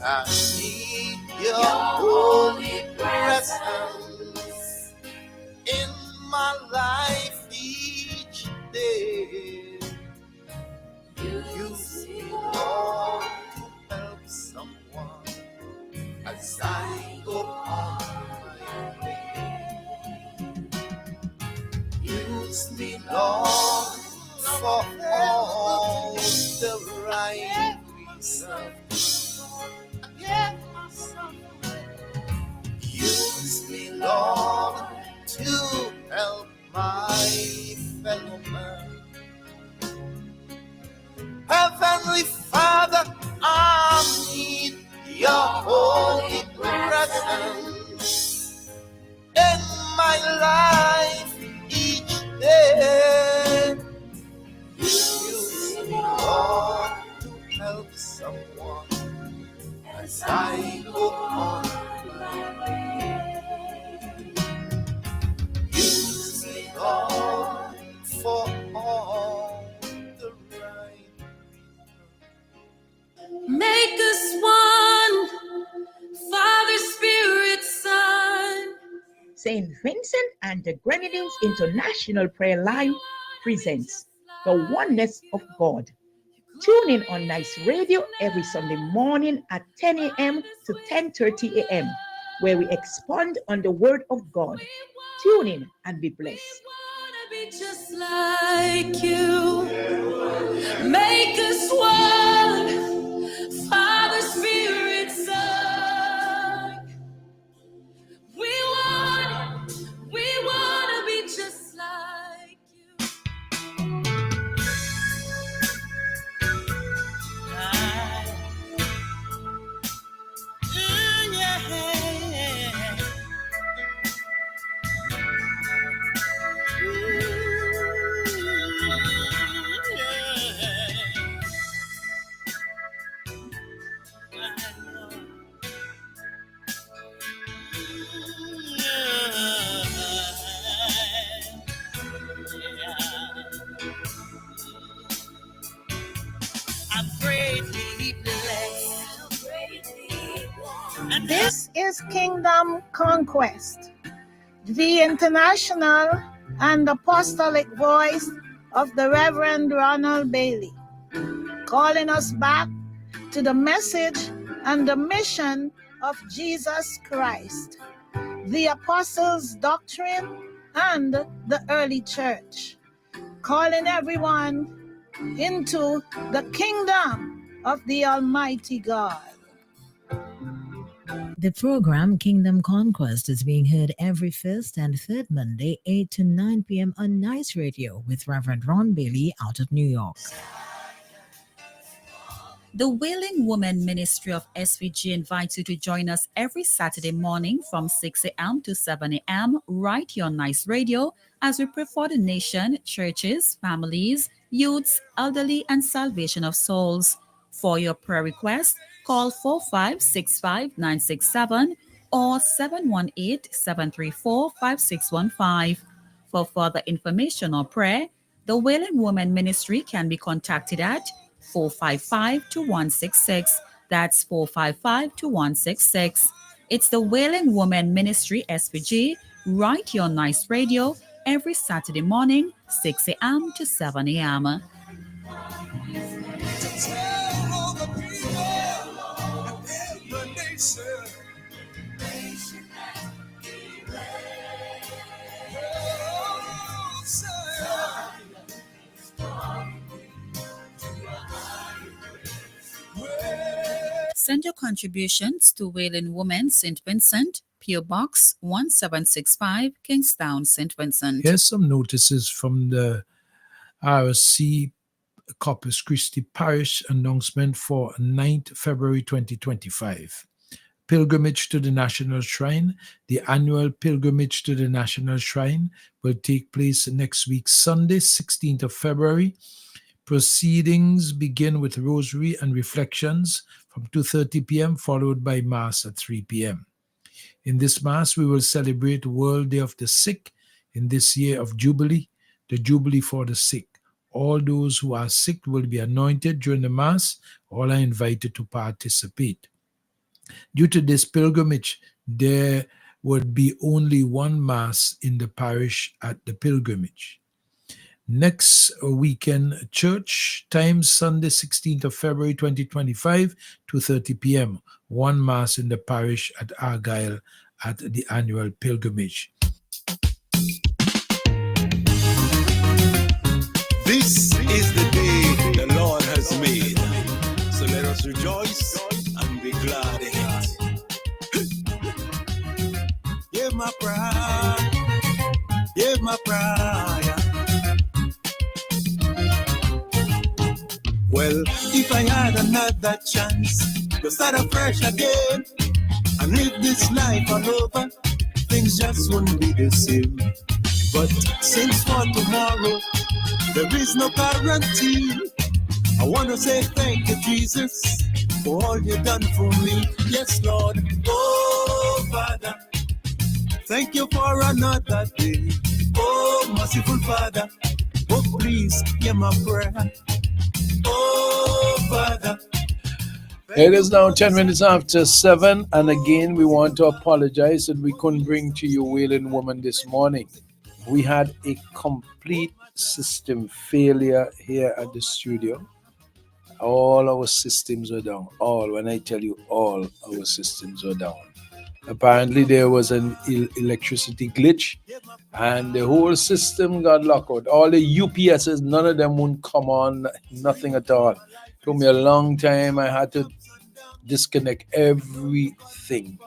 I need your holy presence in my life each day. Use me, Lord, to help someone as I go on my way. Use me, Lord, for all the right reasons. Use me, Lord, to help my fellow man. Heavenly Father, I need your holy presence in my life each day. Use me, Lord, to help someone as I go on my way. Use me, Lord, for all the right. Make us one, Father, Spirit, Son. St. Vincent and the Grenadines International Prayer Line presents The Oneness of God. Tune in on Nice Radio every Sunday morning at 10 a.m. to 10:30 a.m., where we expound on the Word of God. Tune in and be blessed. We want to be just like you. Make us one, Father, Spirit, Son. We want to be just like you. This is Kingdom Conquest, the international and apostolic voice of the Reverend Ronald Bailey, calling us back to the message and the mission of Jesus Christ, the apostles' doctrine, and the early church, calling everyone into the kingdom of the Almighty God. The program Kingdom Conquest is being heard every first and third Monday, 8 to 9 p.m. on Nice Radio with Reverend Ron Bailey out of New York. The Wailing Woman Ministry of SVG invites you to join us every Saturday morning from 6 a.m. to 7 a.m. right here on Nice Radio as we pray for the nation, churches, families, youths, elderly, and salvation of souls. For your prayer request, call 4565967 or 718-734-5615. For further information or prayer, the Wailing Woman Ministry can be contacted at 455-2166. That's 455-2166. It's the Wailing Woman Ministry SVG right here on Nice Radio every Saturday morning, 6 a.m. to 7 a.m. Send your contributions to Wailing Woman St. Vincent, P.O. Box 1765, Kingstown, St. Vincent. Here's some notices from the RSC Corpus Christi Parish announcement for 9th February 2025. Pilgrimage to the National Shrine. The annual pilgrimage to the National Shrine will take place next week, Sunday, 16th of February. Proceedings begin with rosary and reflections from 2:30 p.m., followed by Mass at 3 p.m. In this Mass, we will celebrate World Day of the Sick in this year of Jubilee, the Jubilee for the sick. All those who are sick will be anointed during the Mass. All are invited to participate. Due to this pilgrimage, there would be only one Mass in the parish at the pilgrimage. Next weekend, church time Sunday, 16th of February 2025, 2:30 p.m. One Mass in the parish at Argyle at the annual pilgrimage. This is the day the Lord has made. So let us rejoice and be glad in it. Hear my prayer. Hear my prayer. Well, if I had another chance to start afresh again and live this life all over, things just wouldn't be the same. But since for tomorrow, there is no guarantee. I want to say thank you, Jesus, for all you've done for me. Yes, Lord. Oh, Father, thank you for another day. Oh, merciful Father, oh, please hear my prayer. Oh, Father. It is now 10 minutes after 7, and again, we want to apologize that we couldn't bring to you Wailing Woman this morning. We had a complete system failure here at the studio. All our systems were down. All, when I tell you all, our systems were down. Apparently, there was an electricity glitch, and the whole system got locked out. All the UPSs, none of them wouldn't come on, nothing at all. It took me a long time. I had to disconnect everything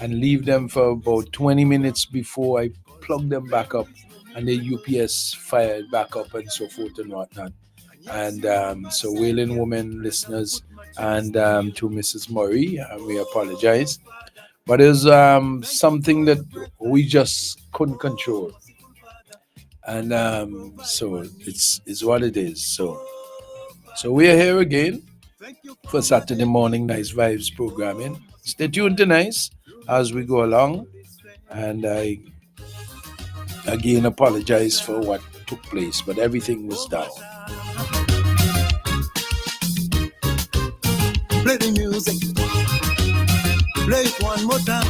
and leave them for about 20 minutes before I plugged them back up, and the UPS fired back up and so forth and whatnot. And so, Wailing Woman listeners and to Mrs. Murray, we apologize. But it's something that we just couldn't control. And so it's what it is. So we are here again for Saturday morning Nice Vibes programming. Stay tuned to Nice as we go along. And I again apologize for what took place, but everything was down. Play the music. Play it one more time.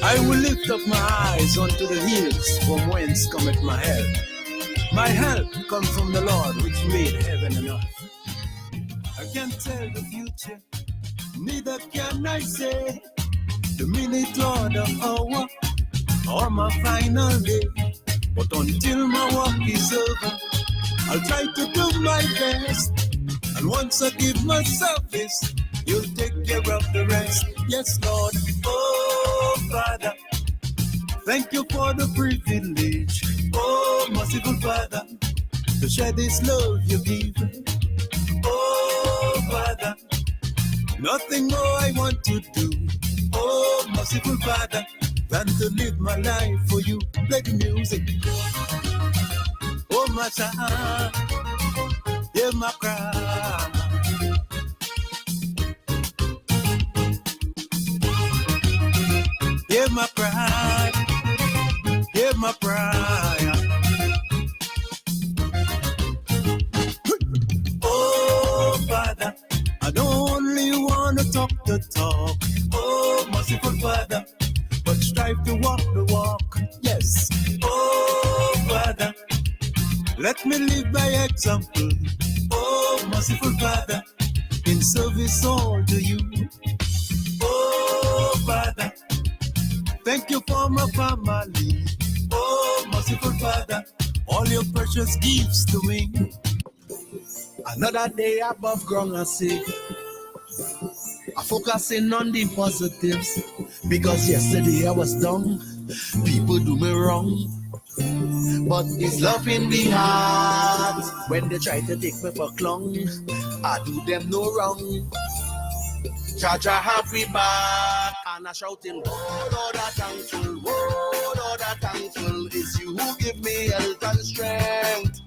I will lift up my eyes unto the hills, from whence cometh my help. My help comes from the Lord, which made heaven and earth. I can't tell the future, neither can I say the minute or the hour or my final day. But until my work is over, I'll try to do my best. And once I give myself this, you'll take care of the rest. Yes, Lord. Oh, Father, thank you for the privilege. Oh, merciful Father, to share this love you give. Oh, Father, nothing more I want to do. Oh, merciful Father, than to live my life for you. Play the music. Oh, my child, hear my cry. Hear my cry. Hear my prayer. Oh, Father, I don't only want to talk the talk. Oh, merciful Father, but strive to walk the walk. Yes. Oh, Father, let me live by example. Oh, merciful Father, in service all to you. Oh, Father, thank you for my family. Oh, merciful Father, all your precious gifts to me. Another day above ground, I say, I'm focusing on the positives, because yesterday I was down. People do me wrong, but it's love in the heart. When they try to take me for clown, I do them no wrong. Jaja have me back, and I shouting, oh Lord, I'm thankful, oh Lord, I'm thankful. It's you who give me health and strength.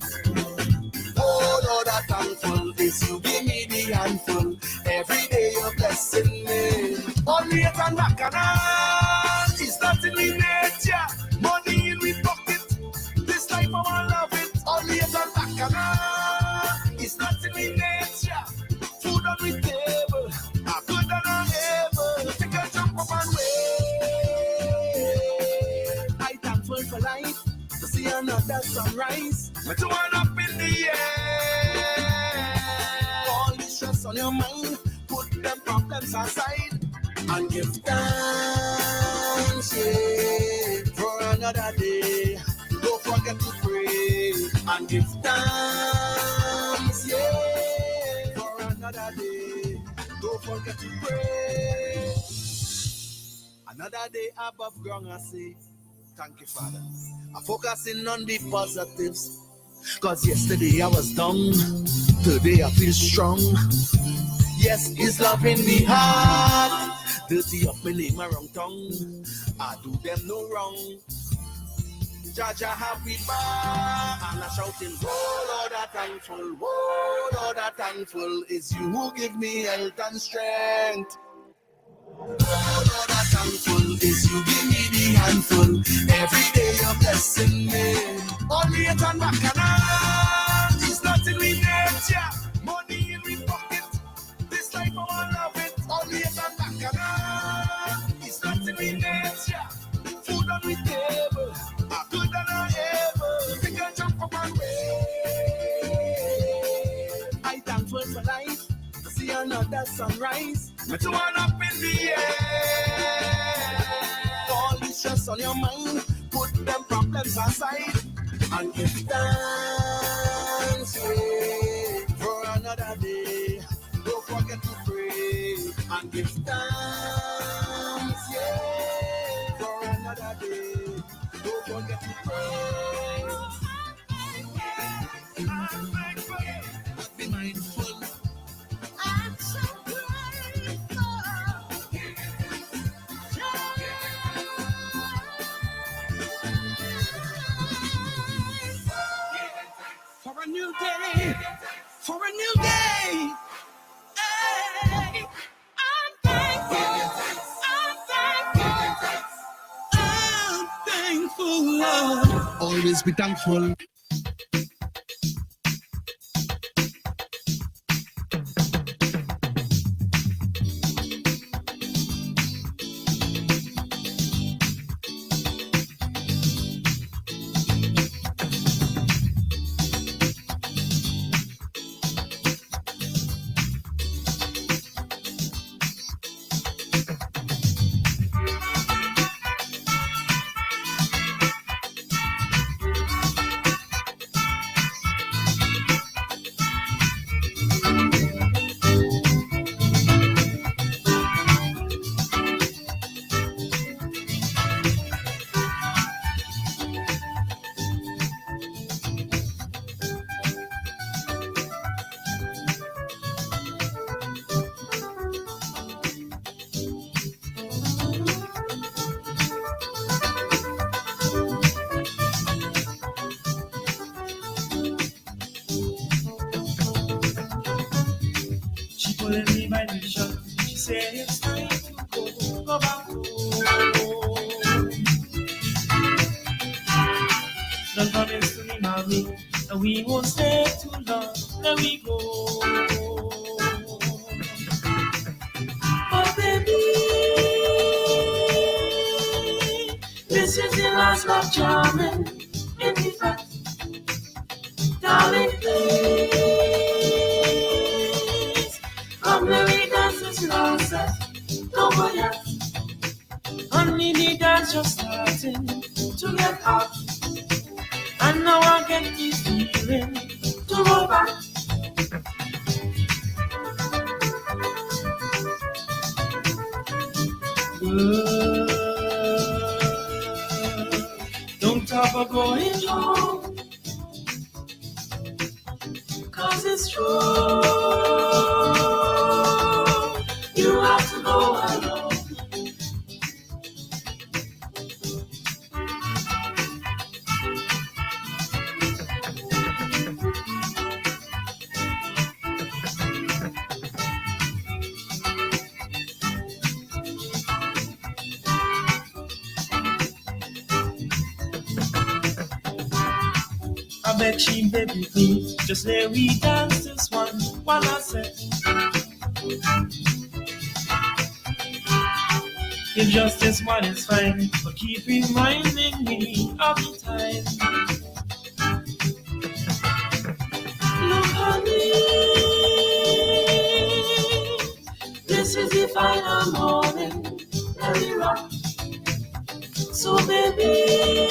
Oh Lord, I'm thankful. It's you give me the handful. Every day you're blessing me. Only a and back and it's nothing in nature. Money in we pocket. This life I want love it. Only a another sunrise. But you want up in the air. All the stress on your mind, put them problems aside and give thanks, yeah, for another day. Don't forget to pray and give thanks, yeah, for another day. Don't forget to pray. Another day above ground, I say, thank you, Father. I'm focusing on the positives. Cause yesterday I was down, today I feel strong. Yes, His love in me heart. Dirty up my name, my wrong tongue. I do them no wrong. Jaja happy back, and I'm shouting, oh Lord, I'm thankful, oh Lord, I'm thankful. It's you who give me health and strength. Oh Lord, I'm thankful, it's you give me the handful. Every day you're blessing me. Only a turn back and on. It's nothing we nature. Money in we pocket. This life I want love it. Only a turn back and on. It's nothing we nature. Food on the table. Good than I ever. We can jump up and wave. I thankful for life. See another sunrise. But you want up in the air. All the stress on your mind, put them problems aside and give thanks, yeah, for another day. Don't forget to pray and give thanks, yeah, for another day. Don't forget to pray. I'm thankful. Be mindful. I'm so grateful. For a new day, for a new day. Hey, I'm thankful. I'm thankful. I'm thankful, Lord. Always be thankful. She pulling me by the shirt. She said it's time to go back home. Don't promise to me, mommy, that we won't stay too long. There we go. But baby, this is the last love charming in the fact. Darling, please, come let me dance this last set. Don't go yet. Only the dance just starting to get hot. And now I get this feeling to go back. Don't talk about going home, 'cause it's true. You have to go alone. I beg she, baby, please, just let me dance this one while I say, if just this one is fine, but keep reminding me of the time This is the final morning. Let me rock. So baby,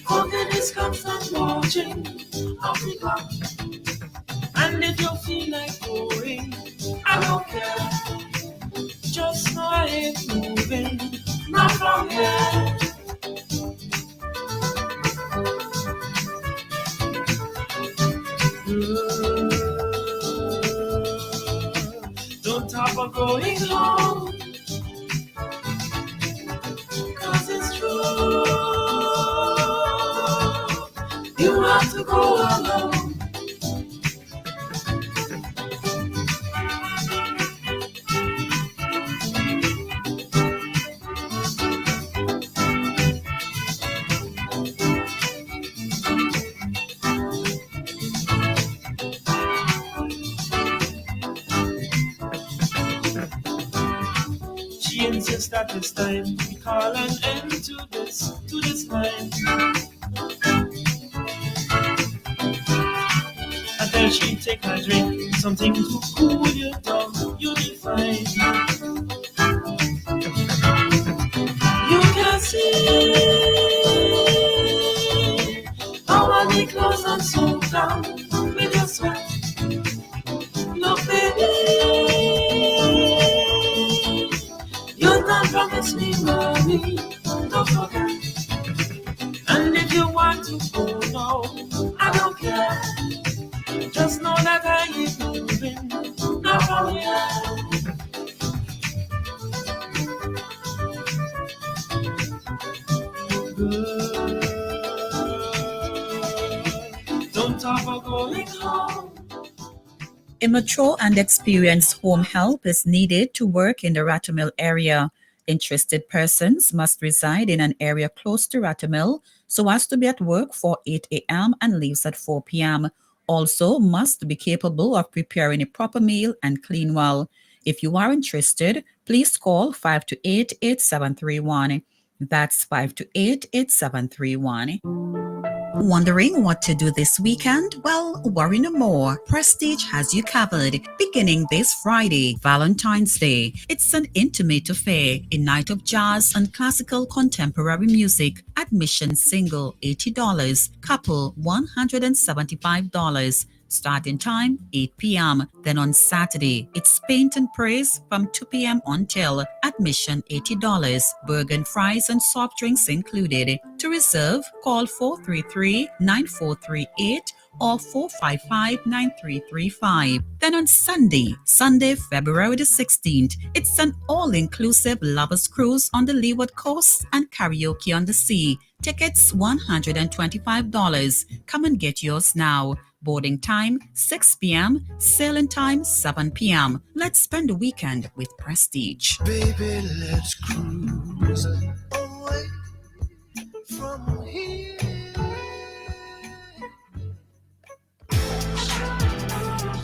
forget this constant watching of the clock. And if you feel like going, I don't care. Just know I ain't moving, not from here. Don't talk about going home, 'cause it's true. You have to go alone. She insists that this time we call an end to this line. And then she take a drink, something to cool you down, you'll be fine. You can see how I be close and so down with your sweat. Look, baby, you don't promise me money, don't forget. And if you want to go now, I don't care. Just know that I ain't moving, not from here. Don't talk about going home. A mature and experienced home help is needed to work in the Ratomil area. Interested persons must reside in an area close to Ratomil so as to be at work for 8 a.m. and leaves at 4 p.m. Also must be capable of preparing a proper meal and clean well. If you are interested, please call 528-8731. That's 528-8731. Wondering what to do this weekend? Well, worry no more. Prestige has you covered. Beginning this Friday, Valentine's Day, it's an intimate affair, a night of jazz and classical contemporary music. Admission single $80, couple $175. Starting time 8 p.m. Then on Saturday, it's paint and praise from 2 p.m. until admission $80. Burger and fries and soft drinks included. To reserve, call 433-9438 or 455-9335. Then on Sunday, February the 16th, it's an all-inclusive lovers cruise on the Leeward Coast and karaoke on the sea. Tickets $125. Come and get yours now. Boarding time 6 p.m., sailing time 7 p.m. Let's spend the weekend with Prestige. Baby, let's cruise away from here.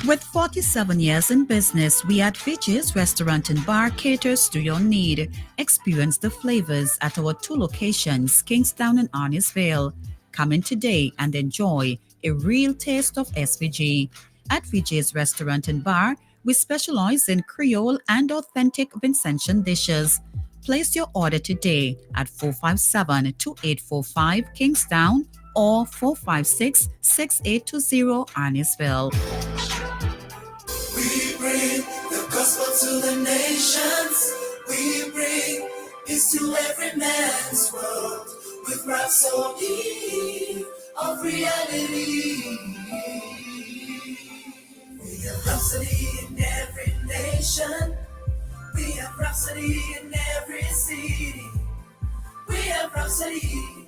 With 47 years in business, we at Fidji's Restaurant and Bar caters to your need. Experience the flavors at our two locations, Kingstown and Arnisvale. Come in today and enjoy a real taste of SVG. At Fidji's Restaurant and Bar, we specialize in Creole and authentic Vincentian dishes. Place your order today at 457-2845 Kingstown or 456-6820 Arnisville. We bring the gospel to the nations. We bring peace to every man's world with rhapsody of reality. We have rhapsody in every nation. We have rhapsody in every city. We have rhapsody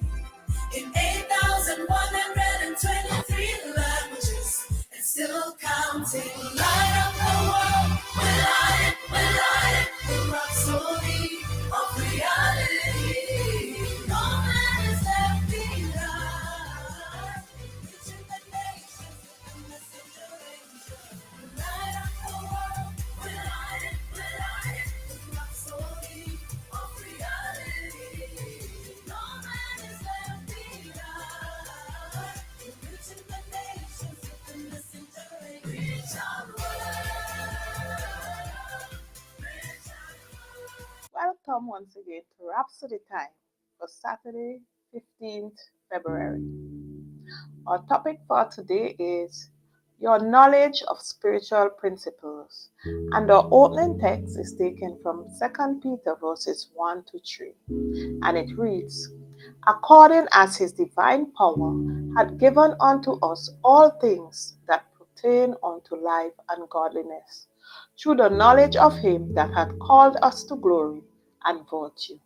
in 8,123 languages and still counting. Light up the world, we're light, with rhapsody of reality. No man is left behind. Reaching the nations with the message of angels. Light up the world, we're light, with rhapsody of reality. No man is left behind. Reaching the nations. welcome once again to Rhapsody Time for Saturday, 15th February. Our topic for today is your knowledge of spiritual principles, and our opening text is taken from 2 Peter verses 1 to 3, and it reads, according as his divine power had given unto us all things that pertain unto life and godliness, through the knowledge of him that had called us to glory and virtue.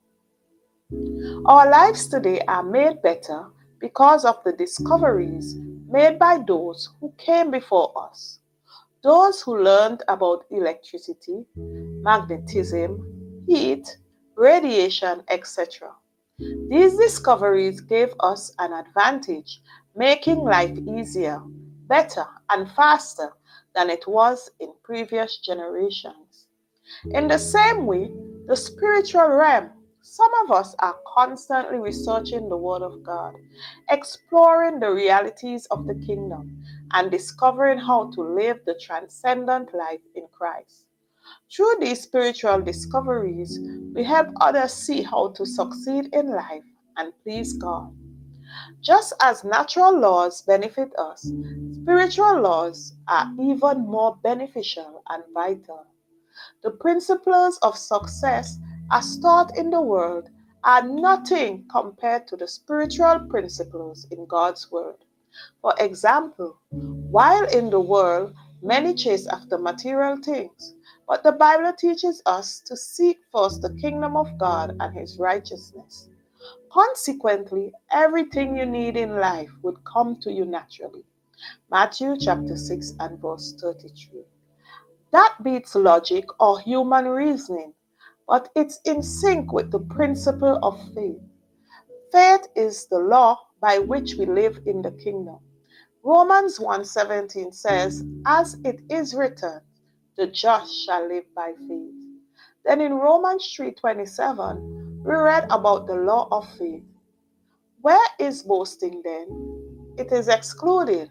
Our lives today are made better because of the discoveries made by those who came before us, those who learned about electricity, magnetism, heat, radiation, etc. These discoveries gave us an advantage, making life easier, better, and faster than it was in previous generations. In the same way, the spiritual realm, some of us are constantly researching the Word of God, exploring the realities of the kingdom, and discovering how to live the transcendent life in Christ. Through these spiritual discoveries, we help others see how to succeed in life and please God. Just as natural laws benefit us, spiritual laws are even more beneficial and vital. The principles of success as taught in the world are nothing compared to the spiritual principles in God's Word. For example, while in the world many chase after material things, but the Bible teaches us to seek first the kingdom of God and his righteousness. Consequently, everything you need in life would come to you naturally. Matthew chapter 6 and verse 33. That beats logic or human reasoning, but it's in sync with the principle of faith. Faith is the law by which we live in the kingdom. Romans 1:17 says, as it is written, the just shall live by faith. Then in Romans 3:27, we read about the law of faith. Where is boasting then? It is excluded.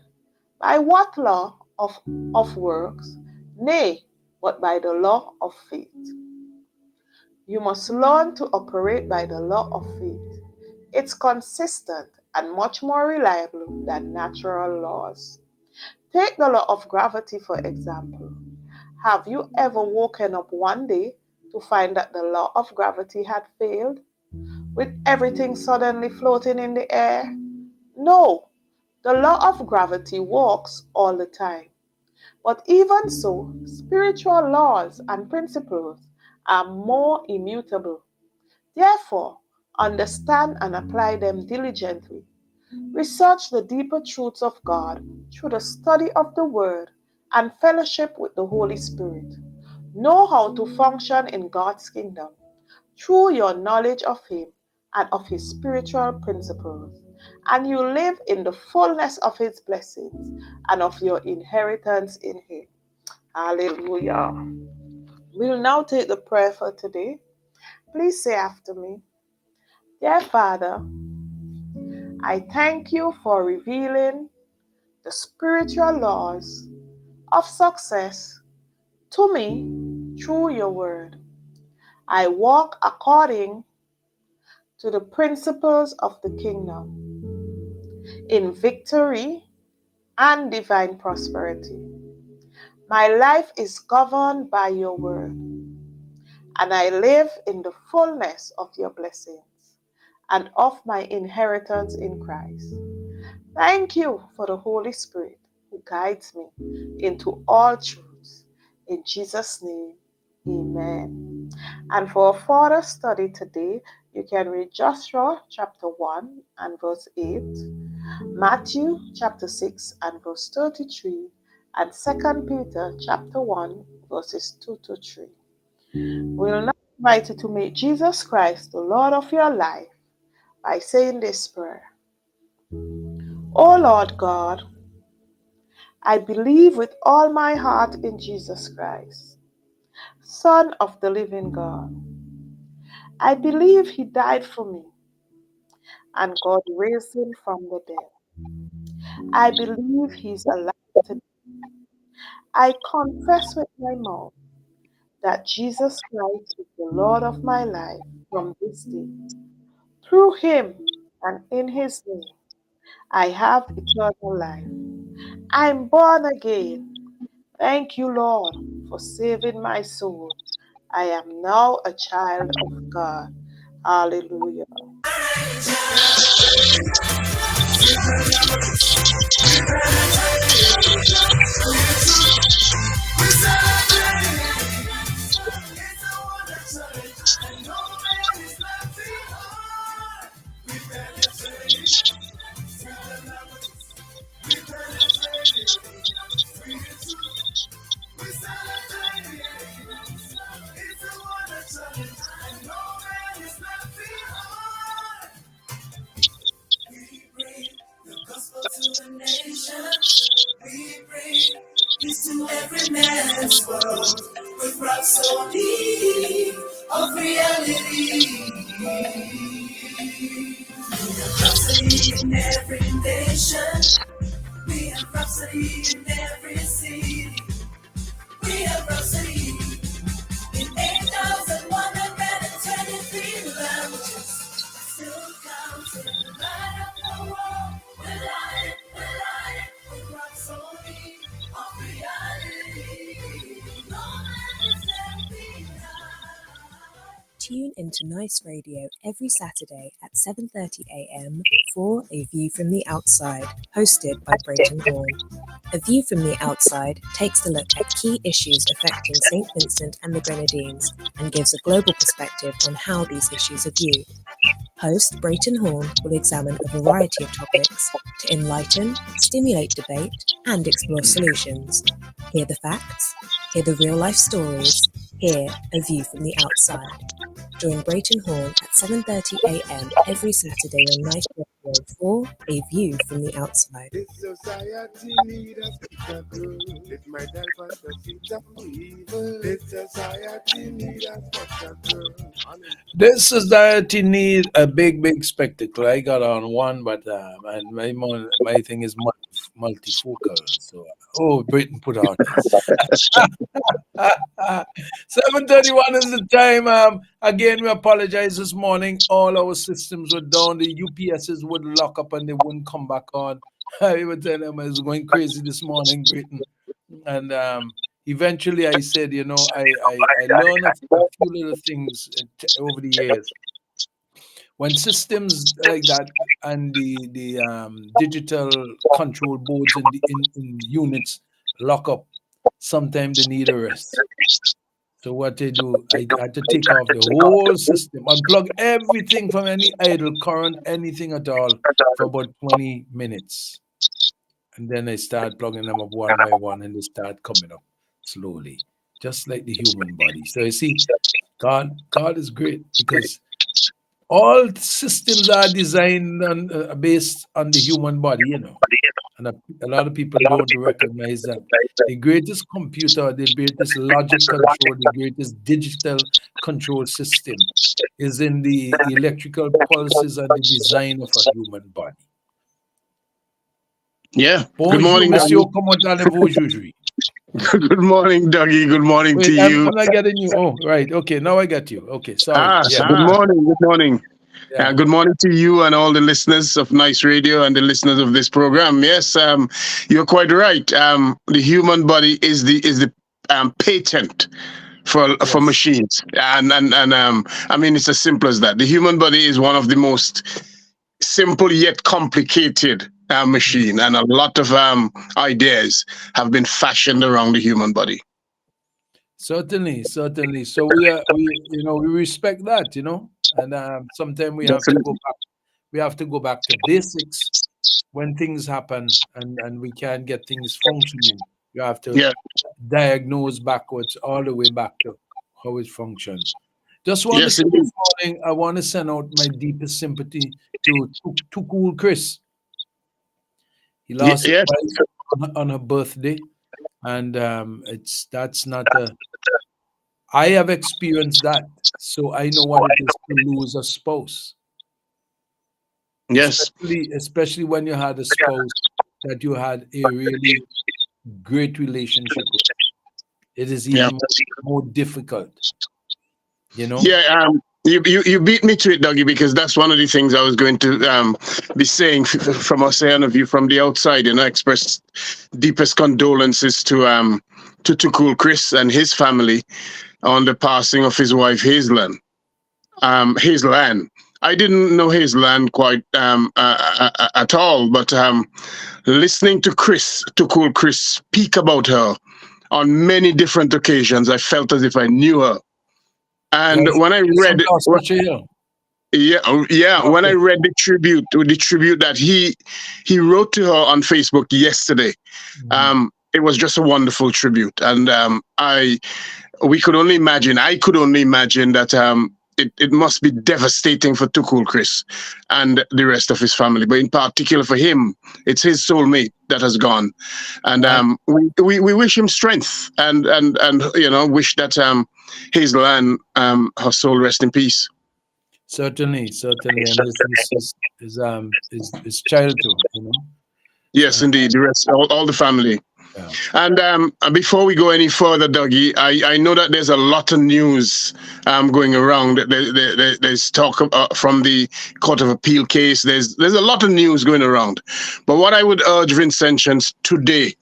By what law of works? Nay, but by the law of faith. You must learn to operate by the law of faith. It's consistent and much more reliable than natural laws. Take the law of gravity, for example. Have you ever woken up one day to find that the law of gravity had failed, with everything suddenly floating in the air? No, the law of gravity works all the time. But even so, spiritual laws and principles are more immutable. Therefore, understand and apply them diligently. Research the deeper truths of God through the study of the Word and fellowship with the Holy Spirit. Know how to function in God's kingdom through your knowledge of Him and of His spiritual principles, and you live in the fullness of His blessings and of your inheritance in Him. Hallelujah. We'll now take the prayer for today. Please say after me. Dear Father, I thank you for revealing the spiritual laws of success to me through your word. I walk according to the principles of the kingdom in victory and divine prosperity. My life is governed by your word, and I live in the fullness of your blessings and of my inheritance in Christ. Thank you for the Holy Spirit who guides me into all truths. In Jesus' name, amen. And for a further study today, you can read Joshua chapter 1 and verse 8, Matthew chapter 6 and verse 33, and 2 Peter chapter 1 verses 2 to 3. We will now invite you to make Jesus Christ the Lord of your life by saying this prayer. O Lord God, I believe with all my heart in Jesus Christ, Son of the living God. I believe He died for me and God raised Him from the dead. I believe He's alive today. I confess with my mouth that Jesus Christ is the Lord of my life from this day. Through him and in his name, I have eternal life. I'm born again. Thank you, Lord, for saving my soul. I am now a child of God. Hallelujah. Every man's world with rhapsody of reality. Rhapsody in every nation. We have rhapsody in every city. We have rhapsody in 8,123 languages. Still counting, light up the world. We're light, with rhapsody of reality. No man is left behind. Tune into Nice Radio every Saturday at 7:30 a.m. for A View from the Outside, hosted by Brayton Hall. A View from the Outside takes a look at key issues affecting St. Vincent and the Grenadines and gives a global perspective on how these issues are viewed. Host Brayton Horn will examine a variety of topics to enlighten, stimulate debate, and explore solutions. Hear the facts, hear the real-life stories, hear A View from the Outside. Join Brayton Horn at 7:30 a.m. every Saturday on Nice Radio for A View from the Outside. This society need a spectacle. It might help us to see some evil. This society need a spectacle. This society need a big spectacle. I got on one, but and my thing is multifocal. So, Britain put on this. 7:31 is the time. Again, we apologize this morning. All our systems were down. The UPSs would lock up and they wouldn't come back on. I would tell them I was going crazy this morning, Britain. And eventually I said, I learned a few little things over the years. When systems like that and the digital control boards in units lock up, sometimes they need a rest. So what they do, I had to take off the whole system, unplug everything from any idle current, anything at all, for about 20 minutes. And then I start plugging them up one by one, and they start coming up slowly, just like the human body. So you see, God is great because all systems are designed based on the human body, And a lot of people don't recognize that the greatest computer, the greatest logic control, the greatest digital control system is in the electrical pulses and the design of a human body. Yeah. Bonjour, Good morning, monsieur. Dougie. Comment allez-vous aujourd'hui? Good morning, Dougie. Good morning to I'm you. not getting you. Oh, right. Okay, now I got you. Okay, sorry. Good morning. Good morning. Yeah. Good morning to you and all the listeners of Nice Radio and the listeners of this program. Yes, you're quite right. The human body is the patent for machines, and I mean it's as simple as that. The human body is one of the most simple yet complicated machine, and a lot of ideas have been fashioned around the human body. Certainly. So we respect that, and sometimes we have to go back. We have to go back to basics when things happen, and we can't get things functioning. You have to diagnose backwards, all the way back to how it functions. Just want to say this morning, I want to send out my deepest sympathy to Too Cool Chris. He lost his wife on her birthday, and that's not a. I have experienced that, so I know what it is to lose a spouse. Yes, especially when you had a spouse that you had a really great relationship with. it is Yeah. even more difficult. You know? Yeah, you beat me to it, Dougie, because that's one of the things I was going to be saying from our point of view from the outside. You know, express deepest condolences to Cool Chris and his family on the passing of his wife Hazelan. Hazelan. I didn't know Hazelan quite at all, but listening to Cool Chris speak about her on many different occasions, I felt as if I knew her. And when I read when I read the tribute that he wrote to her on Facebook yesterday, it was just a wonderful tribute. And I could only imagine that it must be devastating for Tukul Chris and the rest of his family, but in particular for him, it's his soulmate that has gone. And we wish him strength and wish that Hazelan, her soul rest in peace. Certainly. And this is child too, you know. Yes, indeed. The rest, all the family. Yeah. And before we go any further, Dougie, I know that there's a lot of news going around. There's talk from the Court of Appeal case. There's a lot of news going around. But what I would urge Vincentians today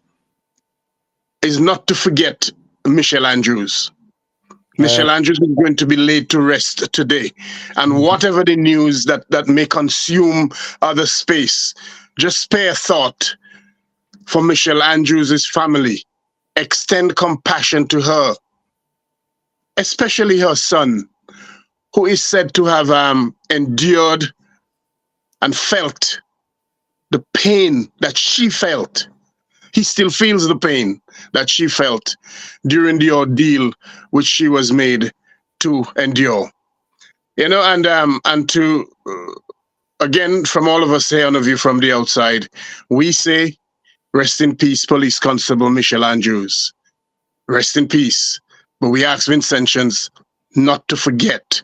is not to forget Michelle Andrews. Michelle Andrews is going to be laid to rest today. And whatever the news that may consume other space, just spare thought for Michelle Andrews' family. Extend compassion to her, especially her son, who is said to have endured and felt the pain that she felt. He still feels the pain that she felt during the ordeal which she was made to endure. You know, and to, again, from all of us here on a view from the outside, we say, rest in peace, Police Constable Michelle Andrews. Rest in peace. But we ask Vincentians not to forget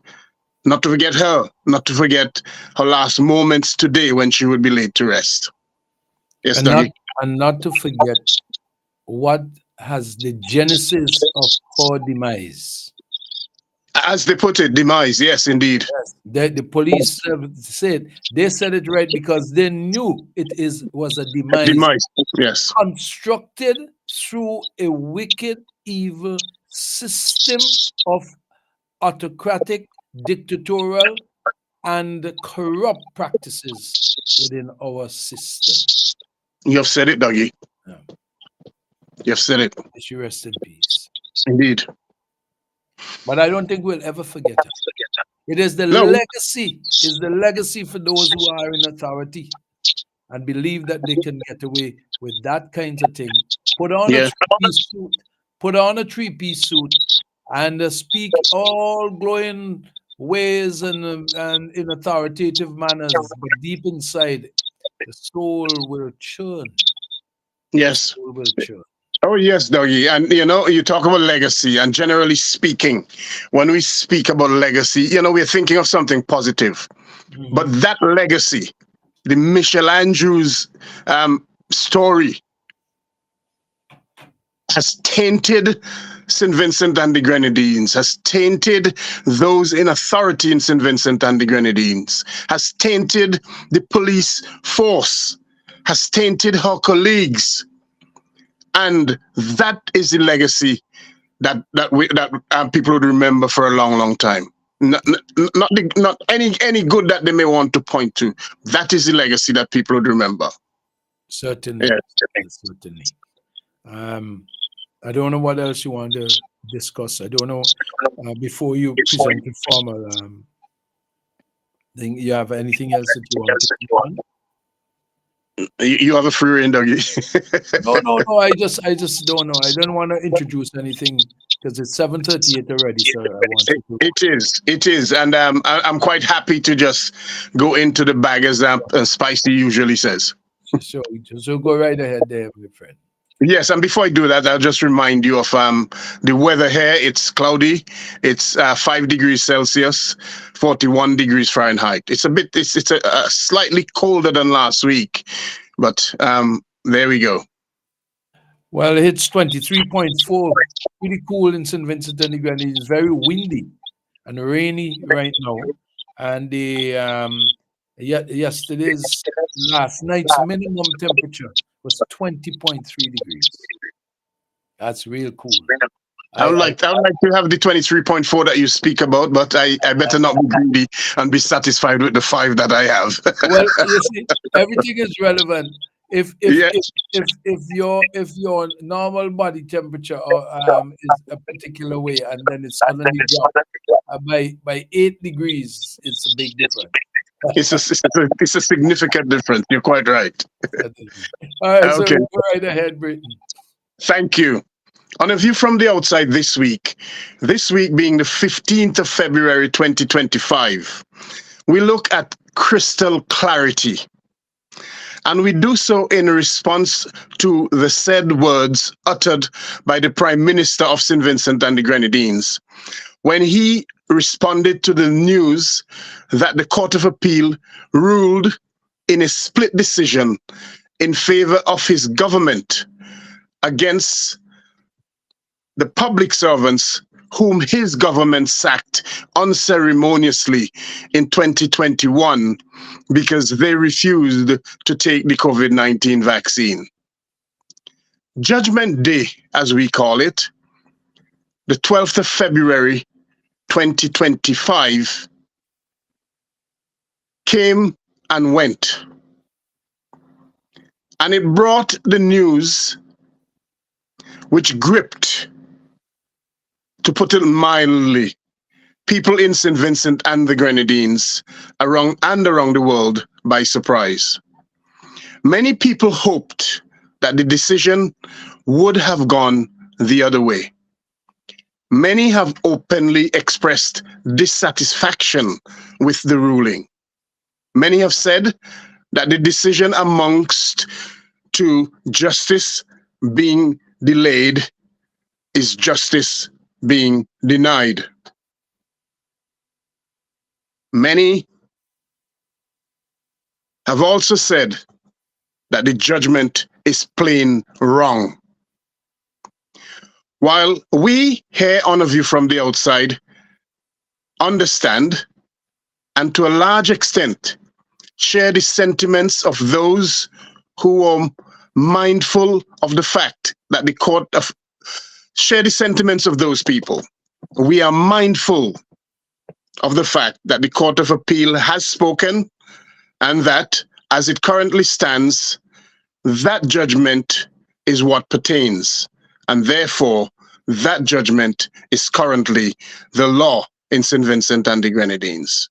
her, not to forget her last moments today when she would be laid to rest. Yes, Dougie. And not to forget what has the genesis of her demise. As they put it, demise, yes, indeed. Yes. The police said it right because they knew was a demise. A demise, yes. Constructed through a wicked, evil system of autocratic, dictatorial, and corrupt practices within our system. You have said it, Dougie. Yeah. You have said it. May she rest in peace. Indeed. But I don't think we'll ever forget her. It is the legacy. It's the legacy for those who are in authority and believe that they can get away with that kind of thing. Put on a three-piece suit and speak all glowing ways and in authoritative manners, but deep inside, the soul will churn. Yes. The soul will churn. Oh, yes, Dougie. And, you know, you talk about legacy, and generally speaking, when we speak about legacy, you know, we're thinking of something positive. But that legacy, the Michelle Andrews story, has tainted St. Vincent and the Grenadines, has tainted those in authority in St. Vincent and the Grenadines, has tainted the police force, has tainted her colleagues. And that is the legacy that people would remember for a long, long time. Not any good that they may want to point to. That is the legacy that people would remember. Certainly. Yes. Certainly. I don't know what else you want to discuss. I don't know. Before you present the formal thing, you have anything else that you want to do on? You have a free rein, Dougie. No. I just don't know. I don't want to introduce anything because it's 7:38 already. So It is, and I'm quite happy to just go into the bag as Spicy usually says. So go right ahead there, my friend. Yes, and before I do that, I'll just remind you of the weather here. It's cloudy. It's 5 degrees Celsius, 41 degrees Fahrenheit. It's a slightly colder than last week, but there we go. Well, it hits 23.4. Pretty cool in St. Vincent and the Grenadines. It's very windy and rainy right now. And yesterday's last night's minimum temperature was 20.3 degrees. That's real cool. I would like to have the 23.4 that you speak about, but I better not be greedy and be satisfied with the 5 that I have. Well, you see, everything is relevant. If your normal body temperature is a particular way, and then it's suddenly dropped by 8 degrees, it's a big difference. It's a significant difference. You're quite right. All right, so Okay. go right ahead, Britton. Thank you. On a view from the outside this week being the 15th of February 2025, we look at crystal clarity. And we do so in response to the said words uttered by the Prime Minister of St. Vincent and the Grenadines when he responded to the news that the Court of Appeal ruled in a split decision in favor of his government against the public servants whom his government sacked unceremoniously in 2021 because they refused to take the COVID-19 vaccine. Judgment Day, as we call it, the 12th of February 2025, came and went. And it brought the news which gripped, to put it mildly, people in St. Vincent and the Grenadines around the world by surprise. Many people hoped that the decision would have gone the other way. Many have openly expressed dissatisfaction with the ruling. Many have said that the decision amongst to justice being delayed is justice being denied. Many have also said that the judgment is plain wrong. While we here on a view from the outside understand and to a large extent share the sentiments of those who are mindful of the fact that the court of share the sentiments of those people. We are mindful of the fact that the Court of Appeal has spoken and that, as it currently stands, that judgment is what pertains. And therefore, that judgment is currently the law in St. Vincent and the Grenadines.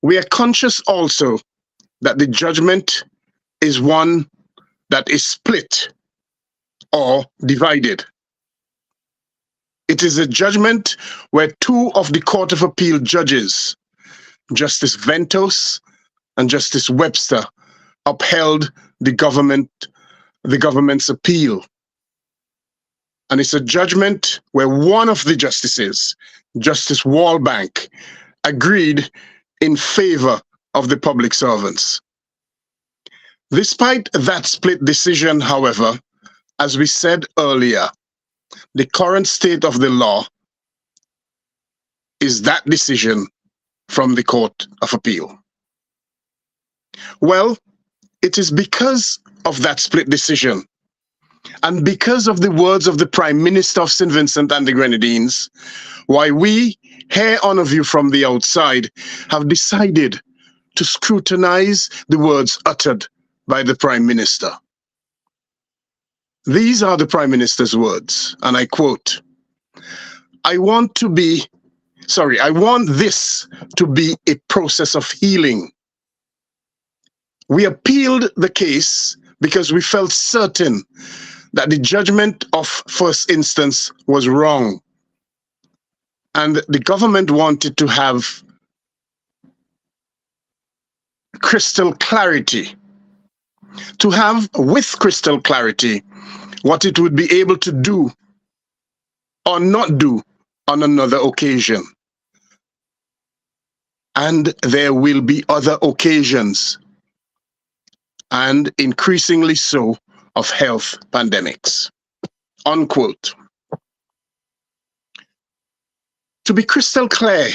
We are conscious also that the judgment is one that is split or divided. It is a judgment where two of the Court of Appeal judges, Justice Ventos and Justice Webster, upheld the government's appeal. And it's a judgment where one of the justices, Justice Wallbank, agreed in favor of the public servants. Despite that split decision, however, as we said earlier, the current state of the law is that decision from the Court of Appeal. Well, it is because of that split decision and because of the words of the Prime Minister of St. Vincent and the Grenadines why we, here on a view from the outside, have decided to scrutinize the words uttered by the Prime Minister. These are the Prime Minister's words, and I quote, I want this to be a process of healing. We appealed the case because we felt certain that the judgment of first instance was wrong. And the government wanted to have crystal clarity, to have with crystal clarity what it would be able to do or not do on another occasion. And there will be other occasions, and increasingly so of health pandemics. Unquote. To be crystal clear,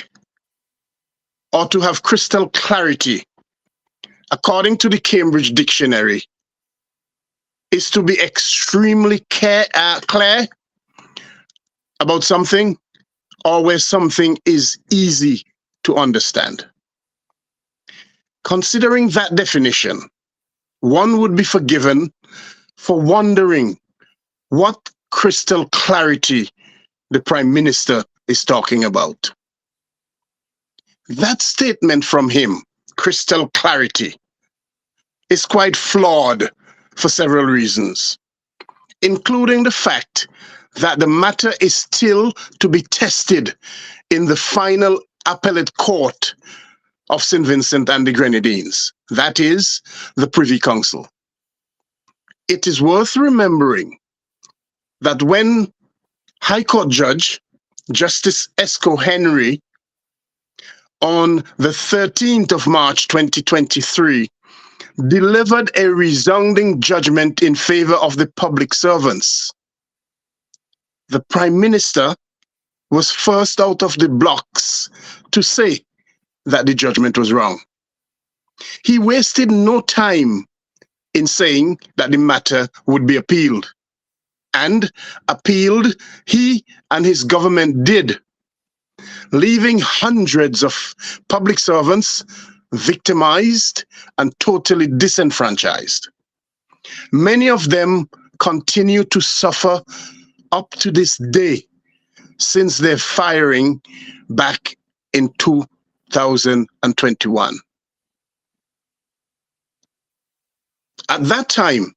or to have crystal clarity, according to the Cambridge Dictionary, is to be extremely clear about something, or where something is easy to understand. Considering that definition, one would be forgiven for wondering what crystal clarity the Prime Minister is talking about. That statement from him, crystal clarity, is quite flawed for several reasons, including the fact that the matter is still to be tested in the final appellate court of St. Vincent and the Grenadines, that is, the Privy Council. It is worth remembering that when High Court Judge Justice Esco Henry, on the 13th of March 2023, delivered a resounding judgment in favor of the public servants, the Prime Minister was first out of the blocks to say that the judgment was wrong. He wasted no time in saying that the matter would be appealed. And appealed he and his government did, leaving hundreds of public servants victimized and totally disenfranchised. Many of them continue to suffer up to this day since their firing back in 2021. At that time,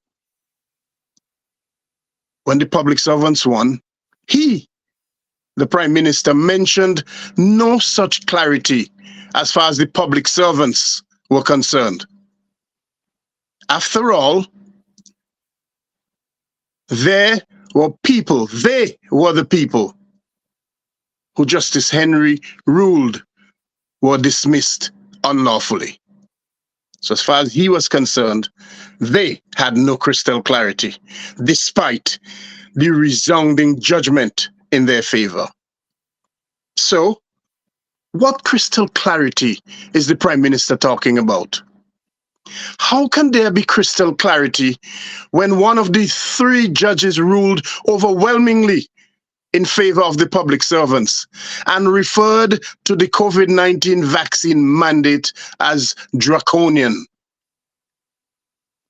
when the public servants won, he, the Prime Minister, mentioned no such clarity as far as the public servants were concerned. After all, there were people, they were the people who Justice Henry ruled were dismissed unlawfully. So as far as he was concerned, they had no crystal clarity, despite the resounding judgment in their favor. So, what crystal clarity is the Prime Minister talking about? How can there be crystal clarity when one of the three judges ruled overwhelmingly in favor of the public servants and referred to the COVID-19 vaccine mandate as draconian?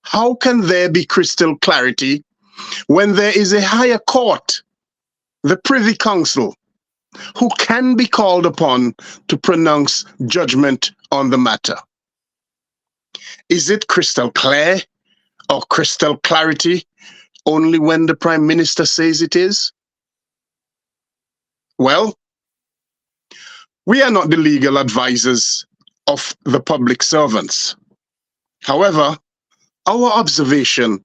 How can there be crystal clarity when there is a higher court, the Privy Council, who can be called upon to pronounce judgment on the matter? Is it crystal clear or crystal clarity only when the Prime Minister says it is? Well, we are not the legal advisors of the public servants. However, our observation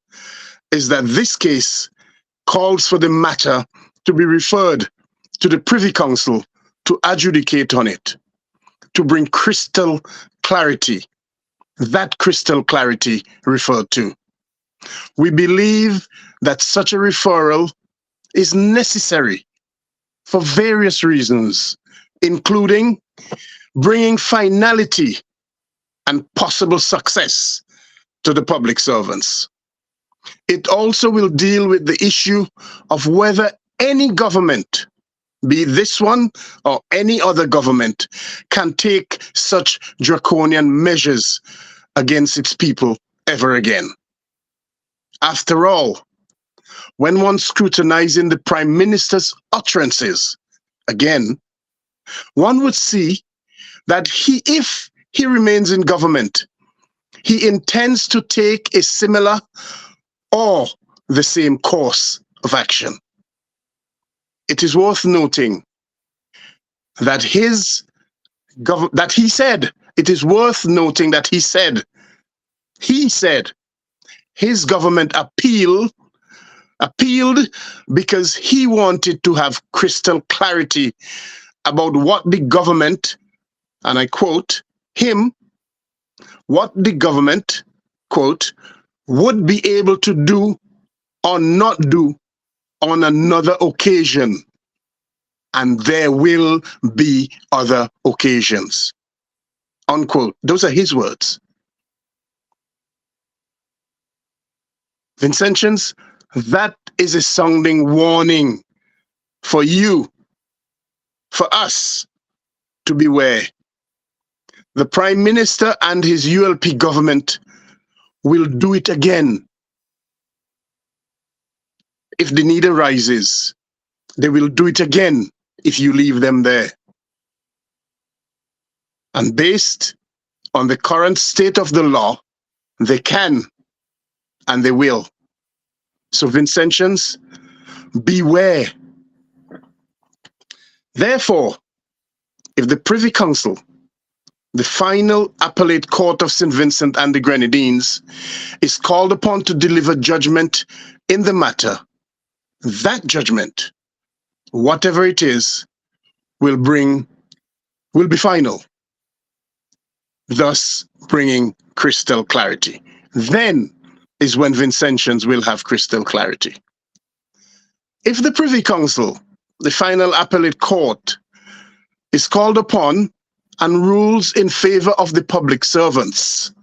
is that this case calls for the matter to be referred to the Privy Council to adjudicate on it, to bring crystal clarity, that crystal clarity referred to. We believe that such a referral is necessary for various reasons, including bringing finality and possible success to the public servants. It also will deal with the issue of whether any government, be this one or any other government, can take such draconian measures against its people ever again. After all, when one scrutinizing the Prime Minister's utterances, again, one would see that if he remains in government, he intends to take a similar or the same course of action. It is worth noting that he said his government appealed because he wanted to have crystal clarity about what the government, and I quote him, what the government, quote, would be able to do or not do on another occasion, and there will be other occasions. Unquote. Those are his words. Vincentians, that is a sounding warning for you, for us, to beware. The Prime Minister and his ULP government will do it again. If the need arises, they will do it again if you leave them there. And based on the current state of the law, they can and they will. So Vincentians, beware. Therefore, if the Privy Council, the final appellate court of St. Vincent and the Grenadines, is called upon to deliver judgment in the matter, that judgment, whatever it is, will be final, thus bringing crystal clarity. Then is when Vincentians will have crystal clarity. If the Privy Council, the final appellate court, is called upon and rules in favor of the public servants,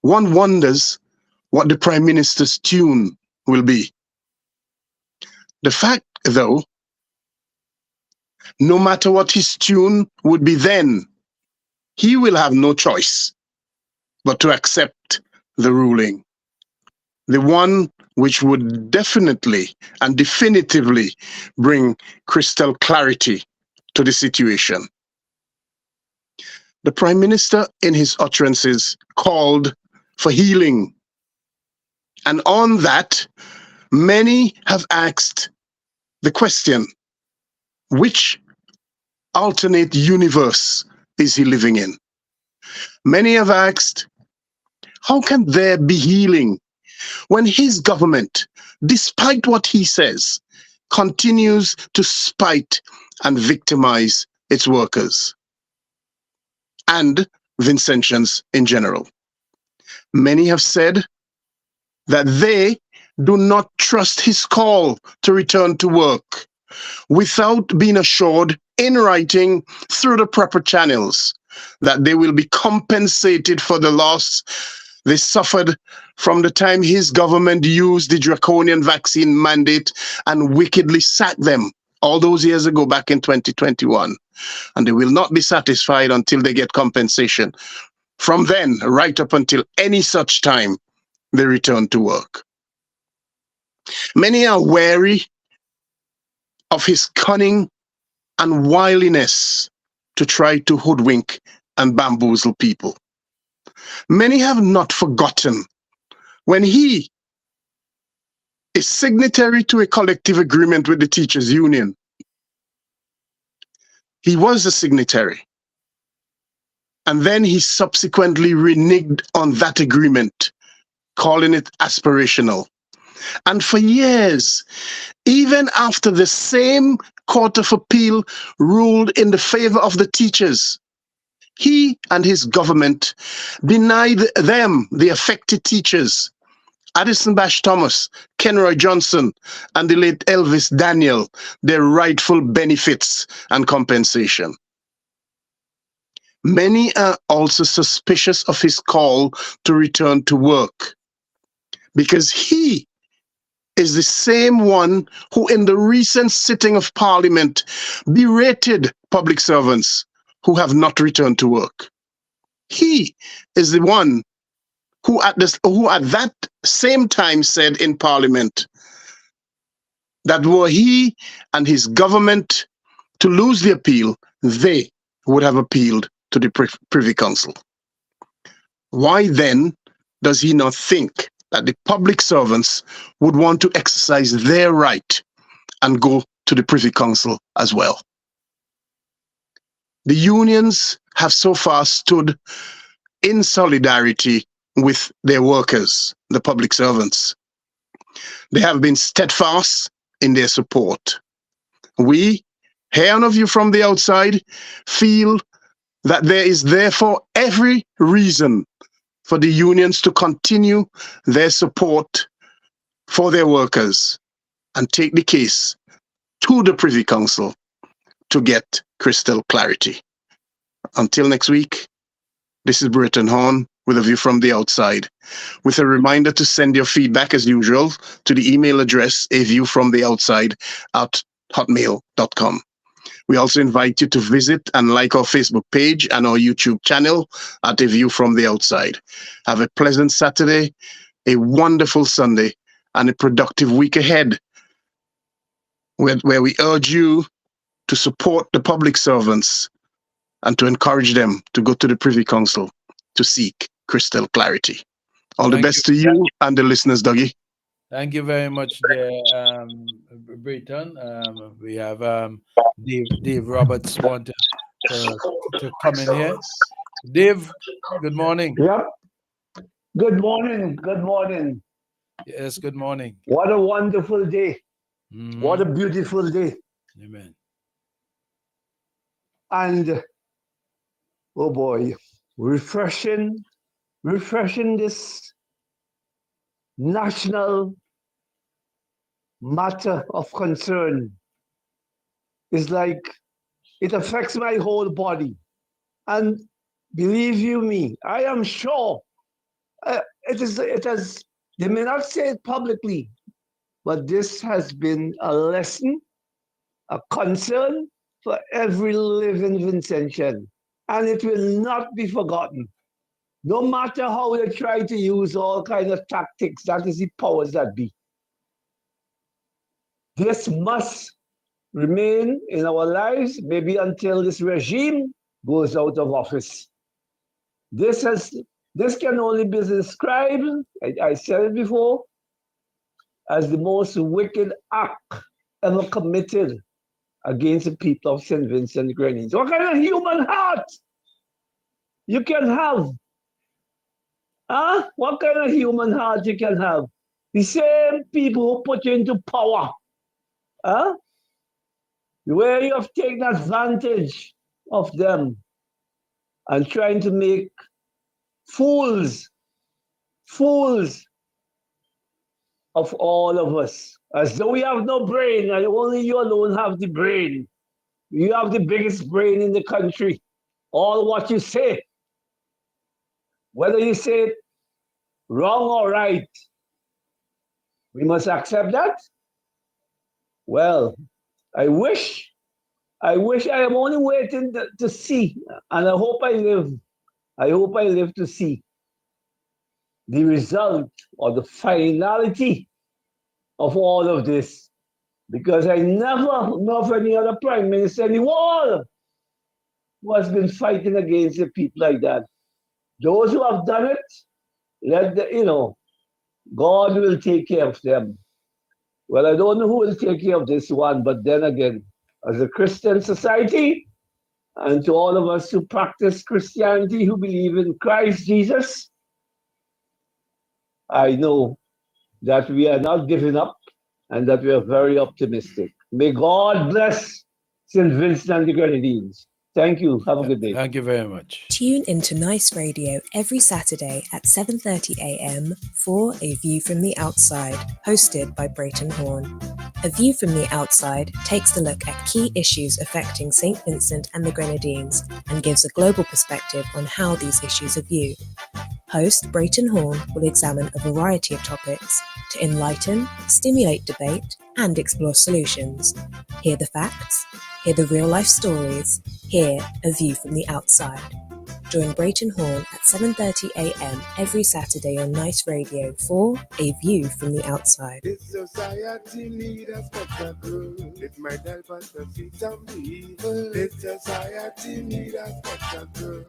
one wonders what the Prime Minister's tune will be. The fact, though, no matter what his tune would be then, he will have no choice but to accept the ruling, the one which would definitely and definitively bring crystal clarity to the situation. The Prime Minister, in his utterances, called for healing. And on that, many have asked the question, which alternate universe is he living in? Many have asked, how can there be healing when his government, despite what he says, continues to spite and victimize its workers and Vincentians in general? Many have said that they do not trust his call to return to work without being assured in writing through the proper channels that they will be compensated for the loss they suffered from the time his government used the draconian vaccine mandate and wickedly sacked them all those years ago back in 2021. And they will not be satisfied until they get compensation from then right up until any such time they return to work. Many are wary of his cunning and wiliness to try to hoodwink and bamboozle people. Many have not forgotten when he is signatory to a collective agreement with the teachers' union. He was a signatory. And then he subsequently reneged on that agreement, calling it aspirational. And for years, even after the same Court of Appeal ruled in the favor of the teachers, he and his government denied them, the affected teachers, Addison Bash Thomas, Kenroy Johnson, and the late Elvis Daniel, their rightful benefits and compensation. Many are also suspicious of his call to return to work, because he is the same one who in the recent sitting of Parliament berated public servants who have not returned to work. He is the one who at that same time said in Parliament that were he and his government to lose the appeal, they would have appealed to the Privy Council. Why then does he not think that the public servants would want to exercise their right and go to the Privy Council as well? The unions have so far stood in solidarity with their workers, the public servants. They have been steadfast in their support. We, hearing of you from the outside, feel that there is therefore every reason for the unions to continue their support for their workers and take the case to the Privy Council to get crystal clarity. Until next week, this is Britton Horn with a view from the outside, with a reminder to send your feedback as usual to the email address aviewfromtheoutside@hotmail.com. We also invite you to visit and like our Facebook page and our YouTube channel at A View from the Outside. Have a pleasant Saturday, a wonderful Sunday, and a productive week ahead, where we urge you to support the public servants and to encourage them to go to the Privy Council to seek crystal clarity. All the best to you and the listeners, Dougie. Thank you very much, there, Britton. We have Dave Roberts want to come in here. Dave, good morning. Yep. Good morning. Good morning. Yes, good morning. What a wonderful day. What a beautiful day. Amen. And, oh boy, refreshing this national matter of concern is like it affects my whole body. And believe you me, I am sure it has, they may not say it publicly, but this has been a lesson, a concern for every living Vincentian, and it will not be forgotten. No matter how they try to use all kinds of tactics, that is the powers that be. This must remain in our lives, maybe until this regime goes out of office. This can only be described, I said it before, as the most wicked act ever committed against the people of St. Vincent and Grenadines. What kind of human heart you can have? Huh? What kind of human heart you can have? The same people who put you into power. Huh? Where you have taken advantage of them and trying to make fools of all of us, as though we have no brain and only you alone have the brain. You have the biggest brain in the country. All what you say, whether you say it wrong or right, we must accept that. Well, I wish I am only waiting to see, and I hope I live to see the result or the finality of all of this, because I never know of any other prime minister in the world who has been fighting against the people like that. Those who have done it, God will take care of them. Well, I don't know who will take care of this one, but then again, as a Christian society, and to all of us who practice Christianity, who believe in Christ Jesus, I know that we are not giving up and that we are very optimistic. May God bless St. Vincent and the Grenadines. Thank you. Have a good day. Thank you very much. Tune into Nice Radio every Saturday at 7:30 a.m. for A View from the Outside, hosted by Britton Horn. A View from the Outside takes a look at key issues affecting St. Vincent and the Grenadines and gives a global perspective on how these issues are viewed. Host Britton Horn will examine a variety of topics to enlighten, stimulate debate, and explore solutions. Hear the facts, hear the real-life stories, hear A View from the Outside. Join Britton Horn at 7:30 a.m. every Saturday on Nice Radio for A View from the Outside. This society need a spectacle. It might help us to see some evil. This society need a spectacle.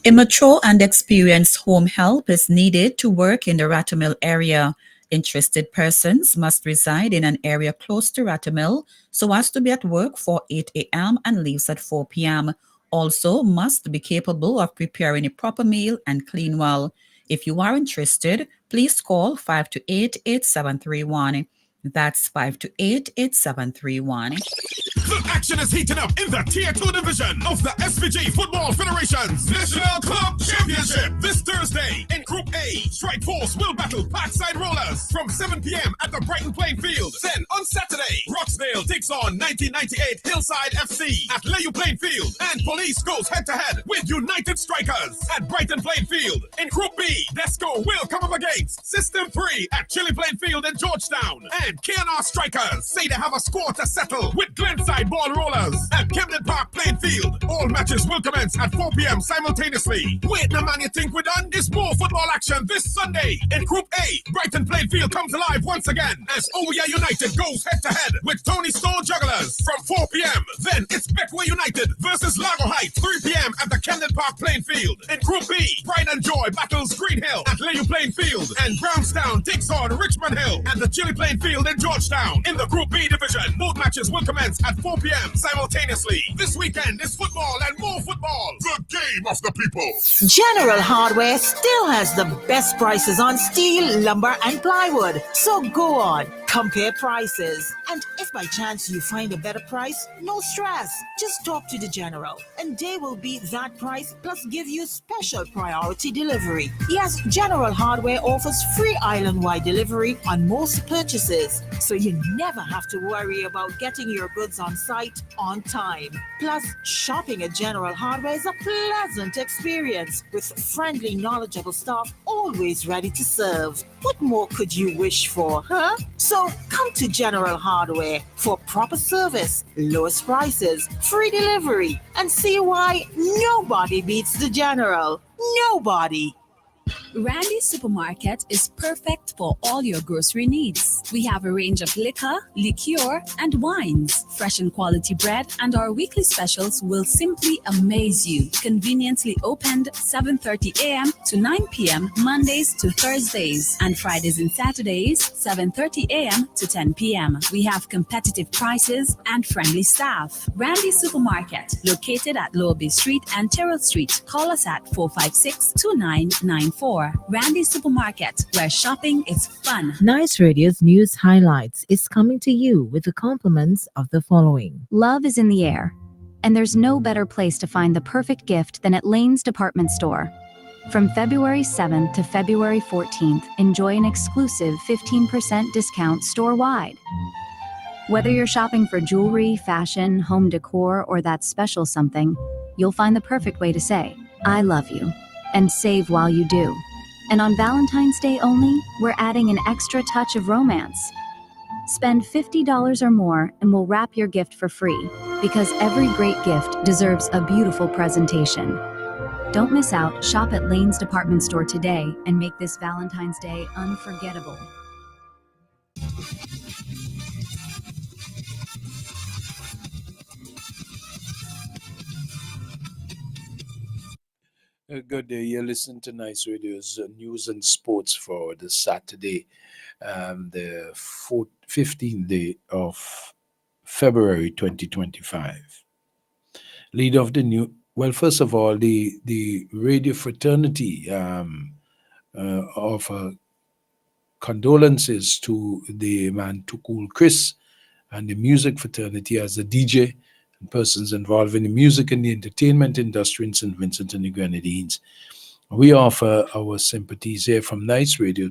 A mature and experienced home help is needed to work in the Ratomil area. Interested persons must reside in an area close to Ratomil so as to be at work for 8 a.m. and leaves at 4 p.m. Also must be capable of preparing a proper meal and clean well. If you are interested, please call 528-8731. That's 528-8731. The action is heating up in the Tier 2 division of the SVG Football Federation's National Club Championship this Thursday in Group A. A, Strike Force will battle Parkside Rollers from 7 p.m. at the Brighton Playing Field. Then on Saturday, Rochdale takes on 1998 Hillside FC at Layu Playing Field. And Police goes head-to-head with United Strikers at Brighton Playing Field. In Group B, Desco will come up against System 3 at Chile Playing Field in Georgetown. And KNR Strikers say they have a score to settle with Glenside Ball Rollers at Camden Park Playing Field. All matches will commence at 4 p.m. simultaneously. Wait, no man, you think we're done? There's more football action this Sunday. In Group A, Brighton Playing Field comes alive once again as OEA United goes head-to-head with Tony Stone Jugglers from 4 p.m. Then it's Beckway United versus Lago Heights, 3 p.m. at the Camden Park Playing Field. In Group B, Pride and Joy battles Green Hill at Layu Playing Field. And Brownstown takes on Richmond Hill at the Chile Playing Field in Georgetown. In the Group B division, both matches will commence at 4 p.m. simultaneously. This weekend is football and more football. The game of the people. General Hardware still has the best prices on steel, lumber, and plywood. So go on, compare prices. And if by chance you find a better price, no stress. Just talk to the General, and they will beat that price plus give you special priority delivery. Yes, General Hardware offers free island-wide delivery on most purchases, so you never have to worry about getting your goods on site on time. Plus, shopping at General Hardware is a pleasant experience with friendly, knowledgeable staff always ready to serve. What more could you wish for, huh? So come to General Hardware for proper service, lowest prices, free delivery, and see why nobody beats the General. Nobody. Randy's Supermarket is perfect for all your grocery needs. We have a range of liquor, liqueur, and wines, fresh and quality bread, and our weekly specials will simply amaze you. Conveniently opened 7:30 a.m. to 9 p.m. Mondays to Thursdays, and Fridays and Saturdays 7:30 a.m. to 10 p.m. We have competitive prices and friendly staff. Randy's Supermarket, located at Lower Bay Street and Terrell Street. Call us at 456-2994. Randy's Supermarket, where shopping is fun. Nice Radio's news highlights is coming to you with the compliments of the following. Love is in the air, and there's no better place to find the perfect gift than at Lane's Department Store. From February 7th to February 14th, enjoy an exclusive 15% discount store-wide. Whether you're shopping for jewelry, fashion, home decor, or that special something, you'll find the perfect way to say, I love you, and save while you do. And on Valentine's Day only, we're adding an extra touch of romance. Spend $50 or more and we'll wrap your gift for free, because every great gift deserves a beautiful presentation. Don't miss out. Shop at Lane's Department Store today and make this Valentine's Day unforgettable. Good day. You're listening to Nice Radio's news and sports for the Saturday, the 15th day of February 2025. Leader of the new, well, first of all, the radio fraternity offer condolences to the man Too Cool Chris and the music fraternity as a DJ and persons involved in the music and the entertainment industry in St. Vincent and the Grenadines. We offer our sympathies here from Nice Radio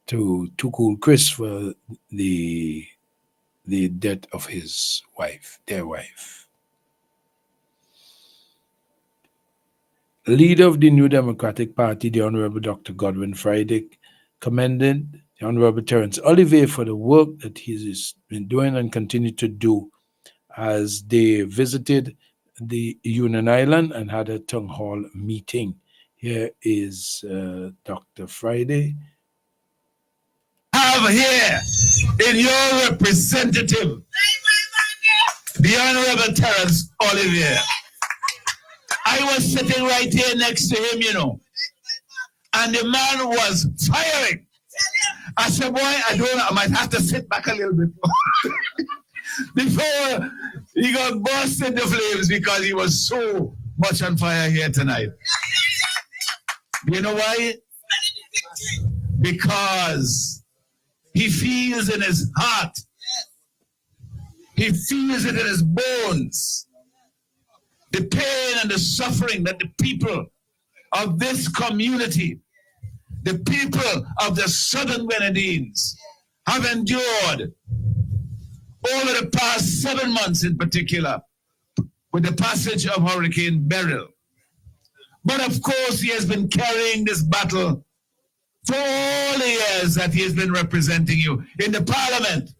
to Too Cool Chris for the death of his wife, their wife. Leader of the New Democratic Party, the Honorable Dr. Godwin Friday, commended the Honorable Terence Olivier for the work that he's been doing and continue to do as they visited the Union Island and had a town hall meeting. Here is Dr. Friday. Have here in your representative, the Honorable Terence Olivier. I was sitting right here next to him, you know, and the man was firing. I said, boy, I might have to sit back a little bit before he got burst into flames because he was so much on fire here tonight. You know why? Because he feels in his heart, he feels it in his bones, the pain and the suffering that the people of this community the people of the Southern Grenadines have endured over the past 7 months in particular with the passage of Hurricane Beryl. But of course, he has been carrying this battle for all the years that he has been representing you in the Parliament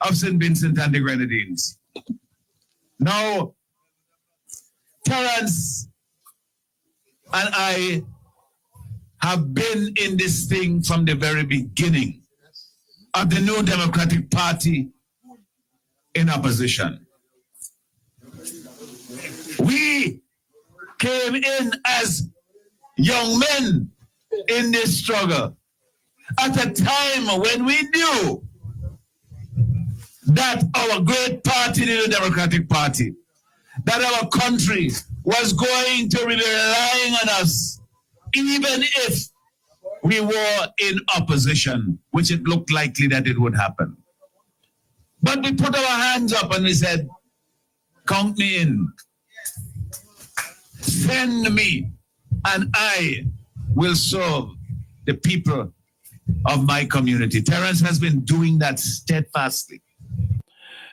of St. Vincent and the Grenadines. Now, Terence and I have been in this thing from the very beginning of the New Democratic Party in opposition. We came in as young men in this struggle at a time when we knew that our great party, the New Democratic Party, that our country was going to be relying on us, even if we were in opposition, which it looked likely that it would happen. But we put our hands up and we said, count me in. Send me, and I will serve the people of my community. Terence has been doing that steadfastly.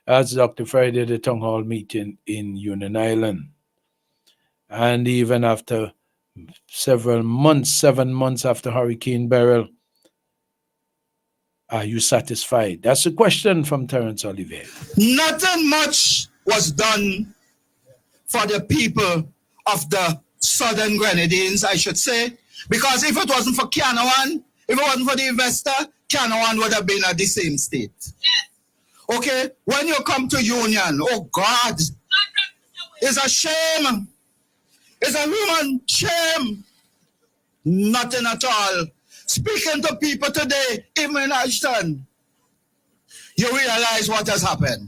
As Dr. Friday, the town hall meeting in Union Island. And even after several months, 7 months after Hurricane Beryl, are you satisfied? That's a question from Terence Olivier. Nothing much was done for the people of the Southern Grenadines, I should say, because if it wasn't for Canawan, if it wasn't for the investor, Canawan would have been at the same state. Okay, when you come to Union, oh God, it's a shame. It's a human shame. Nothing at all. Speaking to people today, even in Ashton, you realize what has happened.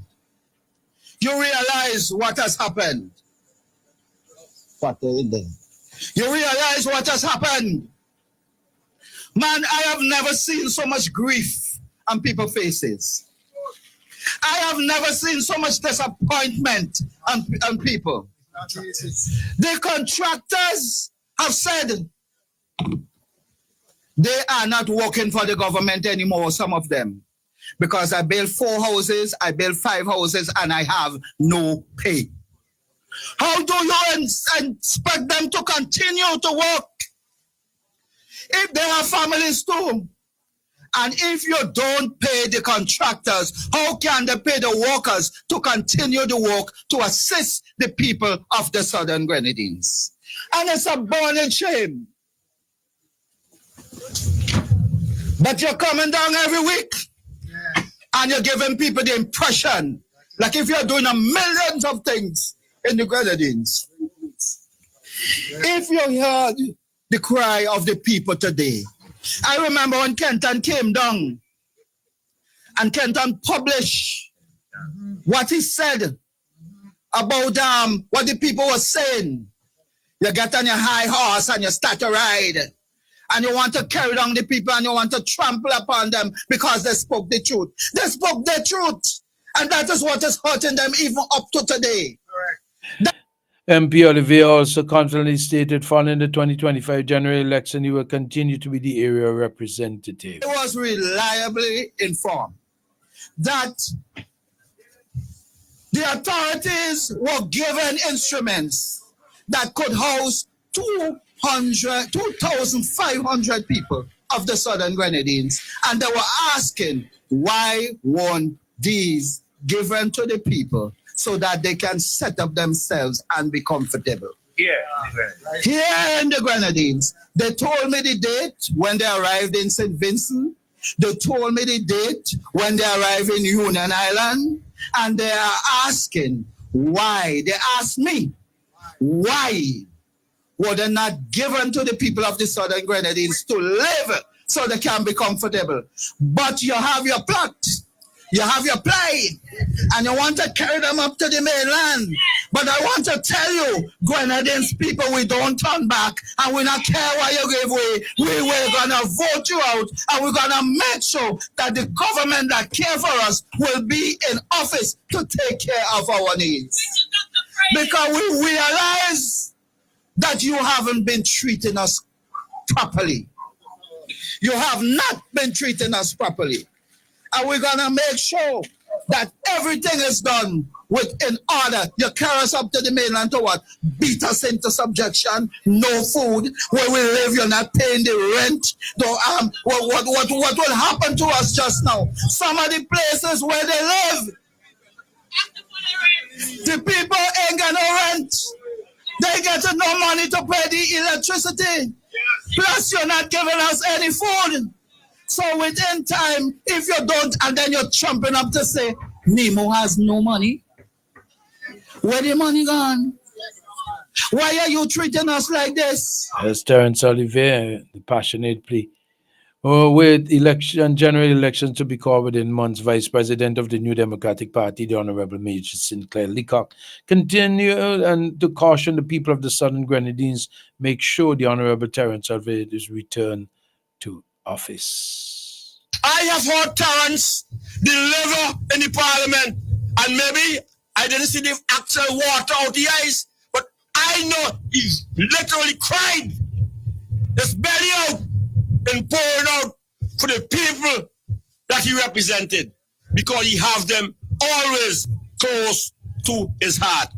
You realize what has happened. You realize what has happened. Man, I have never seen so much grief on people's faces. I have never seen so much disappointment on people. The contractors have said they are not working for the government anymore, some of them, because I built 4 houses, I built 5 houses, and I have no pay. How do you expect them to continue to work if they have families too? And if you don't pay the contractors, how can they pay the workers to continue the work to assist the people of the Southern Grenadines? And it's a burning shame. But you're coming down every week and you're giving people the impression like if you're doing a millions of things in the Grenadines. If you heard the cry of the people today, I remember when Kenton came down and Kenton published what he said about what the people were saying. You get on your high horse and you start to ride and you want to carry down the people and you want to trample upon them because they spoke the truth. They spoke the truth, and that is what is hurting them even up to today. MP Olivier also confidently stated following the 2025 general election he will continue to be the area representative. He was reliably informed that the authorities were given instruments that could house 2,500 people of the Southern Grenadines, and they were asking why weren't these given to the people so that they can set up themselves and be comfortable. Here in the Grenadines, they told me the date when they arrived in St. Vincent. They told me the date when they arrived in Union Island. And they are asking why. They asked me, why were they not given to the people of the Southern Grenadines to live so they can be comfortable? But you have your plot. You have your play, and you want to carry them up to the mainland. But I want to tell you, Grenadines people, we don't turn back, and we not care why you give way. We were going to vote you out, and we're going to make sure that the government that care for us will be in office to take care of our needs. Because we realize that you haven't been treating us properly. You have not been treating us properly. And we're going to make sure that everything is done in order. You carry us up to the mainland to what? Beat us into subjection, no food, where we live, you're not paying the rent. What will happen to us just now? Some of the places where they live, the people ain't got no rent. They get no money to pay the electricity. Plus, you're not giving us any food. So within time, if you don't, and then you're jumping up to say, Nemo has no money. Where the money gone? Why are you treating us like this? As Terence Olivier, the passionate plea. With general elections to be called within months, Vice President of the New Democratic Party, the Honorable Major Sinclair Leacock, continued and to caution the people of the Southern Grenadines, make sure the Honorable Terence Olivier is returned to office. I have heard Terence deliver in the parliament, and maybe I didn't see the actual water out the eyes, but I know he literally cried his belly out and poured out for the people that he represented, because he have them always close to his heart.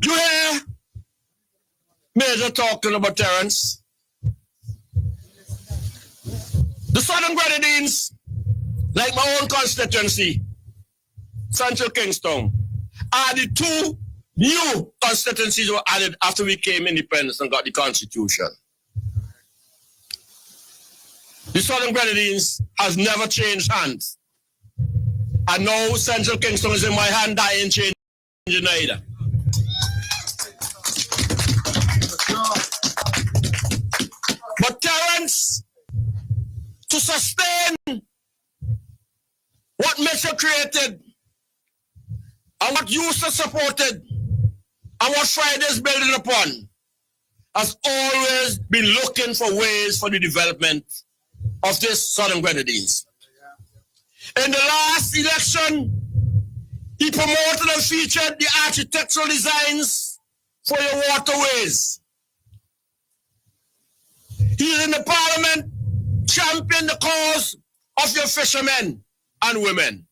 You hear Major talking about Terence? The Southern Grenadines, like my own constituency, Central Kingston, are the two new constituencies were added after we came independence and got the constitution. The Southern Grenadines has never changed hands. And now Central Kingston is in my hand, I ain't changing either. But Terence, to sustain what Mitchell created and what Houston supported and what Friday is building upon, has always been looking for ways for the development of this Southern Grenadines. In the last election, he promoted and featured the architectural designs for your waterways. He's in the parliament championing the cause of your fishermen and women.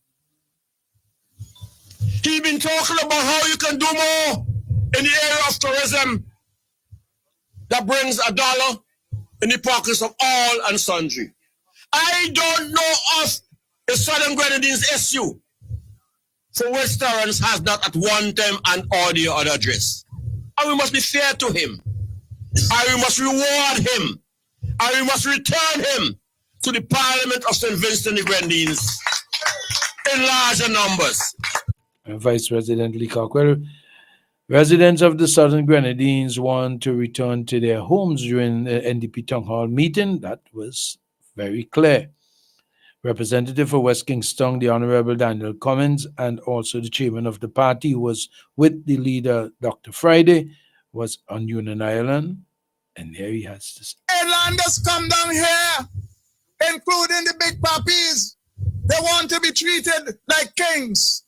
He's been talking about how you can do more in the area of tourism that brings $1 in the pockets of all and sundry. I don't know of a Southern Grenadines issue for which Terence has not at one time an audio or address. And we must be fair to him. And we must reward him. And we must return him to the Parliament of St. Vincent and the Grenadines in larger numbers. Vice President Leacock, well, residents of the Southern Grenadines want to return to their homes during the NDP Town Hall meeting. That was very clear. Representative for West Kingston, the Honorable Daniel Cummins, and also the chairman of the party, who was with the leader, Dr. Friday, was on Union Island. And here he has this. Inlanders come down here, including the big puppies. They want to be treated like kings.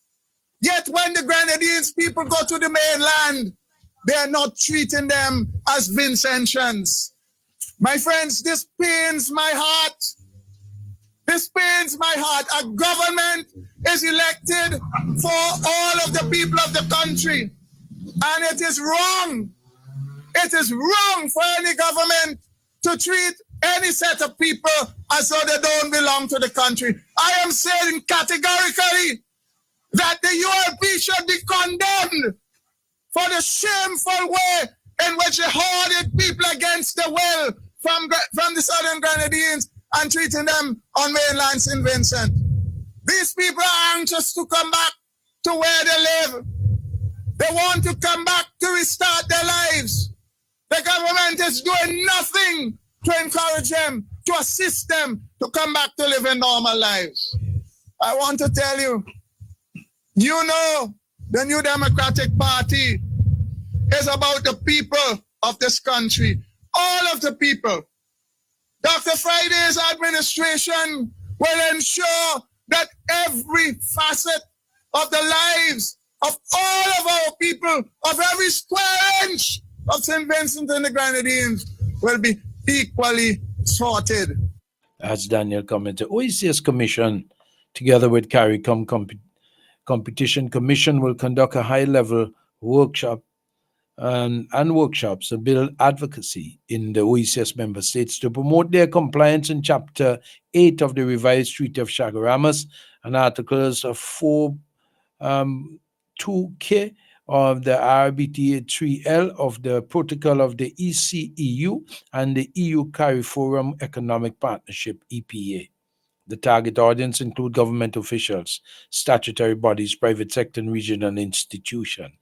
Yet when the Grenadines people go to the mainland, they are not treating them as Vincentians. My friends, this pains my heart. This pains my heart. A government is elected for all of the people of the country. And it is wrong. It is wrong for any government to treat any set of people as though they don't belong to the country. I am saying categorically that the ULP should be condemned for the shameful way in which they hoarded people against the will from the Southern Grenadines and treating them on mainland St. Vincent. These people are anxious to come back to where they live. They want to come back to restart their lives. The government is doing nothing to encourage them, to assist them to come back to living normal lives. I want to tell you, you know, the New Democratic Party is about the people of this country, all of the people. Dr. Friday's administration will ensure that every facet of the lives of all of our people, of every square inch of St. Vincent and the Grenadines will be equally sorted. As Daniel commented, OECS Commission, together with CARICOM Competition Commission, will conduct a high-level workshop and workshops to build advocacy in the OECS member states to promote their compliance in Chapter 8 of the revised Treaty of Chaguaramas and Articles 2K of the RBTA 3L of the Protocol of the ECEU and the EU CARIFORUM Economic Partnership EPA. The target audience include government officials, statutory bodies, private sector, and regional institutions.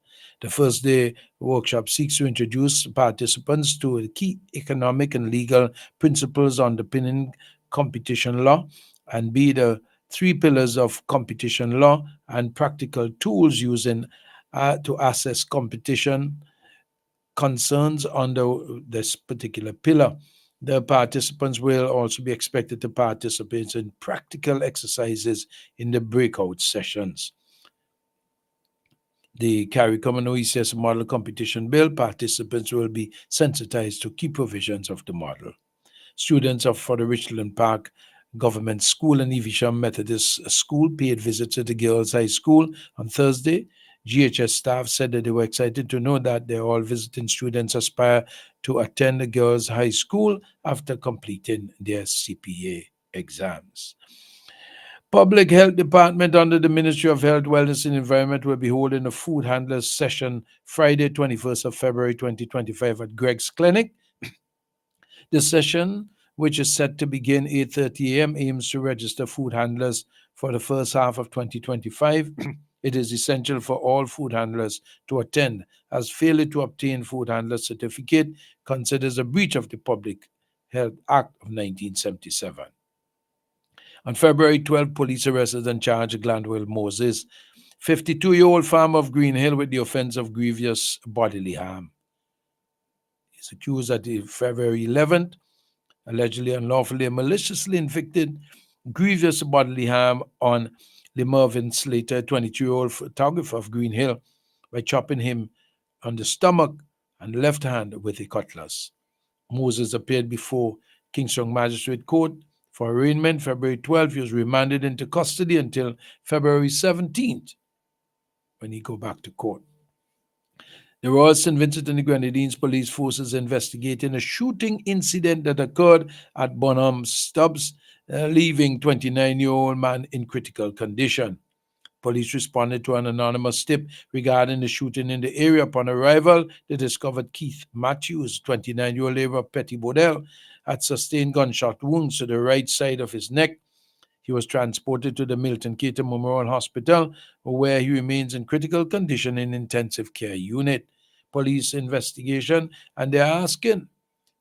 The first day workshop seeks to introduce participants to the key economic and legal principles underpinning competition law and be the three pillars of competition law and practical tools used to assess competition concerns under this particular pillar. The participants will also be expected to participate in practical exercises in the breakout sessions. The CARICOM and OECS Model Competition Bill, participants will be sensitized to key provisions of the model. Students for the Richland Park Government School and Evesham Methodist School paid visits to the Girls High School on Thursday. GHS staff said that they were excited to know that all visiting students aspire to attend the Girls High School after completing their CPA exams. Public Health Department under the Ministry of Health, Wellness and Environment will be holding a food handlers session Friday, 21st of February 2025 at Greg's Clinic. The session, which is set to begin 8:30 a.m., aims to register food handlers for the first half of 2025. It is essential for all food handlers to attend, as failure to obtain food handler certificate considers a breach of the Public Health Act of 1977. On February 12, police arrested and charged Glanville Moses, 52-year-old farmer of Green Hill, with the offense of grievous bodily harm. He's accused that February 11th, allegedly unlawfully and maliciously inflicted grievous bodily harm on Mervyn Slater, 22-year-old photographer of Green Hill, by chopping him on the stomach and left hand with a cutlass. Moses appeared before Kingston Magistrate Court for arraignment. February 12th, he was remanded into custody until February 17th, when he go back to court. The Royal St. Vincent and the Grenadines Police Forces investigating a shooting incident that occurred at Bonham Stubbs, leaving 29-year-old man in critical condition. Police responded to an anonymous tip regarding the shooting in the area. Upon arrival, they discovered Keith Matthews, 29-year-old labor of Petty Bodell, had sustained gunshot wounds to the right side of his neck. He was transported to the Milton Cater Memorial Hospital, where he remains in critical condition in intensive care unit. Police investigation, and they're asking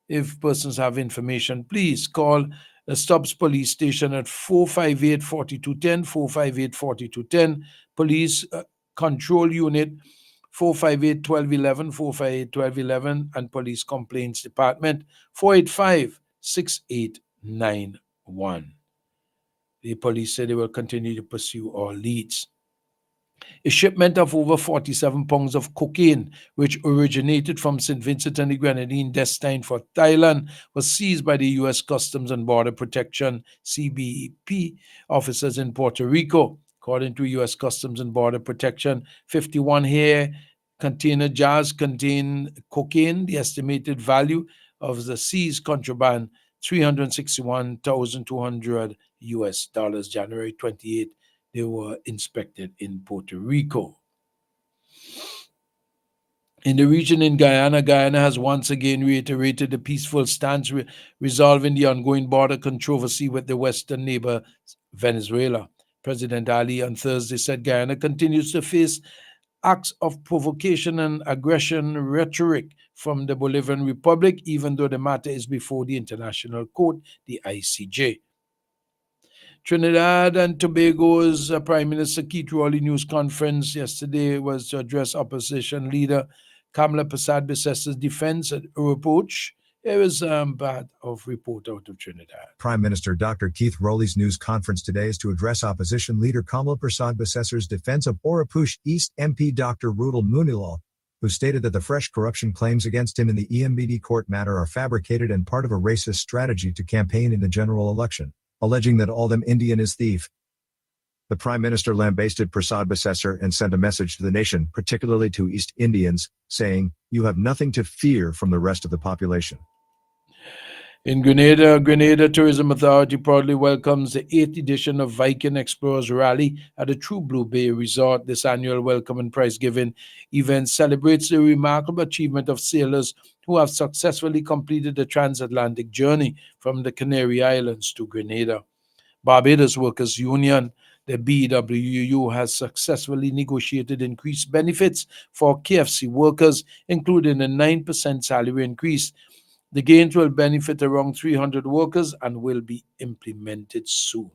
if persons have information, please call the Stubbs Police Station at 458-4210, 458-4210, Police Control Unit 458-1211, 458-1211, and Police Complaints Department 485-6891. The police said they will continue to pursue all leads. A shipment of over 47 pounds of cocaine, which originated from St. Vincent and the Grenadines destined for Thailand, was seized by the U.S. Customs and Border Protection (CBP) officers in Puerto Rico. According to U.S. Customs and Border Protection, 51 hair container jars contain cocaine. The estimated value of the seized contraband, $361,200 US. January 28. They were inspected in Puerto Rico. In the region in Guyana, Guyana has once again reiterated the peaceful stance resolving the ongoing border controversy with the western neighbor, Venezuela. President Ali on Thursday said Guyana continues to face acts of provocation and aggression rhetoric from the Bolivian Republic, even though the matter is before the International Court, the ICJ. Trinidad and Tobago's Prime Minister Keith Rowley news conference yesterday was to address opposition leader Kamala Persad-Bissess's defense and reproach. Here is part of report out of Trinidad. Prime Minister Dr. Keith Rowley's news conference today is to address opposition leader Kamala Persad-Bissess's defense of Orapush East MP Dr. Rudal Munilal who stated that the fresh corruption claims against him in the EMBD court matter are fabricated and part of a racist strategy to campaign in the general election, alleging that all them Indian is thief. The Prime Minister lambasted Prasad Basesar and sent a message to the nation, particularly to East Indians, saying, "You have nothing to fear from the rest of the population." In Grenada, Grenada Tourism Authority proudly welcomes the 8th edition of Viking Explorers Rally at the True Blue Bay Resort. This annual welcome and prize-giving event celebrates the remarkable achievement of sailors who have successfully completed the transatlantic journey from the Canary Islands to Grenada. Barbados Workers Union, the BWU, has successfully negotiated increased benefits for KFC workers, including a 9% salary increase. The gains will benefit around 300 workers and will be implemented soon.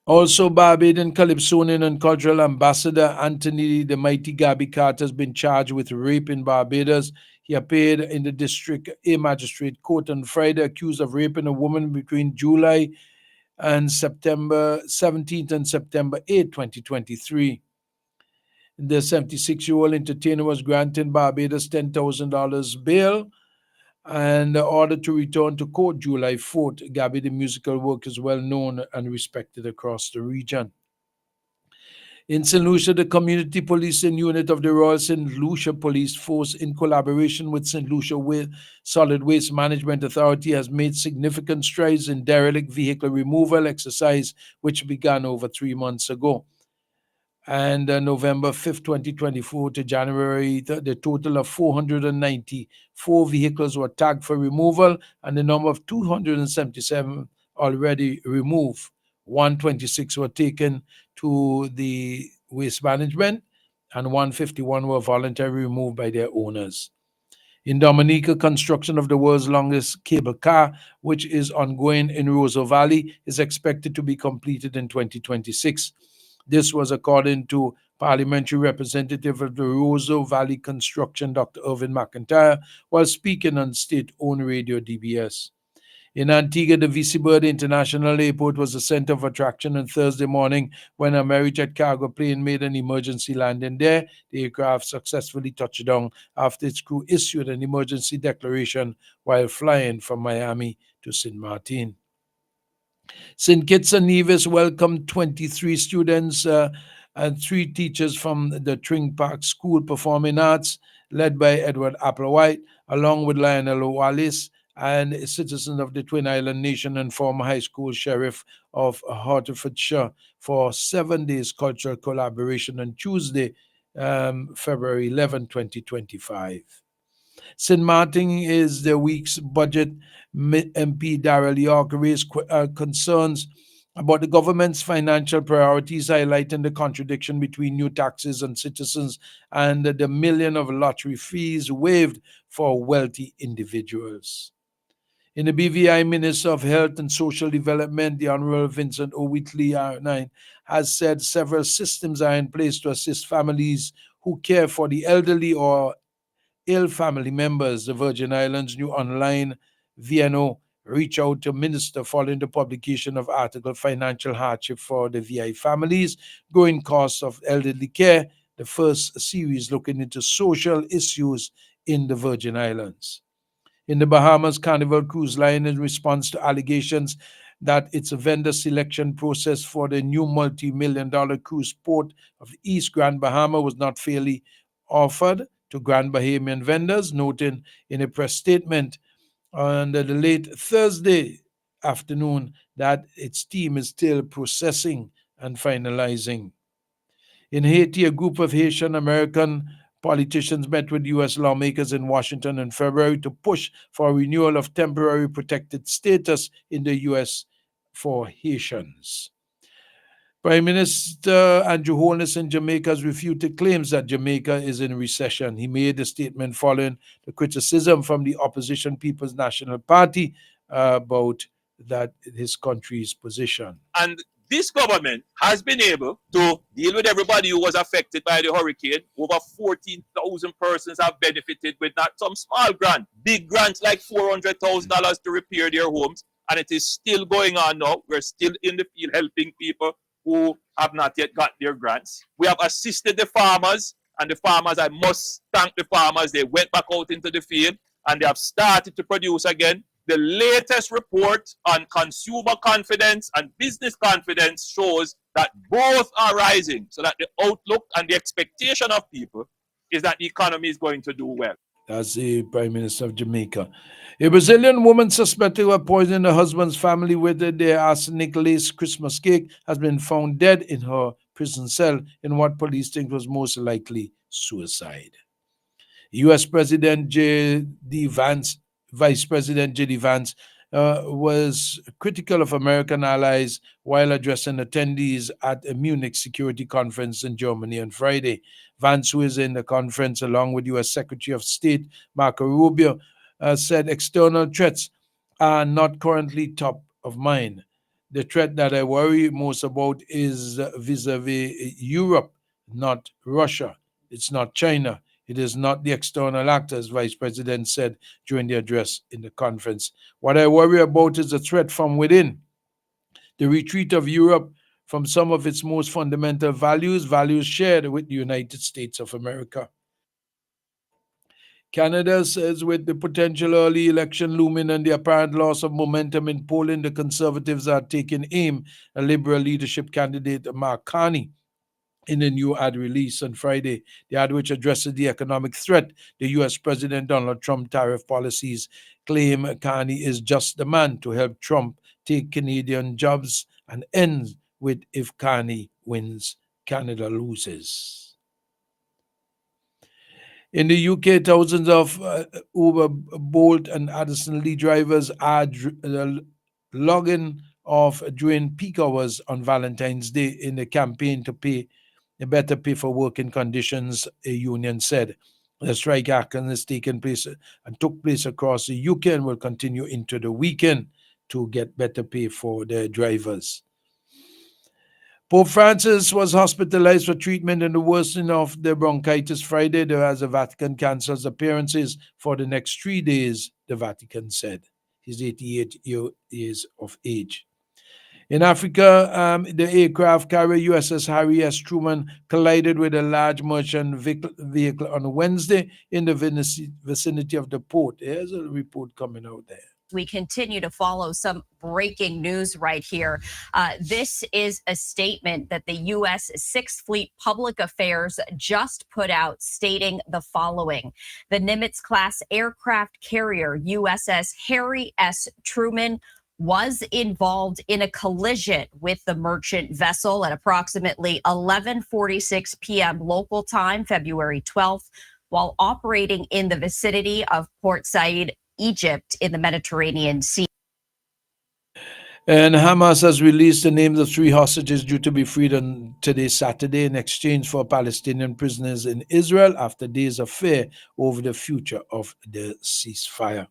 Also, Barbadian Calypsonian and Cultural Ambassador Anthony the Mighty Gabby Carter has been charged with rape in Barbados. He appeared in the District A Magistrate Court on Friday, accused of raping a woman between July and September 17th and September 8, 2023. The 76-year-old entertainer was granted Barbados $10,000 bail and ordered to return to court July 4th. Gabby, the musical work, is well known and respected across the region. In St. Lucia, the Community Policing Unit of the Royal St. Lucia Police Force, in collaboration with St. Lucia Solid Waste Management Authority, has made significant strides in derelict vehicle removal exercise, which began over 3 months ago. And November 5th, 2024 to January, the total of 494 vehicles were tagged for removal, and the number of 277 already removed. 126 were taken to the waste management, and 151 were voluntarily removed by their owners. In Dominica, construction of the world's longest cable car, which is ongoing in Roseau Valley, is expected to be completed in 2026. This was according to Parliamentary Representative of the Roseau Valley Construction, Dr. Irvin McIntyre, while speaking on state-owned radio DBS. In Antigua, the VC Bird International Airport was the center of attraction on Thursday morning when a Amerijet cargo plane made an emergency landing there. The aircraft successfully touched down after its crew issued an emergency declaration while flying from Miami to St. Martin. St. Kitts and Nevis welcomed 23 students and 3 teachers from the Tring Park School Performing Arts, led by Edward Applewhite, along with Lionel Wallace, and a citizen of the Twin Island Nation and former high school sheriff of Hertfordshire, for 7 days cultural collaboration on Tuesday, February 11, 2025. St. Martin is the week's budget. MP Darrell York raised concerns about the government's financial priorities, highlighting the contradiction between new taxes on citizens and the million of lottery fees waived for wealthy individuals. In the BVI, Minister of Health and Social Development, the Honorable Vincent O. Whitley, R9, has said several systems are in place to assist families who care for the elderly or ill family members. The Virgin Islands' new online VNO reach out to Minister following the publication of article Financial Hardship for the VI Families, Growing Costs of Elderly Care, the first series looking into social issues in the Virgin Islands. In the Bahamas, Carnival Cruise Line, in response to allegations that its vendor selection process for the new multi-million-dollar cruise port of the East Grand Bahama was not fairly offered to Grand Bahamian vendors, noting in a press statement on the late Thursday afternoon that its team is still processing and finalizing. In Haiti, a group of Haitian American politicians met with U.S. lawmakers in Washington in February to push for a renewal of temporary protected status in the U.S. for Haitians. Prime Minister Andrew Holness in Jamaica has refuted claims that Jamaica is in recession. He made a statement following the criticism from the opposition People's National Party about that his country's position. And this government has been able to deal with everybody who was affected by the hurricane. Over 14,000 persons have benefited with not some small grant, big grants like $400,000 to repair their homes. And it is still going on now. We're still in the field helping people who have not yet got their grants. We have assisted the farmers And the farmers, I must thank the farmers. They went back out into the field and they have started to produce again. The latest report on consumer confidence and business confidence shows that both are rising, so that the outlook and the expectation of people is that the economy is going to do well. That's the Prime Minister of Jamaica. A Brazilian woman suspected of poisoning her husband's family with their arsenic-laced Christmas cake has been found dead in her prison cell in what police think was most likely suicide. U.S. President J.D. Vance, Vice President J.D. Vance, was critical of American allies while addressing attendees at a Munich security conference in Germany on Friday. Vance, who is in the conference along with U.S. Secretary of State Marco Rubio, said external threats are not currently top of mind. The threat that I worry most about is vis-a-vis Europe, not Russia. It's not China. It is not the external actors, Vice President said during the address in the conference. What I worry about is a threat from within. The retreat of Europe from some of its most fundamental values shared with the United States of America. Canada says with the potential early election looming and the apparent loss of momentum in polling, the Conservatives are taking aim at Liberal leadership candidate Mark Carney. In a new ad release on Friday, the ad, which addresses the economic threat the U.S. President Donald Trump tariff policies, claim Carney is just the man to help Trump take Canadian jobs and ends with if Carney wins, Canada loses. In the UK, thousands of Uber, Bolt, and Addison Lee drivers are logging off during peak hours on Valentine's Day in a campaign to pay a better pay for working conditions, a union said. The strike action has taken place and took place across the UK and will continue into the weekend to get better pay for their drivers. Pope Francis was hospitalized for treatment in the worsening of the bronchitis Friday as the Vatican cancels appearances for the next 3 days, the Vatican said. He's 88 years of age. In Africa, the aircraft carrier USS Harry S. Truman collided with a large merchant vehicle on Wednesday in the vicinity of the port. There's a report coming out there. We continue to follow some breaking news right here. This is a statement that the U.S. Sixth Fleet Public Affairs just put out stating the following. The Nimitz-class aircraft carrier USS Harry S. Truman was involved in a collision with the merchant vessel at approximately 11:46 p.m. local time, February 12th, while operating in the vicinity of Port Said, Egypt, in the Mediterranean Sea. And Hamas has released the names of 3 hostages due to be freed on today, Saturday, in exchange for Palestinian prisoners in Israel after days of fear over the future of the ceasefire.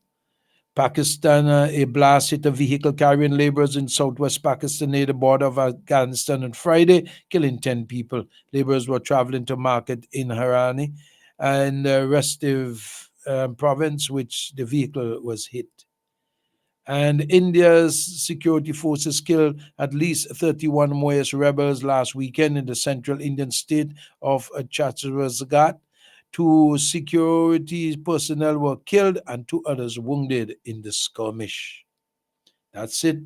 Pakistan, a blast hit a vehicle carrying laborers in southwest Pakistan near the border of Afghanistan on Friday, killing 10 people. Laborers were traveling to market in Harani and the restive province, which the vehicle was hit. And India's security forces killed at least 31 Maoist rebels last weekend in the central Indian state of Chhattisgarh. 2 security personnel were killed and 2 others wounded in the skirmish. That's it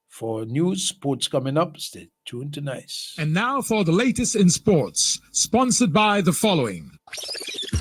for news. Sports coming up. Stay tuned to Nice. And now for the latest in sports, sponsored by the following.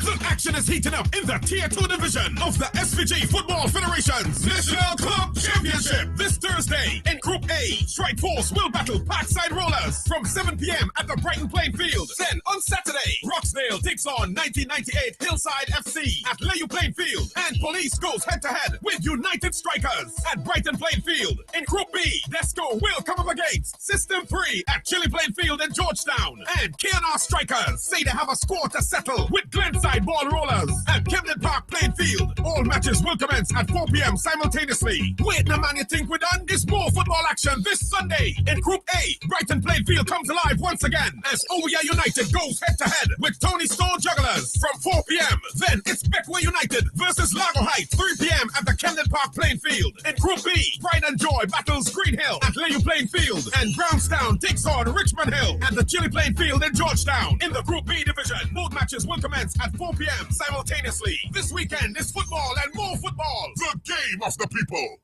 The action is heating up in the Tier 2 division of the SVG Football Federation's National Club Championship this Thursday. In Group A, Strike Force will battle Parkside Rollers from 7 p.m. at the Brighton Plain Field. Then on Saturday, Rochdale takes on 1998 Hillside FC at Layu Plain Field. And Police goes head-to-head with United Strikers at Brighton Plain Field. In Group B, Desco will come up against System 3 at Chili Plain Field in Georgetown. And KNR Strikers say they have a score to settle with Glenside Ball Rollers at Camden Park Plainfield. All matches will commence at 4 p.m. simultaneously. Wait, no man, you think we're done? There's more football action this Sunday. In Group A, Brighton Plainfield comes alive once again as OEA United goes head-to-head with Tony Store Jugglers from 4 p.m. Then it's Beckway United versus Lago Heights, 3 p.m. at the Camden Park Plainfield. In Group B, Pride and Joy battles Green Hill at Layu Plainfield, and Brownstown takes on Richmond Hill at the Chili Plainfield in Georgetown. In the Group B division, both matches will commence at 4 p.m. simultaneously. This weekend is football and more football. The game of the people.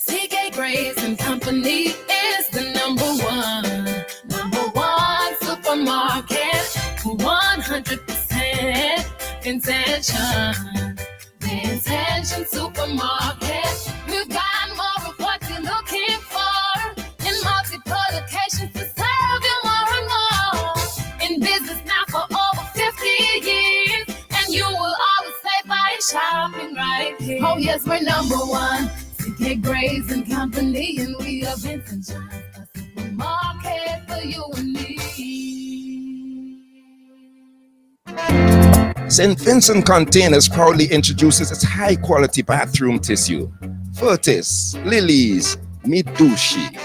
CK Grace and Company is the number one supermarket. 100% intention. The Intention Supermarket. We've got more of what you're looking for in multiple locations to serve you more and more. In business now for over 50 years, and you will always say by shopping right here. Oh yes, we're number one. CK Grace and Company, and we are Vincent John, a supermarket for you and me. St. Vincent Containers proudly introduces its high-quality bathroom tissue. Furtis, Lilies, Midushi.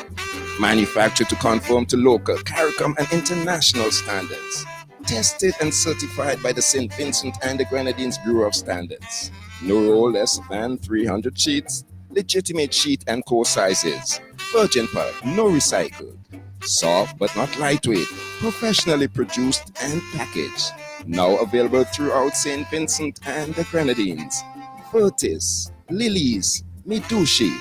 Manufactured to conform to local, CARICOM, and international standards. Tested and certified by the St. Vincent and the Grenadines Bureau of Standards. No roll less than 300 sheets. Legitimate sheet and core sizes. Virgin pulp, no recycled. Soft but not lightweight. Professionally produced and packaged. Now available throughout St. Vincent and the Grenadines. Furtis, Lilies, Midushi.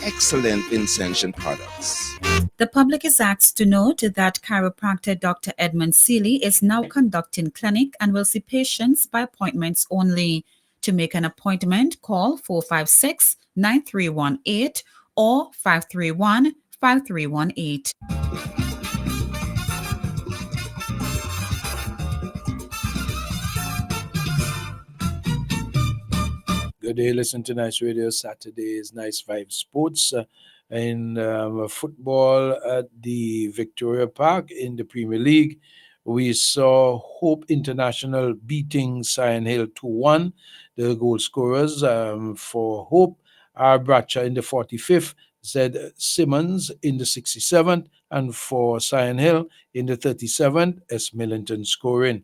Excellent Vincentian products. The public is asked to note that chiropractor Dr. Edmund Seeley is now conducting clinic and will see patients by appointments only. To make an appointment, call 456-9318 or 531-5318. Good day, listen to Nice Radio. Saturday is Nice Vibe Sports in football at the Victoria Park in the Premier League. We saw Hope International beating Sion Hill 2-1. The goal scorers for Hope are Bracha in the 45th, Zed Simmons in the 67th, and for Sion Hill in the 37th, S. Millington scoring.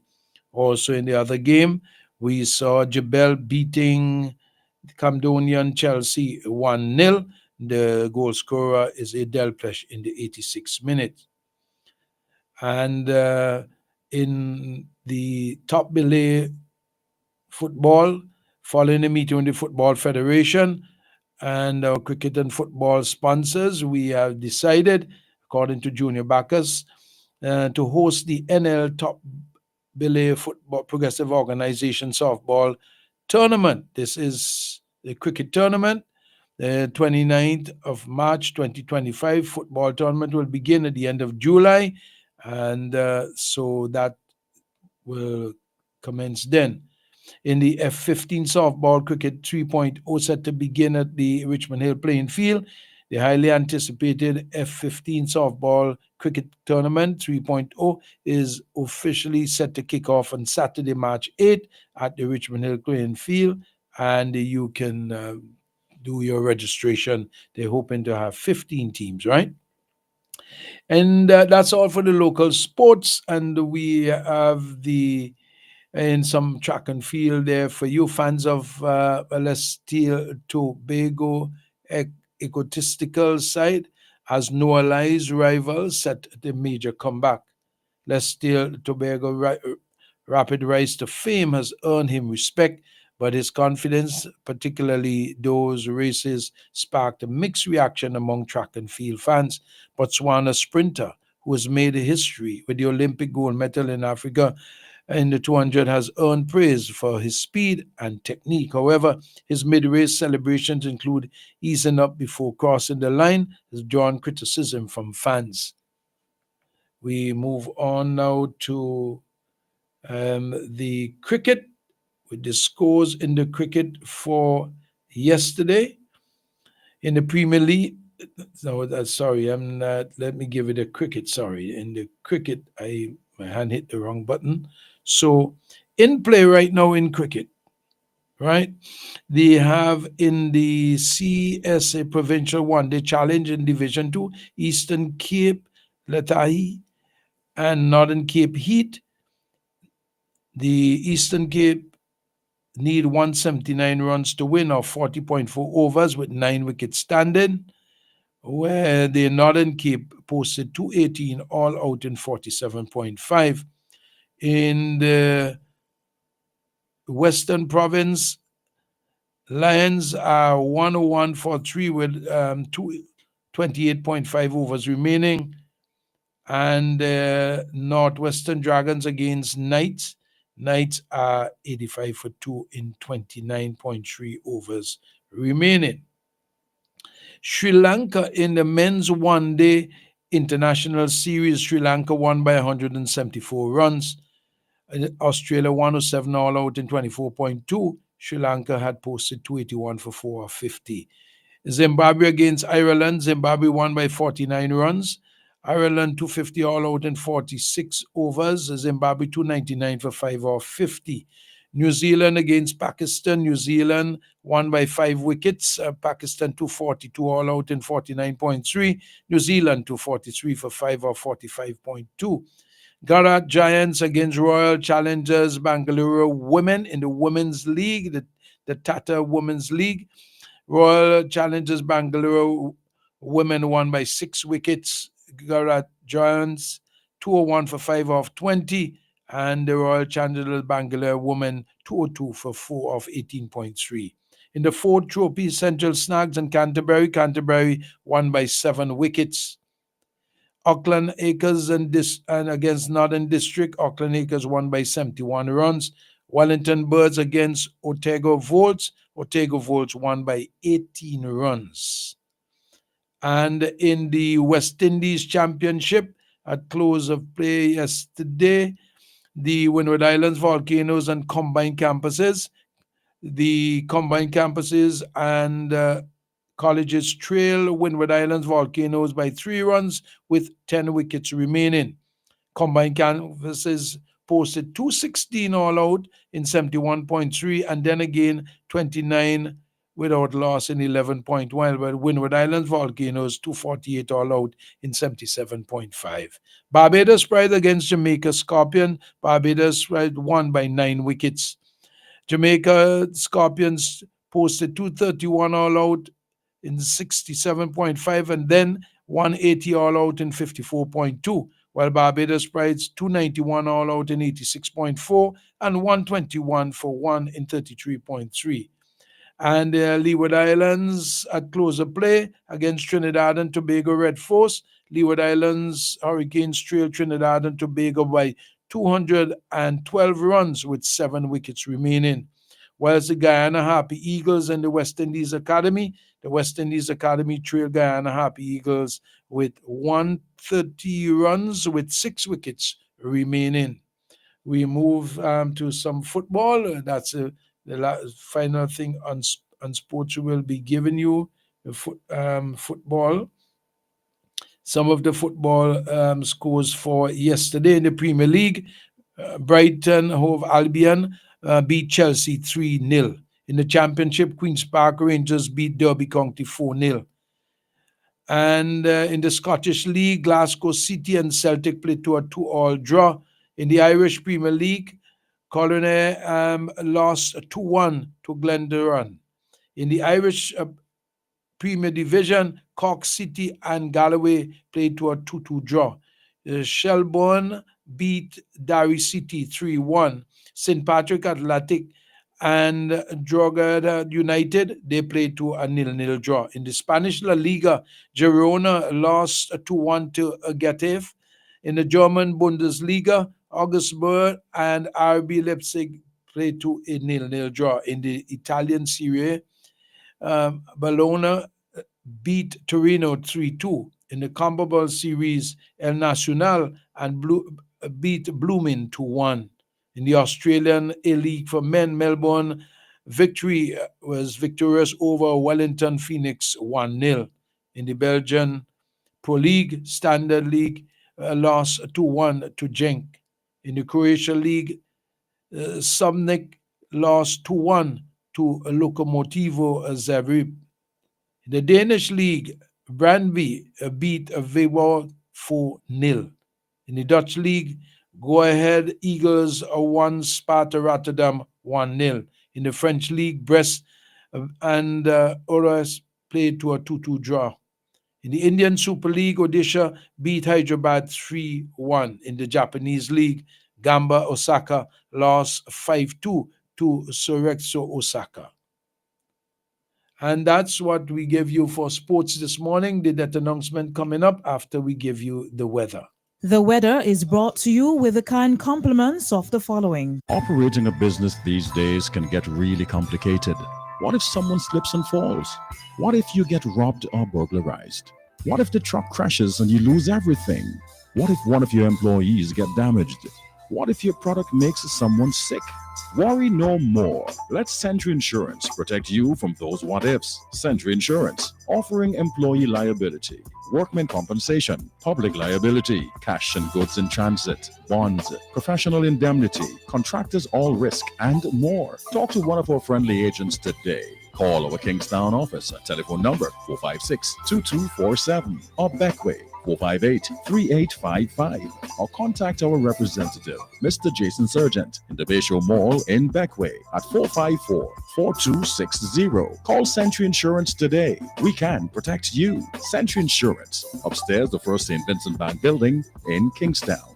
Also in the other game, we saw Jebel beating Caledonian Chelsea 1-0. The goal scorer is Adel Plesh in the 86th minute. And in the top belay football, following the meeting with the Football Federation and our cricket and football sponsors, we have decided, according to Junior Bacchus, to host the NL Top Belay Football Progressive Organization Softball Tournament. This is the cricket tournament. The 29th of March 2025 football tournament will begin at the end of July, and so that will commence then. In the F15 softball cricket 3.0 set to begin at the Richmond Hill playing field, the highly anticipated F15 softball cricket tournament 3.0 is officially set to kick off on Saturday, March 8th at the Richmond Hill playing field, and you can do your registration. They're hoping to have 15 teams, right? And that's all for the local sports. And we have some track and field there for you fans of Celestial Tobago egotistical side, as Noah Ly's rival set the major comeback. Celestial Tobago rapid rise to fame has earned him respect, but his confidence, particularly those races, sparked a mixed reaction among track and field fans. Botswana sprinter, who has made a history with the Olympic gold medal in Africa in the 200, has earned praise for his speed and technique. However, his mid-race celebrations include easing up before crossing the line has drawn criticism from fans. We move on now to the cricket, with the scores in the cricket for yesterday. In the Premier League, let me give it a cricket, in the cricket, my hand hit the wrong button. So, in play right now in cricket, right, they have in the CSA Provincial 1, they challenge in Division 2, Eastern Cape, Letahi, and Northern Cape Heat. The Eastern Cape need 179 runs to win, or 40.4 overs with 9 wickets standing, where the Northern Cape posted 218 all out in 47.5. In the Western Province, Lions are 101 for 3 with 28.5 overs remaining. And Northwestern Dragons against Knights. Knights are 85 for 2 in 29.3 overs remaining. Sri Lanka in the men's one-day international series, Sri Lanka won by 174 runs. Australia 107 all out in 24.2. Sri Lanka had posted 281 for 4 of 50. Zimbabwe against Ireland. Zimbabwe won by 49 runs. Ireland 250 all out in 46 overs. Zimbabwe 299 for 5 of 50. New Zealand against Pakistan. New Zealand won by 5 wickets. Pakistan 242 all out in 49.3. New Zealand 243 for 5 of 45.2. Gujarat Giants against Royal Challengers Bangalore women in the Women's League, the Tata Women's League. Royal Challengers Bangalore women won by 6 wickets. Gujarat Giants 201 for 5 of 20. And the Royal Challengers Bangalore women 202 for 4 of 18.3. In the Ford Trophy, Central Snags and Canterbury won by 7 wickets. Auckland Acres and against Northern District, Auckland Acres won by 71 runs. Wellington Birds against Otago Volts. Otago Volts won by 18 runs. And in the West Indies Championship, at close of play yesterday, the Windward Islands Volcanoes and Combined Campuses. The Combined Campuses and Colleges trail Windward Islands Volcanoes by 3 runs with 10 wickets remaining. Combined Campuses posted 216 all out in 71.3 and then again 29 without loss in 11.1, but Windward Islands Volcanoes 248 all out in 77.5. Barbados Pride against Jamaica Scorpion. Barbados Pride won by 9 wickets. Jamaica Scorpions posted 231 all out in 67.5 and then 180 all out in 54.2, while Barbados Pride's 291 all out in 86.4 and 121 for 1 in 33.3. And Leeward Islands at close of play against Trinidad and Tobago Red Force. Leeward Islands Hurricanes trail Trinidad and Tobago by 212 runs with 7 wickets remaining. Whilst the Guyana Happy Eagles and the West Indies Academy trail Guyana Happy Eagles with 130 runs with 6 wickets remaining. We move to some football. That's the final thing on sports we will be giving you. Football. Some of the football scores for yesterday in the Premier League. Brighton Hove Albion beat Chelsea 3-0. In the Championship, Queen's Park Rangers beat Derby County 4-0. And in the Scottish League, Glasgow City and Celtic played to a 2-2 draw. In the Irish Premier League, Coleraine lost 2-1 to Glentoran. In the Irish Premier Division, Cork City and Galloway played to a 2-2 draw. Shelbourne beat Derry City 3-1. St. Patrick Athletic and Drogheda United, they played to a 0-0 draw. In the Spanish La Liga, Girona lost 2-1 to Getafe. In the German Bundesliga, Augsburg and RB Leipzig played to a 0-0 draw. In the Italian Serie A, Bologna beat Torino 3-2. In the comparable series, El Nacional and beat Blooming 2-1. In the Australian A-League for men, Melbourne victory was victorious over Wellington Phoenix 1-0. In the Belgian Pro League, Standard League lost 2-1 to Genk. In the Croatian League, Subnik lost 2-1 to Lokomotivo Zagreb. In the Danish League, Brandby beat Viborg 4-0. In the Dutch League, Go Ahead Eagles won Sparta Rotterdam 1-0. In the French League, Brest and Oras played to a 2-2 draw. In the Indian Super League, Odisha beat Hyderabad 3-1. In the Japanese League, Gamba Osaka lost 5-2 to Sorexo Osaka. And that's what we give you for sports this morning. Did that announcement coming up after we give you the weather. The weather is brought to you with the kind compliments of the following. Operating a business these days can get really complicated. What if someone slips and falls? What if you get robbed or burglarized? What if the truck crashes and you lose everything? What if one of your employees get damaged? What if your product makes someone sick? Worry no more. Let Century Insurance protect you from those what-ifs. Century Insurance, offering employee liability, workman compensation, public liability, cash and goods in transit, bonds, professional indemnity, contractors all risk, and more. Talk to one of our friendly agents today. Call our Kingstown office at telephone number 456-2247 or Beckway 458-3855 or contact our representative, Mr. Jason Sargent, in the Bayshore Mall in Beckway at 454-4260. Call Century Insurance today. We can protect you. Century Insurance, upstairs the First St. Vincent Bank building in Kingstown.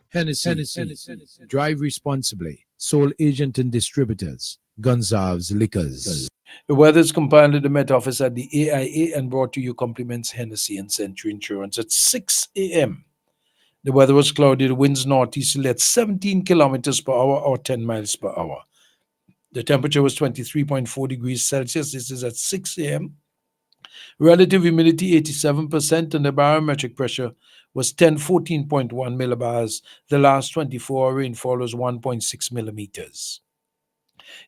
Hennessy. Drive responsibly. Sole agent and distributors. Gonzalez Liquors. The weather is compiled at the Met Office at the AIA and brought to you compliments Hennessy and Century Insurance at 6 a.m. The weather was cloudy. The winds northeasterly at 17 kilometers per hour or 10 miles per hour. The temperature was 23.4 degrees Celsius. This is at 6 a.m. Relative humidity 87% and the barometric pressure was 14.1 millibars. The last 24-hour rainfall was 1.6 millimeters.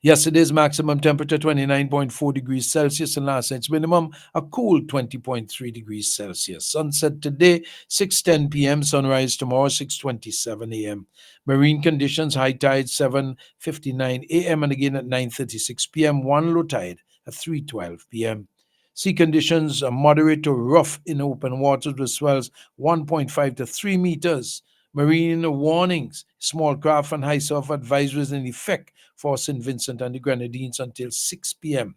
Yesterday's maximum temperature 29.4 degrees Celsius and last night's minimum a cool 20.3 degrees Celsius. Sunset today 6:10 p.m. Sunrise tomorrow 6:27 a.m. Marine conditions high tide 7:59 a.m. and again at 9:36 p.m. One low tide at 3:12 p.m. Sea conditions are moderate to rough in open waters with swells 1.5 to 3 meters. Marine warnings, small craft and high surf advisories in effect for St. Vincent and the Grenadines until 6 p.m.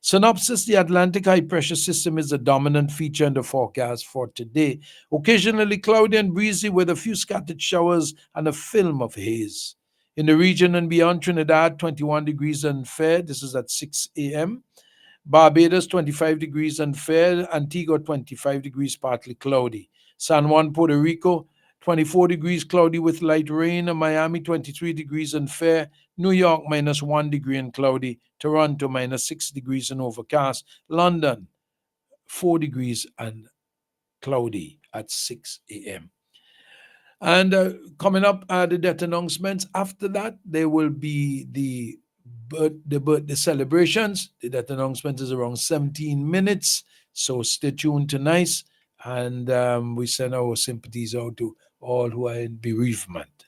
Synopsis, the Atlantic high pressure system is the dominant feature in the forecast for today. Occasionally cloudy and breezy with a few scattered showers and a film of haze. In the region and beyond, Trinidad 21 degrees and fair. This is at 6 a.m. Barbados 25 degrees and fair. Antigua 25 degrees partly cloudy. San Juan, Puerto Rico 24 degrees cloudy with light rain. Miami 23 degrees and fair. New York -1 degree and cloudy. Toronto -6 degrees and overcast. London 4 degrees and cloudy at 6 a.m. And coming up are the death announcements. After that, there will be the birthday celebrations. The death announcement is around 17 minutes. So stay tuned to Nice. And we send our sympathies out to all who are in bereavement.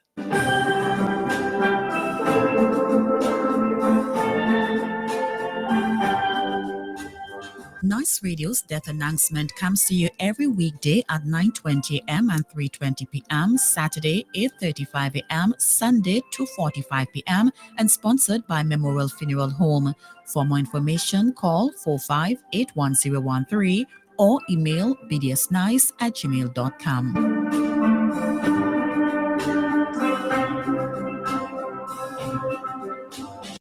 Nice Radio's death announcement comes to you every weekday at 9:20 a.m. and 3:20 p.m., Saturday 8:35 a.m., Sunday 2:45 p.m., and sponsored by Memorial Funeral Home. For more information, call 45-81013 or email bdsnice@gmail.com.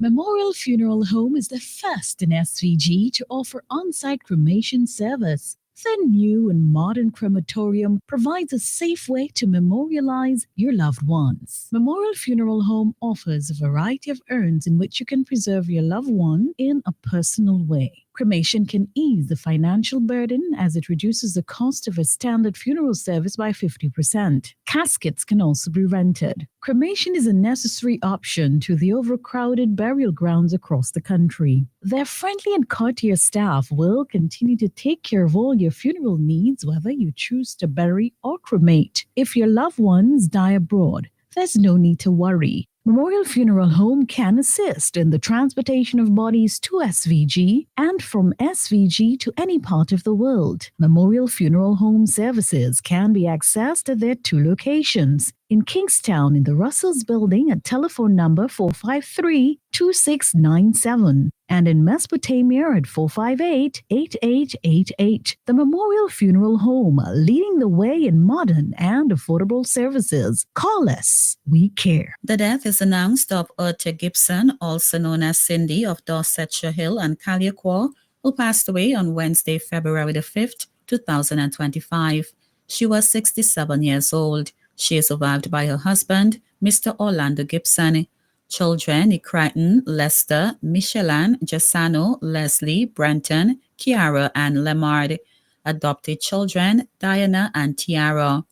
Memorial Funeral Home is the first in SVG to offer on-site cremation service. The new and modern crematorium provides a safe way to memorialize your loved ones. Memorial Funeral Home offers a variety of urns in which you can preserve your loved one in a personal way. Cremation can ease the financial burden as it reduces the cost of a standard funeral service by 50%. Caskets can also be rented. Cremation is a necessary option to the overcrowded burial grounds across the country. Their friendly and courteous staff will continue to take care of all your funeral needs, whether you choose to bury or cremate. If your loved ones die abroad, there's no need to worry. Memorial Funeral Home can assist in the transportation of bodies to SVG and from SVG to any part of the world. Memorial Funeral Home services can be accessed at their two locations, In Kingstown, in the Russells Building at telephone number 453-2697. And in Mesopotamia at 458-8888. The Memorial Funeral Home, leading the way in modern and affordable services. Call us. We care. The death is announced of Urta Gibson, also known as Cindy of Dorsetshire Hill and Calliaqua, who passed away on Wednesday, February the 5th, 2025. She was 67 years old. She is survived by her husband, Mr. Orlando Gibson. Children, Crichton, Lester, Michelan, Jasano, Leslie, Brenton, Kiara, and Lemard. Adopted children, Diana and Tiara.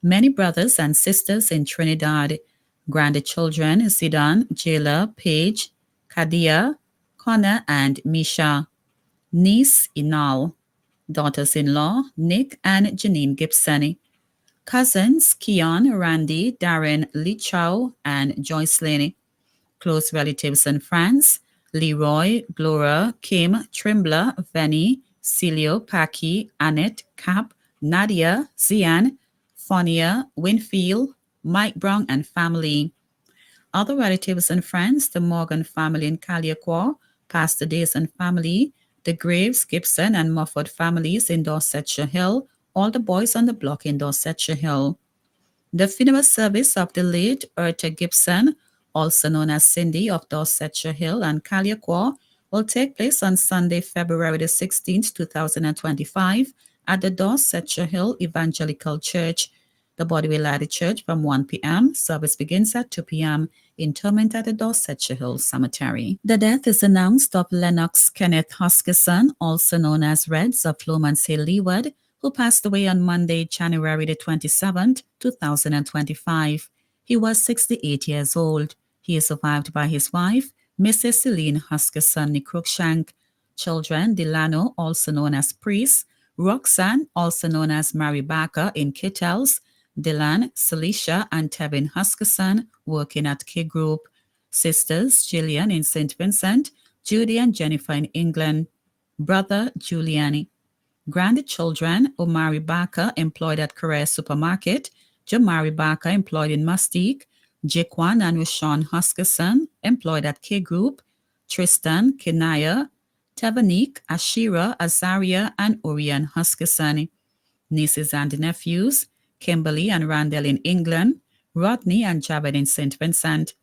Many brothers and sisters in Trinidad. Grandchildren, Zidane, Jayla, Paige, Kadia, Connor, and Misha. Niece, Inal. Daughters-in-law, Nick and Janine Gibson. Cousins, Keon, Randy, Darren, Lee Chow, and Joycelyn. Close relatives and friends, Leroy, Gloria, Kim, Trimbler, Venny, Celio, Paki, Annette, Cap, Nadia, Zian, Fonia, Winfield, Mike Brown, and family. Other relatives and friends, the Morgan family in Calliaqua, Pastor Days and family, the Graves, Gibson, and Mofford families in Dorsetshire Hill, all the boys on the block in Dorsetshire Hill. The funeral service of the late Urta Gibson, also known as Cindy of Dorsetshire Hill and Calliaqua, will take place on Sunday, February the 16th, 2025 at the Dorsetshire Hill Evangelical Church. The body will lie at the church from 1 p.m. Service begins at 2 p.m. Interment at the Dorsetshire Hill Cemetery. The death is announced of Lennox Kenneth Huskisson, also known as Reds of Lomans Hill, Leeward, who passed away on Monday, January the 27th, 2025. He was 68 years old. He is survived by his wife, Mrs. Celine Huskisson Cruikshank. Children, Delano, also known as Priest, Roxanne, also known as Mary Barker in Kittels, Dylan, Celicia, and Tevin Huskisson working at K Group. Sisters, Gillian in St. Vincent, Judy and Jennifer in England. Brother, Giuliani. Grandchildren, Omari Barker, employed at Career Supermarket, Jamari Barker, employed in Mustique, Jaquan and Rashawn Huskisson, employed at K Group, Tristan, Kenaya, Tevanique, Ashira, Azaria, and Orion Huskisson. Nieces and nephews, Kimberly and Randall in England, Rodney and Javed in St. Vincent,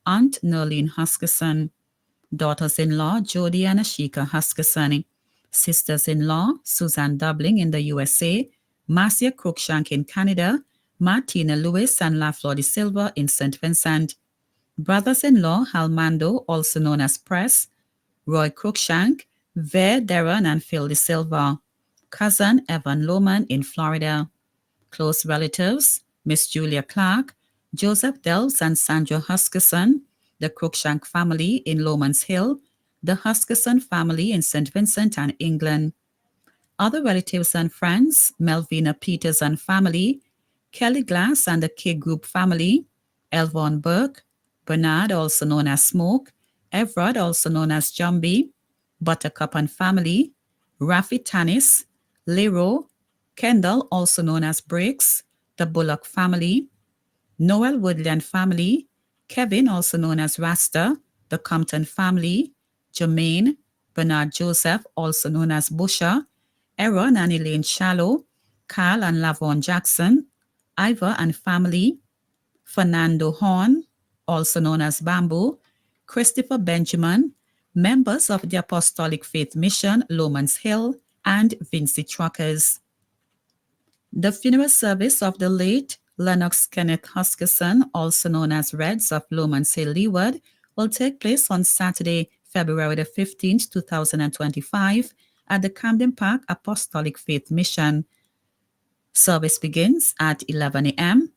Aunt Nerlene Huskisson. Daughters-in-law, Jody and Ashika Huskisson. Sisters-in-law, Suzanne Dublin in the USA, Marcia Cruikshank in Canada, Martina Lewis and LaFleur de Silva in St. Vincent. Brothers-in-law, Halmando, also known as Press, Roy Cruikshank, Ver Deron and Phil de Silva. Cousin Evan Lohman in Florida. Close relatives, Miss Julia Clark, Joseph Delves and Sandra Huskisson, the Cruikshank family in Lomans Hill, the Huskisson family in St. Vincent and England. Other relatives and friends, Melvina Peters and family, Kelly Glass and the K Group family, Elvon Burke, Bernard, also known as Smoke, Everard, also known as Jumbie, Buttercup and family, Rafi Tanis, Lero, Kendall, also known as Briggs, the Bullock family, Noel Woodland family, Kevin, also known as Rasta, the Compton family, Jermaine, Bernard Joseph, also known as Busher, Aaron and Elaine Shallow, Carl and Lavon Jackson, Ivor and family, Fernando Horn, also known as Bamboo, Christopher Benjamin, members of the Apostolic Faith Mission, Lomans Hill, and Vinci Truckers. The funeral service of the late Lennox Kenneth Huskisson, also known as Reds of Lomans Hill, Leeward, will take place on Saturday, February the 15th, 2025 at the Camden Park Apostolic Faith Mission. Service begins at 11 a.m.,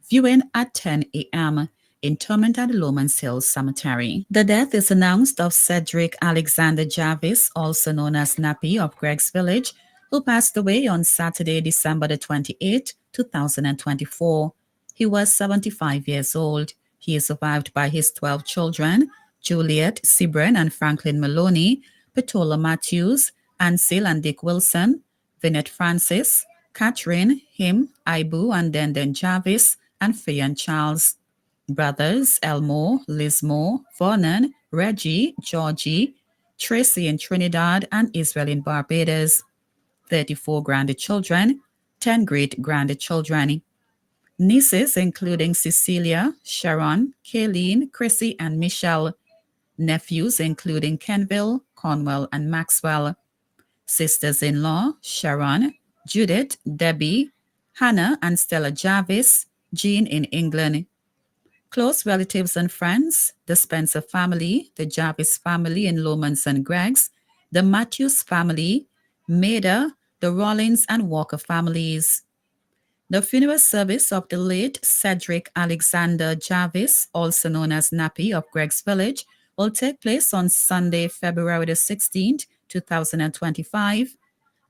viewing at 10 a.m., interment at the Lomans Hill Cemetery. The death is announced of Cedric Alexander Jarvis, also known as Nappy of Greg's Village, who passed away on Saturday, December the 28th, 2024. He was 75 years old. He is survived by his 12 children, Juliet, Sibren and Franklin Maloney, Petola Matthews, Ansel and Dick Wilson, Vinette Francis, Catherine, him, Ibu and Denden Jarvis, and Fayan Charles. Brothers Elmore, Lismore, Vernon, Reggie, Georgie, Tracy in Trinidad, and Israel in Barbados. 34 grandchildren, 10 great-grandchildren. Nieces including Cecilia, Sharon, Kayleen, Chrissy, and Michelle. Nephews including Kenville, Cornwell, and Maxwell. Sisters-in-law, Sharon, Judith, Debbie, Hannah, and Stella Jarvis, Jean in England. Close relatives and friends, the Spencer family, the Jarvis family in Lomans and Greggs, the Matthews family, Maida, the Rollins and Walker families. The funeral service of the late Cedric Alexander Jarvis, also known as Nappy of Greggs Village, will take place on Sunday, February the 16th, 2025,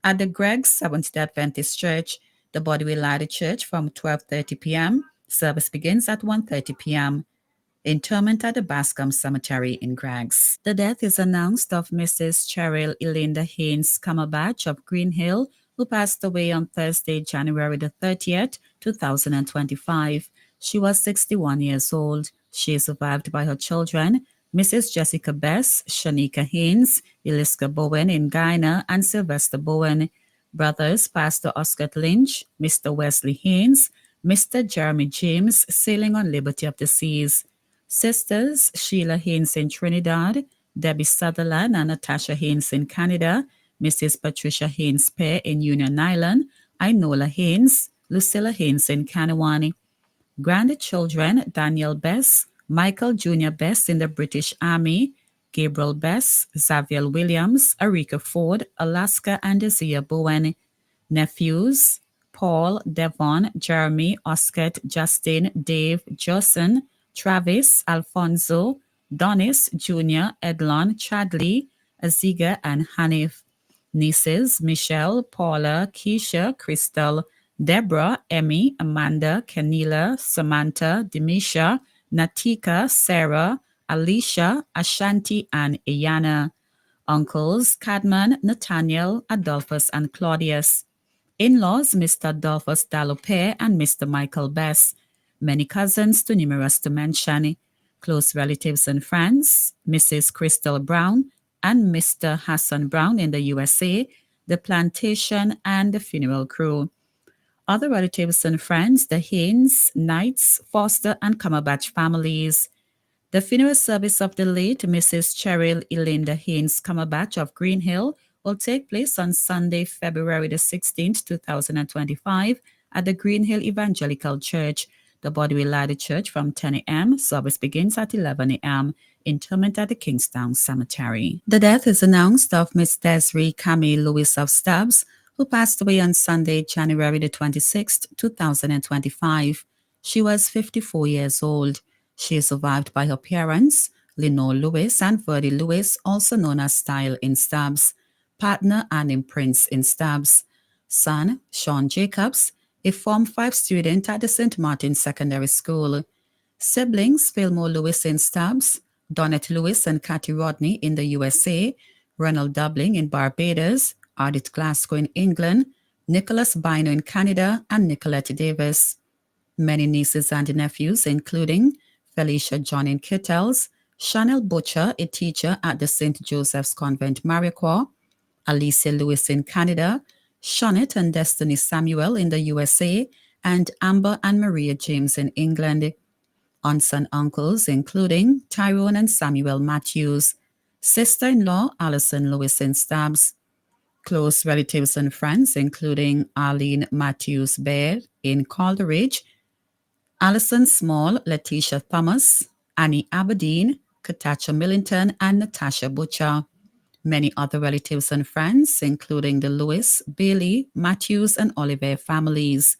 at the Greggs Seventh-day Adventist Church. The body will lie at the church from 12:30 p.m. Service begins at 1:30 p.m. Interment at the Bascom Cemetery in Greggs. The death is announced of Mrs. Cheryl Elinda Haynes Cumberbatch of Green Hill, who passed away on Thursday, January the 30th, 2025. She was 61 years old. She is survived by her children, Mrs. Jessica Bess, Shanika Haynes, Eliska Bowen in Guyana, and Sylvester Bowen. Brothers Pastor Oscar Lynch, Mr. Wesley Haynes, Mr. Jeremy James, sailing on Liberty of the Seas. Sisters Sheila Haynes in Trinidad, Debbie Sutherland and Natasha Haynes in Canada, Mrs. Patricia Haynes Pear in Union Island, Inola Haynes, Lucilla Haynes in Kanawani. Grandchildren Daniel Bess, Michael Jr. Bess in the British Army, Gabriel Bess, Xavier Williams, Arika Ford, Alaska, and Desiree Bowen. Nephews Paul, Devon, Jeremy, Oscar, Justin, Dave, Johnson, Travis, Alfonso, Donis Jr., Edlon, Chadley, Aziga, and Hanif. Nieces Michelle, Paula, Keisha, Crystal, Deborah, Emmy, Amanda, Kenila, Samantha, Demisha, Natika, Sarah, Alicia, Ashanti, and Iyana. Uncles Cadman, Nathaniel, Adolphus, and Claudius. In-laws Mr. Adolphus Dallope and Mr. Michael Bess. Many cousins too numerous to mention. Close relatives and friends, Mrs. Crystal Brown and Mr. Hassan Brown in the USA, the plantation, and the funeral crew. Other relatives and friends, the Haynes, Knights, Foster, and Cumberbatch families. The funeral service of the late Mrs. Cheryl Elinda Haynes Cumberbatch of Green Hill will take place on Sunday, February the 16th, 2025, at the Green Hill Evangelical Church. The body will lie at the church from 10 a.m. Service begins at 11 a.m. Interment at the Kingstown Cemetery. The death is announced of Miss Desiree Camille Lewis of Stubbs, who passed away on Sunday, January the 26th, 2025. She was 54 years old. She is survived by her parents, Lenore Lewis and Verdi Lewis, also known as Style in Stubbs, partner Annie Prince in Stubbs, son Sean Jacobs, a Form 5 student at the St. Martin Secondary School, siblings Fillmore Lewis in Stubbs, Donette Lewis and Kathy Rodney in the USA, Ronald Dublin in Barbados, Ardit Glasgow in England, Nicholas Bino in Canada, and Nicolette Davis. Many nieces and nephews, including Felicia John in Kittels, Chanel Butcher, a teacher at the St. Joseph's Convent, Mariquar, Alicia Lewis in Canada, Shonette and Destiny Samuel in the USA, and Amber and Maria James in England. Aunts and uncles, including Tyrone and Samuel Matthews, sister-in-law Alison Lewis in Stubbs, close relatives and friends, including Arlene Matthews Baird in Calderidge, Alison Small, Letitia Thomas, Annie Aberdeen, Katacha Millington, and Natasha Butcher. Many other relatives and friends, including the Lewis, Bailey, Matthews, and Oliver families.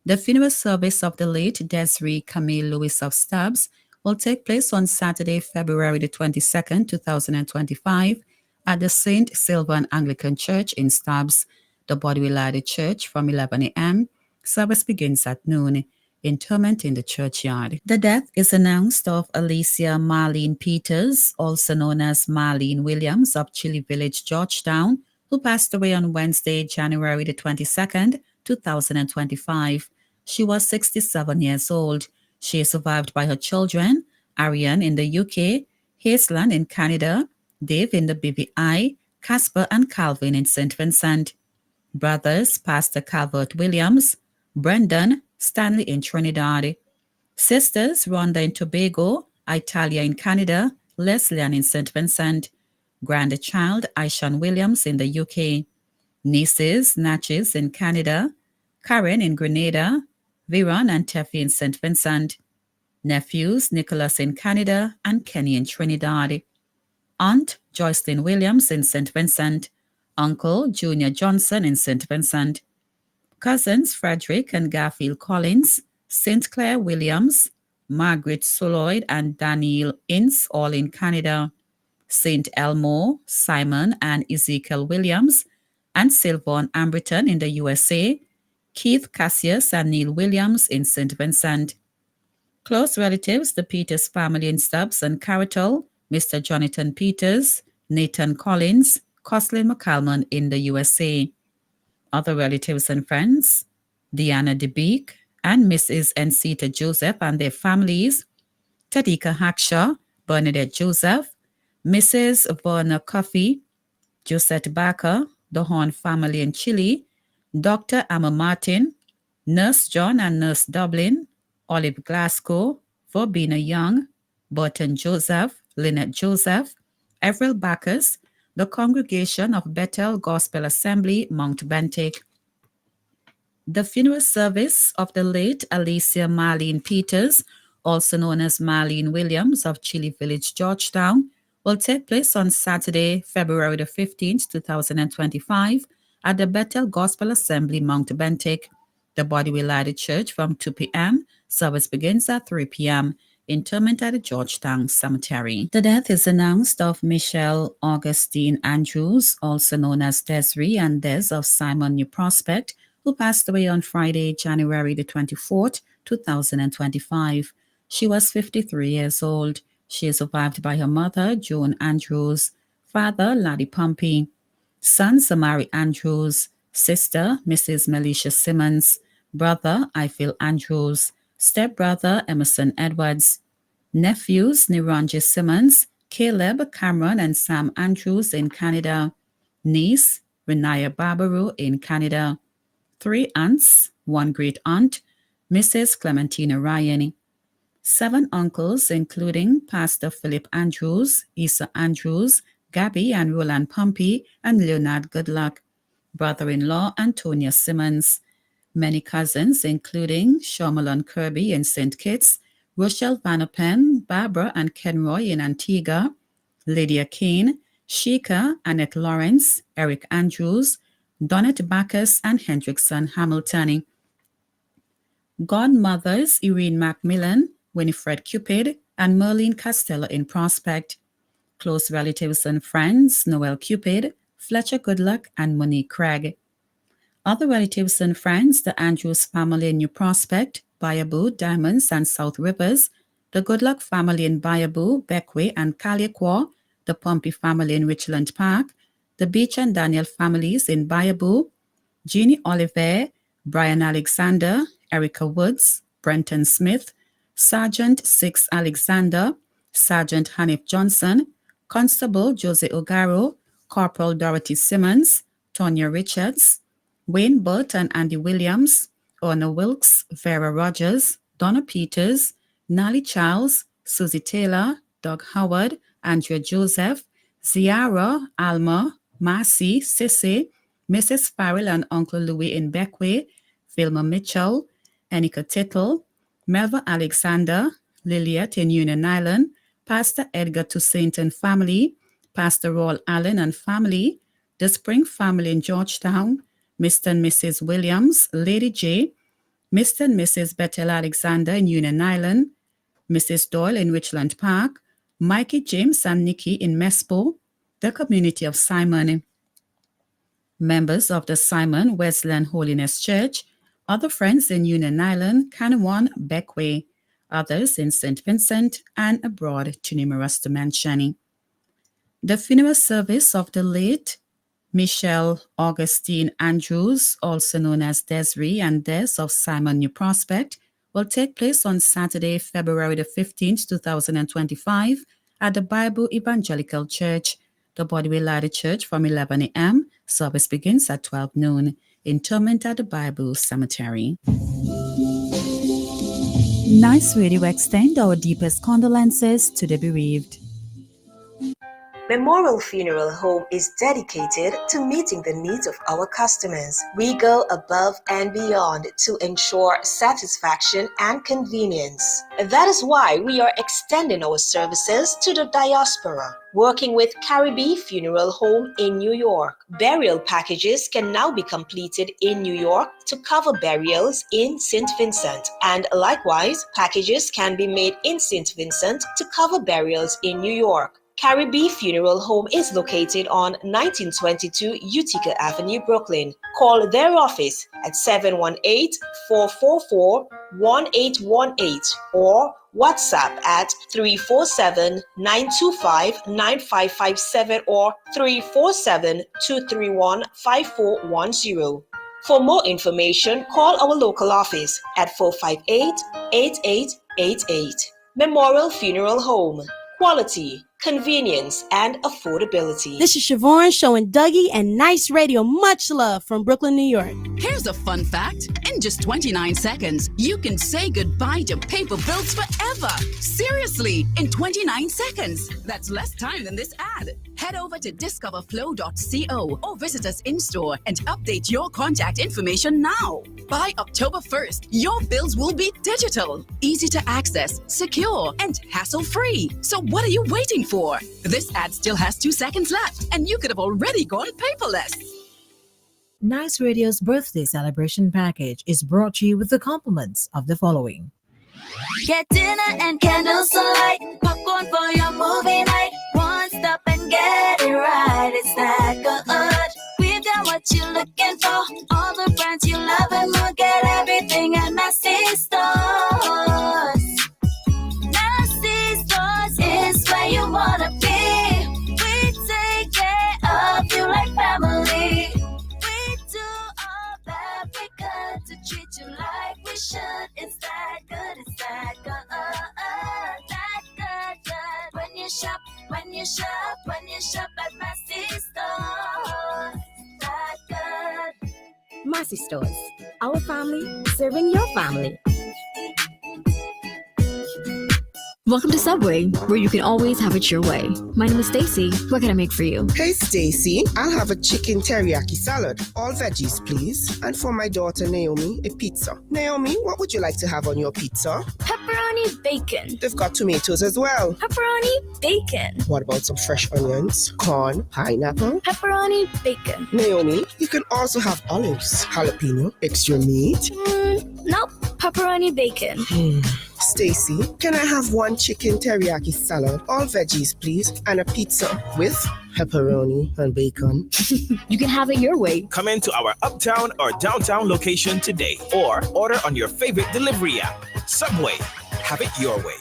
The funeral service of the late Desiree Camille Lewis of Stubbs will take place on Saturday, February the 22nd, 2025, at the St. Sylvan Anglican Church in Stubbs. The body will lie at the church from 11 a.m. Service begins at noon. Interment in the churchyard. The death is announced of Alicia Marlene Peters, also known as Marlene Williams of Chili Village, Georgetown, who passed away on Wednesday, January the 22nd, 2025. She was 67 years old. She is survived by her children, Ariane in the UK, Haisland in Canada, Dave in the BVI, Casper and Calvin in St. Vincent. Brothers, Pastor Calvert Williams, Brendan, Stanley in Trinidad. Sisters, Rhonda in Tobago, Italia in Canada, Leslian in St. Vincent. Grandchild, Aishan Williams in the UK. Nieces, Natchez in Canada, Karen in Grenada, Viron and Teffy in St. Vincent. Nephews, Nicholas in Canada and Kenny in Trinidad. Aunt, Joycelyn Williams in St. Vincent. Uncle, Junior Johnson in St. Vincent. Cousins, Frederick and Garfield Collins, St. Clair Williams, Margaret Soloid and Daniel Ince, all in Canada. St. Elmo, Simon and Ezekiel Williams, and Sylvan Amberton in the USA, Keith Cassius and Neil Williams in St. Vincent. Close relatives, the Peters family in Stubbs and Carroll, Mr. Jonathan Peters, Nathan Collins, Coslin McCalman in the USA. Other relatives and friends, Deanna DeBeek and Mrs. Encita Joseph and their families, Tadika Hackshaw, Bernadette Joseph, Mrs. Verna Coffey, Josette Barker, the Horn family in Chile, Dr. Emma Martin, Nurse John and Nurse Dublin, Olive Glasgow, Verbena Young, Burton Joseph, Lynette Joseph, Avril Bacchus, the Congregation of Bethel Gospel Assembly, Mount Bentic. The funeral service of the late Alicia Marlene Peters, also known as Marlene Williams of Chile Village, Georgetown, will take place on Saturday, February the 15th, 2025, at the Bethel Gospel Assembly, Mount Bentic. The body will lie at the church from 2 p.m. Service begins at 3 p.m. Interment at the Georgetown Cemetery. The death is announced of Michelle Augustine Andrews, also known as Desiree and Des of Simon New Prospect, who passed away on Friday, January the 24th, 2025. She was 53 years old. She is survived by her mother, Joan Andrews, father, Laddie Pompey, son, Samari Andrews, sister, Mrs. Melisha Simmons, brother, Iphil Andrews, stepbrother, Emerson Edwards, nephews, Niranji Simmons, Caleb, Cameron, and Sam Andrews in Canada, niece, Renaya Barbaro in Canada, 3 aunts, 1 great aunt, Mrs. Clementina Ryan, 7 uncles, including Pastor Philip Andrews, Issa Andrews, Gabby and Roland Pompey, and Leonard Goodluck, brother-in-law Antonia Simmons, many cousins, including Shomalon Kirby in St. Kitts, Rochelle Vanopen, Barbara and Kenroy in Antigua, Lydia Kane, Sheikah, Annette Lawrence, Eric Andrews, Donette Bacchus, and Hendrickson Hamilton. Godmothers Irene Macmillan, Winifred Cupid, and Merlene Costello in Prospect. Close relatives and friends, Noel Cupid, Fletcher Goodluck, and Monique Craig. Other relatives and friends, the Andrews family in New Prospect, Bayaboo, Diamonds, and South Rivers, the Goodluck family in Bayaboo, Beckway, and Caliaqua, the Pompey family in Richland Park, the Beach and Daniel families in Bayaboo, Jeannie Oliver, Brian Alexander, Erica Woods, Brenton Smith, Sergeant Six Alexander, Sergeant Hanif Johnson, Constable Jose Ogaro, Corporal Dorothy Simmons, Tonya Richards, Wayne Burt and Andy Williams, Orna Wilkes, Vera Rogers, Donna Peters, Nally Charles, Susie Taylor, Doug Howard, Andrea Joseph, Ziara, Alma, Marcy, Sissy, Mrs. Farrell and Uncle Louis in Beckway, Vilma Mitchell, Annika Tittle, Melva Alexander, Liliet in Union Island, Pastor Edgar Toussaint and family, Pastor Roll Allen and family, the Spring family in Georgetown, Mr. and Mrs. Williams, Lady J, Mr. and Mrs. Bethel Alexander in Union Island, Mrs. Doyle in Richland Park, Mikey James and Nikki in Mespo, the community of Simon, members of the Simon Wesleyan Holiness Church, other friends in Union Island, Canawan, Beckway, others in St. Vincent, and abroad, too numerous to mention. The funeral service of the late Michelle Augustine Andrews, also known as Desiree and Des of Simon New Prospect, will take place on Saturday, February the 15th, 2025 at the Bible Evangelical Church. The body will lie at the church from 11 a.m. Service begins at 12 noon. Interment at the Bible Cemetery. Nice Radio extend our deepest condolences to the bereaved. Memorial Funeral Home is dedicated to meeting the needs of our customers. We go above and beyond to ensure satisfaction and convenience. That is why we are extending our services to the diaspora. Working with Caribbean Funeral Home in New York, burial packages can now be completed in New York to cover burials in St. Vincent, and likewise, packages can be made in St. Vincent to cover burials in New York. Caribbean Funeral Home is located on 1922 Utica Avenue, Brooklyn. Call their office at 718-444-1818 or WhatsApp at 347-925-9557 or 347-231-5410. For more information, call our local office at 458-8888. Memorial Funeral Home. Quality, convenience, and affordability. This is Siobhan showing Dougie and Nice Radio much love from Brooklyn, New York. Here's a fun fact. In just 29 seconds, you can say goodbye to paper bills forever. Seriously, in 29 seconds. That's less time than this ad. Head over to discoverflow.co or visit us in-store and update your contact information now. By October 1st, your bills will be digital, easy to access, secure, and hassle-free. So what are you waiting for? This ad still has 2 seconds left, and you could have already gone paperless. Nice Radio's birthday celebration package is brought to you with the compliments of the following. Get dinner and candles alight, popcorn for your movie night. One stop and get it right. It's that good. We've got what you're looking for. All the brands you love and more. Get everything at Massey Stores. Massey Stores is where you wanna be. We take care of you like family. We do all that we could to treat you like we should. It's that good, it's that good. That good. When you shop at Massey Stores. That good. Massey Stores, our family serving your family. Welcome to Subway, where you can always have it your way. My name is Stacy. What can I make for you? Hey Stacy, I'll have a chicken teriyaki salad. All veggies, please. And for my daughter Naomi, a pizza. Naomi, what would you like to have on your pizza? Pepperoni bacon. They've got tomatoes as well. Pepperoni bacon. What about some fresh onions, corn, pineapple? Pepperoni bacon. Naomi, you can also have olives, jalapeno, extra meat. Nope, pepperoni bacon. Stacy, can I have one chicken teriyaki salad, all veggies please, and a pizza with pepperoni and bacon? You can have it your way. Come into our uptown or downtown location today or order on your favorite delivery app. Subway, have it your way.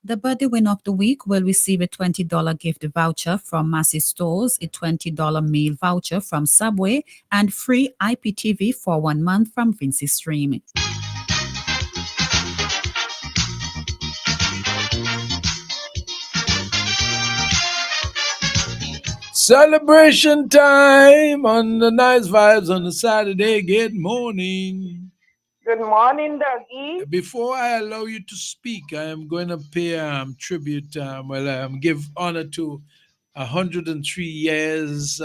The birthday winner of the week will receive a $20 gift voucher from Massey Stores, a $20 meal voucher from Subway, and free IPTV for 1 month from Vinci Stream. Celebration time on the Nice Vibes on the Saturday. Good morning. Good morning, Dougie. Before I allow you to speak, I am going to pay tribute, give honor to 103 years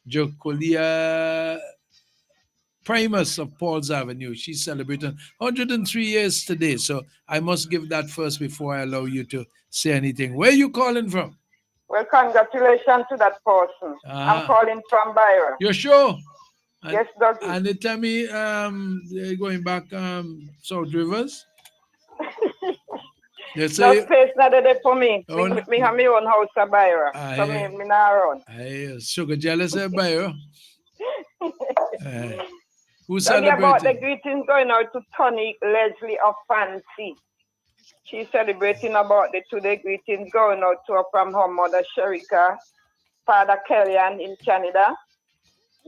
Jocolia Primus of Paul's Avenue. She's celebrating 103 years today, so I must give that first before I allow you to say anything. Where are you calling from? Well, congratulations to that person. I'm calling from Byron. You're sure? Yes, Dougie. And they tell me they're going back South Rivers. They say, no space not there for me. Oh, me have my own house at Byron. So me not run. I sugar jealous of Byron. Who celebrating? About the celebrating? greetings going out to Tony Leslie of Fancy. She's celebrating about the today greetings going out to her from her mother Sherika Father Kellyanne in Canada,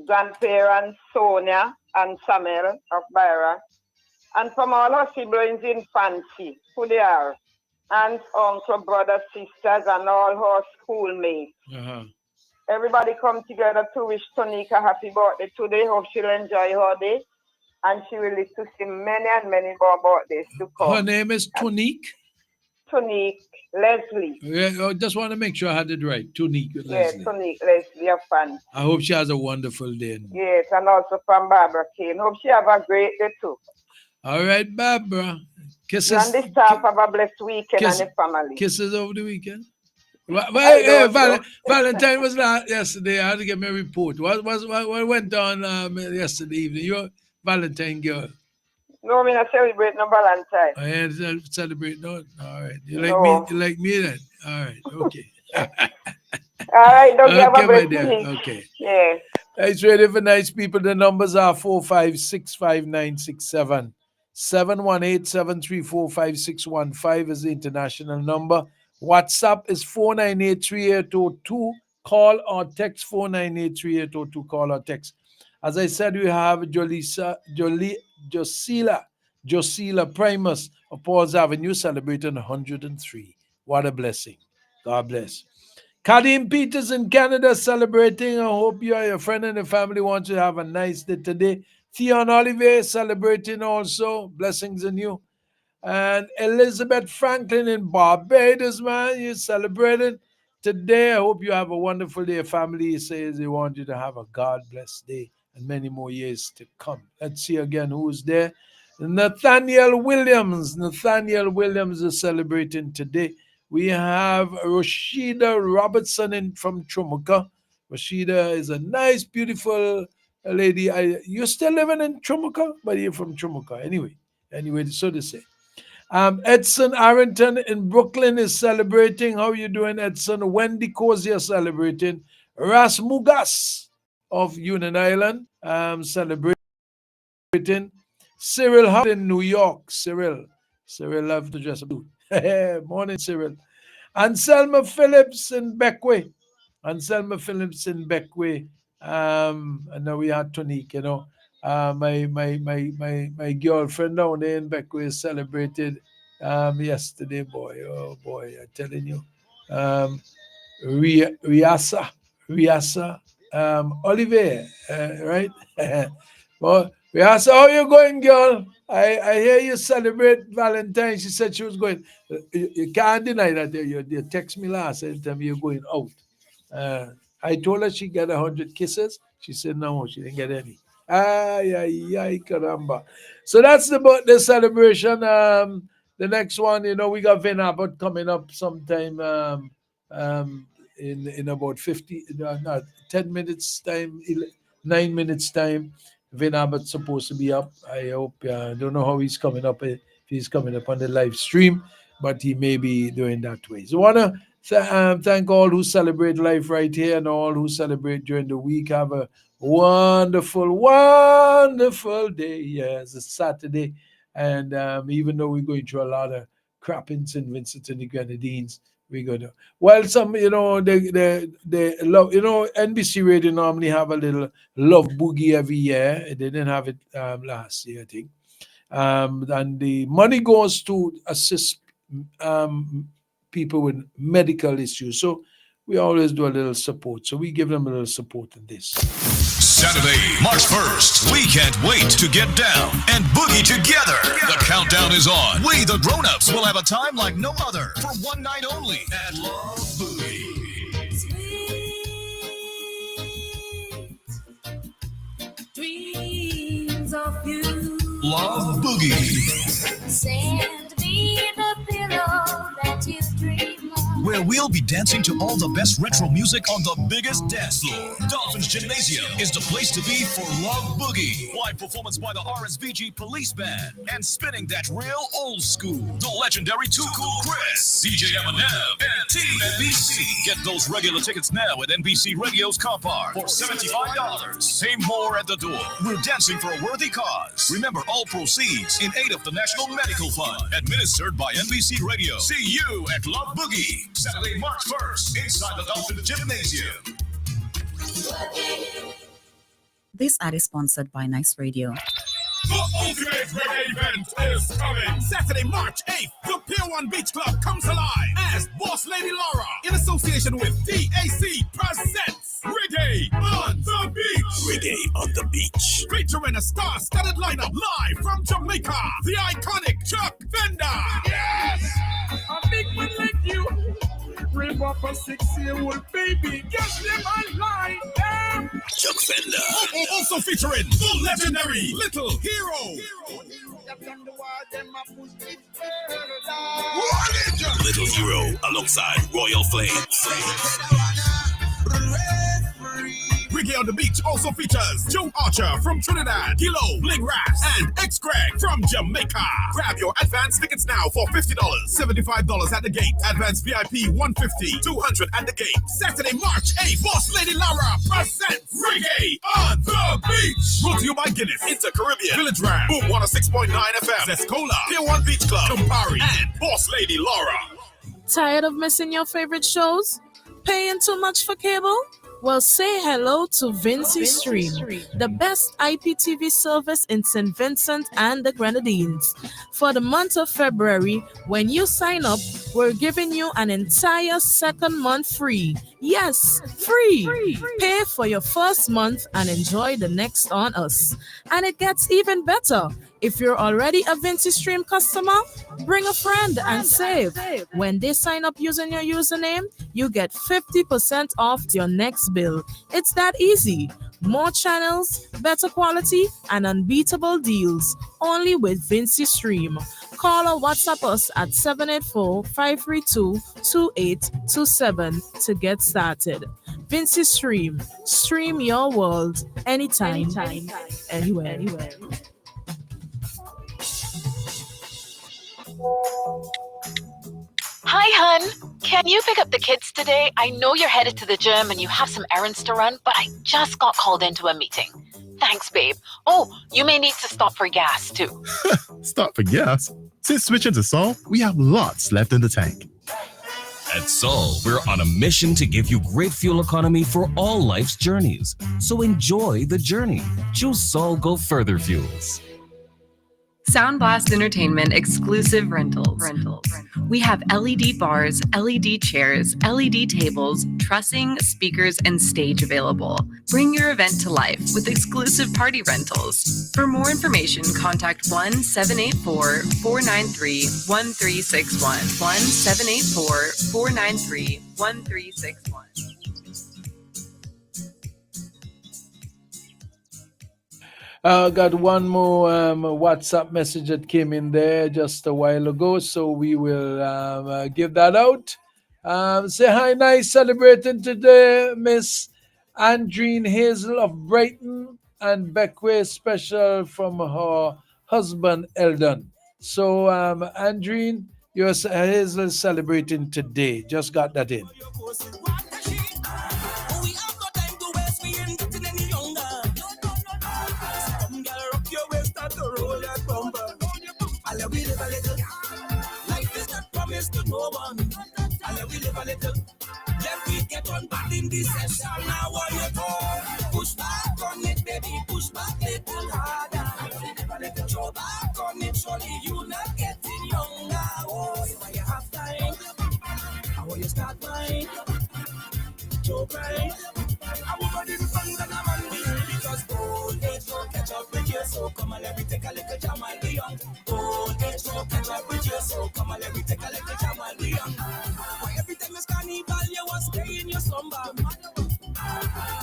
grandparents Sonia and Samuel of Byra, and from all our siblings in Fancy, who they are, aunts, uncle, brothers, sisters, and all her schoolmates. Everybody come together to wish Tonika happy birthday today. Hope she'll enjoy her day, and she will live to see many and many more birthdays to come. Her name is Tonique? Tonique Leslie. Yeah, I just want to make sure I had it right. Tonique Leslie. Yes, Tonique Leslie of Fancy. I hope she has a wonderful day. Yes, and also from Barbara Kane. Hope she have a great day too. All right, Barbara. Kisses. You and the staff have a blessed weekend and the family. Kisses over the weekend. Hey, Valentine was not yesterday. I had to get my report. What went on yesterday evening? You're a Valentine girl. No, I not celebrate no Valentine. I ain't celebrate no. All right. You like No. me? You like me then? All right. Okay. All right, don't have a Okay, my blessed dear. week. Okay. Yes. It's ready for nice people. The numbers are 4565967. 718-734-5615 is the international number. WhatsApp is 498-3802. Call or text 498-3802. Call or text. As I said, we have Josila Primus of Paul's Avenue celebrating 103. What a blessing. God bless. Kadim Peters in Canada celebrating. I hope you and your friend and the family want to have a nice day today. Theon Olivier celebrating also. Blessings in you. And Elizabeth Franklin in Barbados, man, you're celebrating today. I hope you have a wonderful day. Family says they want you to have a God-blessed day and many more years to come. Let's see again who's there. Nathaniel Williams. Nathaniel Williams is celebrating today. We have Rashida Robertson from Chumuka. Rashida is a nice, beautiful lady. You're still living in Chumuka, but you're from Chumuka. Anyway, so to say. Edson Arrington in Brooklyn is celebrating. How are you doing, Edson? Wendy Cozier celebrating. Ras Mugas of Union Island celebrating. Cyril Howard in New York. Cyril love to dress up. Morning, Cyril. Anselma Phillips in Beckway. And now we had Tonique, you know. My girlfriend down there in Beckway celebrated yesterday, boy. Oh boy, I'm telling you. Riasa Olivier, right? Well, Riasa, how you going, girl? I hear you celebrate Valentine's. She said she was going. You can't deny that. You text me last time you're going out. I told her she get 100 kisses. She said no, she didn't get any. Ay, caramba. So that's the birthday celebration. The next one, you know, we got Vin Abbott coming up sometime in about 10 minutes time, 9 minutes time. Vin Abbott's supposed to be up. I hope. I don't know how he's coming up. If he's coming up on the live stream, but he may be doing that way. So I want to thank all who celebrate life right here and all who celebrate during the week. Have a wonderful, wonderful day. Yes, it's Saturday. And even though we're going through a lot of crap in St. Vincent and the Grenadines, we're going to, well, some, you know, they love, you know, NBC Radio normally have a little love boogie every year. They didn't have it last year, I think. And the money goes to assist people with medical issues. So we always do a little support. So we give them a little support in this. Saturday, March 1st. We can't wait to get down and boogie together. The countdown is on. We, the grown-ups, will have a time like no other for one night only at Love Boogie. Dreams of you. Love Boogie. Send me the pillow that you dream of. Where we'll be dancing to all the best retro music on the biggest dance floor. Dolphins Gymnasium is the place to be for Love Boogie. Live performance by the RSVG Police Band. And spinning that real old school. The legendary Too Cool Chris, DJ Eminem, and Team NBC. Get those regular tickets now at NBC Radio's car park for $75. Pay more at the door. We're dancing for a worthy cause. Remember, all proceeds in aid of the National Medical Fund. Administered by NBC Radio. See you at Love Boogie. Saturday, March 1st, inside the Dolphin Gymnasium. This ad is sponsored by Nice Radio. The ultimate reggae event is coming. Saturday, March 8th, the Pier 1 Beach Club comes alive as Boss Lady Laura, in association with DAC, presents Reggae on the Beach. Reggae on the Beach. Featuring a star-studded lineup live from Jamaica, the iconic Chuck Venda. Yes! A big one like you. Rip up a 6-year-old baby. Guess them online. Chuck Venda. Also featuring the legendary Little Hero. Little Hero alongside Royal Flames. Reggae on the Beach also features Joe Archer from Trinidad, Gilo, Bling Raps, and X-Greg from Jamaica. Grab your advance tickets now for $50, $75 at the gate. Advance VIP $150, $200 at the gate. Saturday, March 8th, Boss Lady Laura presents Reggae on the Beach. Brought to you by Guinness, Inter-Caribbean, Village Ram, Boom 106.9 FM, Zescola, Pier 1 Beach Club, Campari, and Boss Lady Laura. Tired of missing your favorite shows? Paying too much for cable? Well, say hello to Vinci Stream, the best IPTV service in St. Vincent and the Grenadines. For the month of February, when you sign up, we're giving you an entire second month free. Yes, free. Pay for your first month and enjoy the next on us. And it gets even better. If you're already a Vinci Stream customer, bring a friend and save. When they sign up using your username, you get 50% off your next bill. It's that easy. More channels, better quality, and unbeatable deals. Only with Vinci Stream. Call or WhatsApp us at 784-532-2827 to get started. Vinci Stream. Stream your world anytime. Anywhere. Hi, hun. Can you pick up the kids today? I know you're headed to the gym and you have some errands to run, but I just got called into a meeting. Thanks, babe. Oh, you may need to stop for gas, too. Stop for gas? Since switching to Sol, we have lots left in the tank. At Sol, we're on a mission to give you great fuel economy for all life's journeys. So enjoy the journey. Choose Sol Go Further fuels. Soundblast Entertainment exclusive rentals. We have LED bars, LED chairs, LED tables, trussing, speakers, and stage available. Bring your event to life with exclusive party rentals. For more information, contact 1-784-493-1361. 1-784-493-1361. Got one more WhatsApp message that came in there just a while ago, so we will give that out. Say hi, nice celebrating today, Miss Andreen Hazel of Brighton, and Beckway special from her husband Eldon. So, Andreen, your Hazel is celebrating today. Just got that in. We live a little. Life is not promised to no one. And we live a little. Let me get on back in this session. Now what you talk? Push back on it, baby. Push back little harder. We live a little. Throw back on it. Surely you not getting younger. Oh, why you have time? How will you start mine? Joke right. I woman in front of a man because old age don't catch up with you. So come on, let me take a little jam and be young. Old age don't catch up with you. So come on, let me take a little jam and be young. Why every time it's carnival, you want to stay in your slumber.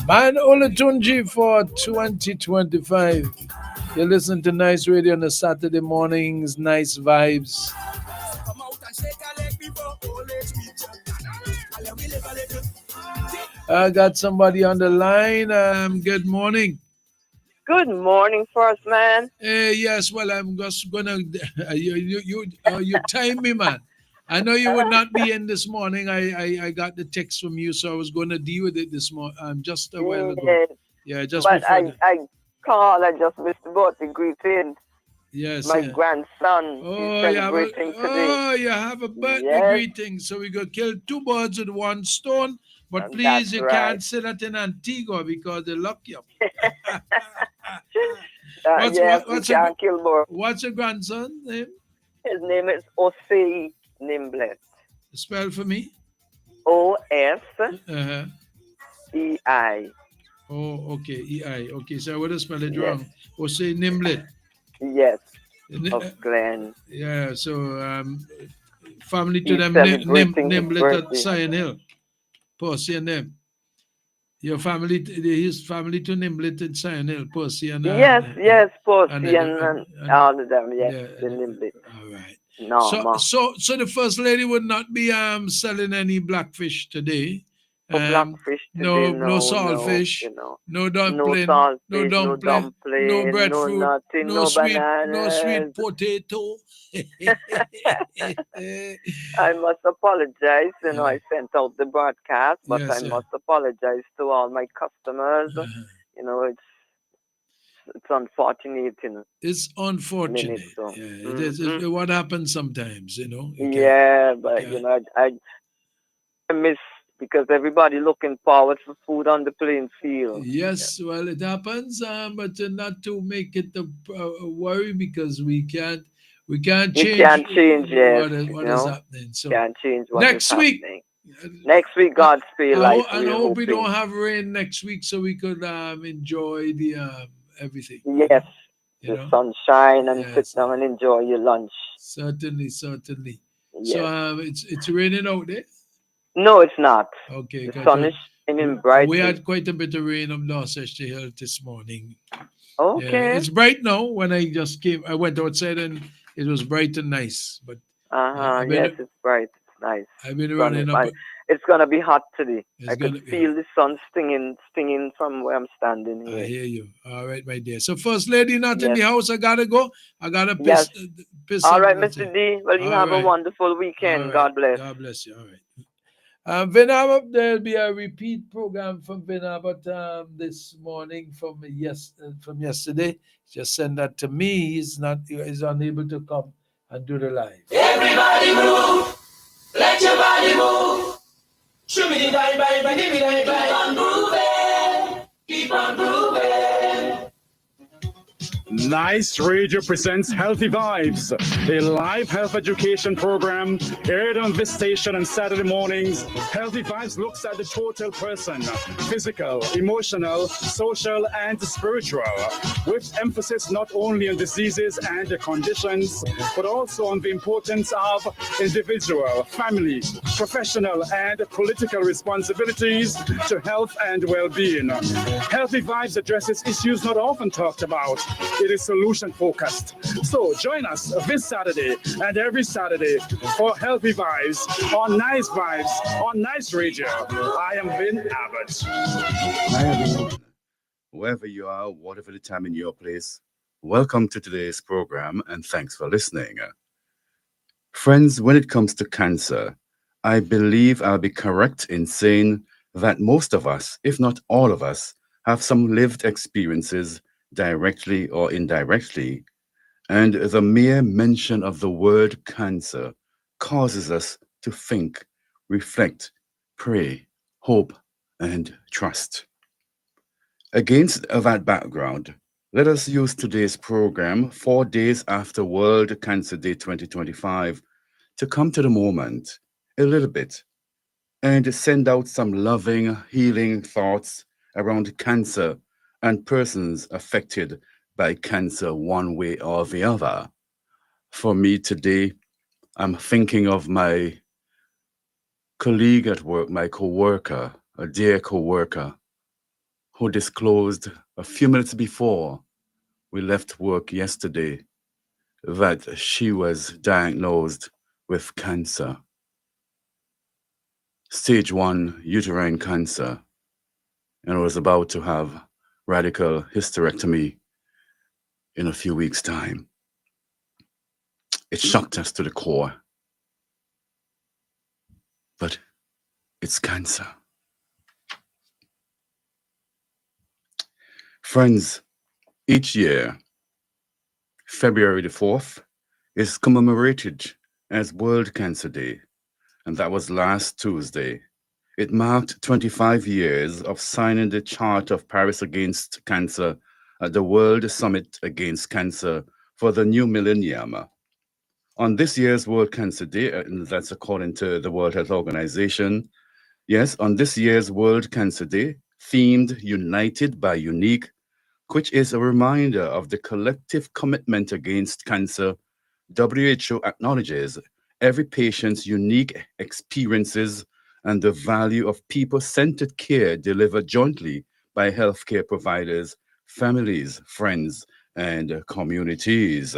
Man Olatunji for 2025. You listen to Nice Radio on the Saturday mornings, Nice Vibes. Come out and shake a leg before old age reach. And we live a little. I got somebody on the line. Good morning. Good morning, first man. Yes, well, I'm just gonna you time me, man. I know you would not be in this morning. I got the text from you, so I was going to deal with it this morning. Just a while ago. Yeah, just but before. I called. I just missed about the greeting. Yes. My Yeah. grandson is Oh, celebrating today. you have a birthday Yes, greeting. So we go kill two birds with one stone. But that's please, you right. can't say that in Antigua because they lock you up. Yes, we can kill more. What's your grandson's name? His name is Osei Nimblet. Spell for me. Osei. Oh, okay. EI. Okay, so I would have spelled it Yes. wrong. Osei Nimlet. Yes. Of Glen. Yeah, so family to He's them celebrating his Nimlet at birthday. Sion Hill. Pussy and them. Your family, his family to Nimlet at Sion Hill. Pussy and Yes, Pussy and all of them. Yes, the Nimblet. All right. No, So the first lady would not be selling any blackfish today. blackfish today, No saltfish, no no dumpling, saltfish, no dumpling, no no breadfruit, nothing, no no sweet bananas. potato. I must apologize. I sent out the broadcast, but Yes, I must apologize to all my customers. It's unfortunate. It's unfortunate. Minute, so. It is what happens sometimes, Yeah, but I miss because everybody looking forward for food on the playing field. Yes, well, it happens, but not to make it a worry because we can't change. We can't change what is happening. So can't change what next is week. happening. Next week, God's spare life. I hope we don't have rain next week, so we could enjoy the everything. Yes, the sunshine and sit down and enjoy your lunch. Certainly. Yes. So it's raining out there. No, it's not. Okay, the sun is shining bright. We had quite a bit of rain up Dorchester Hill this morning. Okay. Yeah, it's bright now. When I just came, I went outside and it was bright and nice. But yes, it's bright. It's nice. I've been running up. It's gonna be hot today. I can feel the sun stinging from where I'm standing here. I hear you. All right, my dear. So first lady not in the house. I gotta go. I gotta piss. All right, Mr. D. Well, you have a wonderful weekend. God bless. God bless you. All right. Vinab, there'll be a repeat program from Vinab this morning from yesterday. Just send that to me. He's unable to come and do the live. Everybody move, let your body move. Shimmy bye bye bye bye bye. Keep on grooving, keep on grooving. Nice Radio presents Healthy Vibes, a live health education program aired on this station on Saturday mornings. Healthy Vibes looks at the total person, physical, emotional, social, and spiritual, with emphasis not only on diseases and conditions, but also on the importance of individual, family, professional, and political responsibilities to health and well-being. Healthy Vibes addresses issues not often talked about. It is solution focused. So join us this Saturday and every Saturday for Healthy Vibes on Nice Vibes on Nice Radio. I am Vin Abbott. Hi everyone. Wherever you are, whatever the time in your place, welcome to today's program and thanks for listening. Friends, when it comes to cancer, I believe I'll be correct in saying that most of us, if not all of us, have some lived experiences directly or indirectly, and the mere mention of the word cancer causes us to think, reflect, pray, hope, and trust. Against that background, let us use today's program, 4 days after World Cancer Day 2025, to come to the moment a little bit and send out some loving, healing thoughts around cancer and persons affected by cancer one way or the other. For me today, I'm thinking of my colleague at work, my co-worker, a dear co-worker, who disclosed a few minutes before we left work yesterday that she was diagnosed with cancer. Stage 1 uterine cancer, and was about to have radical hysterectomy in a few weeks' time. It shocked us to the core. But it's cancer. Friends, each year, February the 4th, is commemorated as World Cancer Day, and that was last Tuesday. It marked 25 years of signing the Charter of Paris Against Cancer at the World Summit Against Cancer for the new millennium. On this year's World Cancer Day, and that's according to the World Health Organization, yes, on this year's World Cancer Day, themed United by Unique, which is a reminder of the collective commitment against cancer, WHO acknowledges every patient's unique experiences and the value of people-centered care delivered jointly by healthcare providers, families, friends, and communities.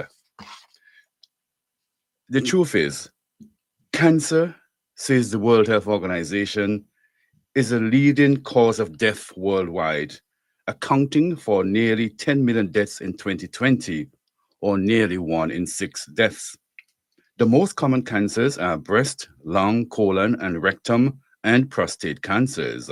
The truth is, cancer, says the World Health Organization, is a leading cause of death worldwide, accounting for nearly 10 million deaths in 2020, or nearly 1 in 6 deaths. The most common cancers are breast, lung, colon, and rectum, and prostate cancers.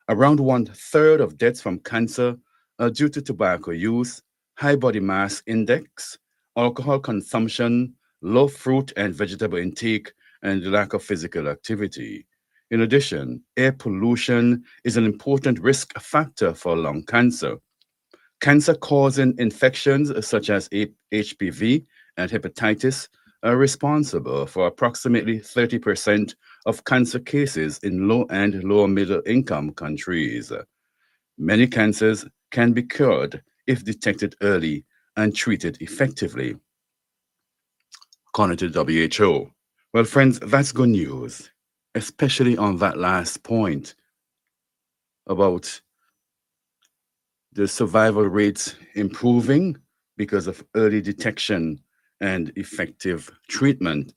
Around 1/3 of deaths from cancer are due to tobacco use, high body mass index, alcohol consumption, low fruit and vegetable intake, and lack of physical activity. In addition, air pollution is an important risk factor for lung cancer. Cancer-causing infections such as HPV and hepatitis are responsible for approximately 30% of cancer cases in low and lower middle income countries. Many cancers can be cured if detected early and treated effectively, according to WHO. Well, friends, that's good news, especially on that last point about the survival rates improving because of early detection and effective treatment.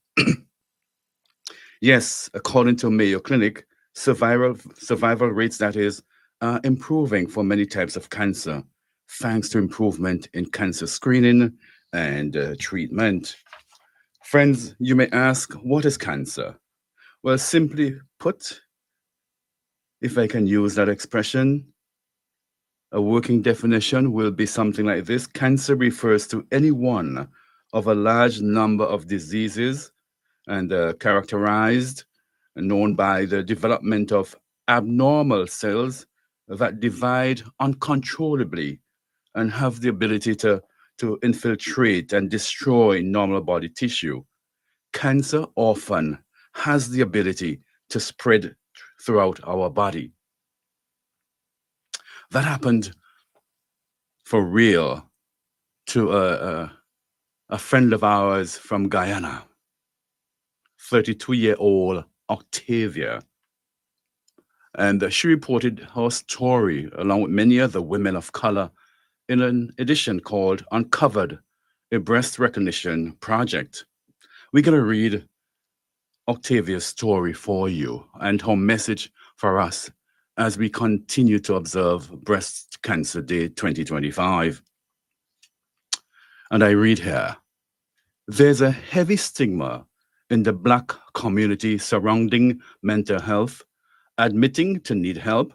Yes, according to Mayo Clinic, survival rates, that is, are improving for many types of cancer, thanks to improvement in cancer screening and treatment. Friends, you may ask, what is cancer? Well, simply put, if I can use that expression, a working definition will be something like this. Cancer refers to any one of a large number of diseases and characterized and known by the development of abnormal cells that divide uncontrollably and have the ability to infiltrate and destroy normal body tissue. Cancer often has the ability to spread throughout our body. That happened for real to a friend of ours from Guyana, 32-year-old Octavia. And she reported her story along with many other women of color in an edition called Uncovered, a breast recognition project. We're going to read Octavia's story for you and her message for us as we continue to observe Breast Cancer Day 2025. And I read here, there's a heavy stigma in the Black community surrounding mental health, admitting to need help,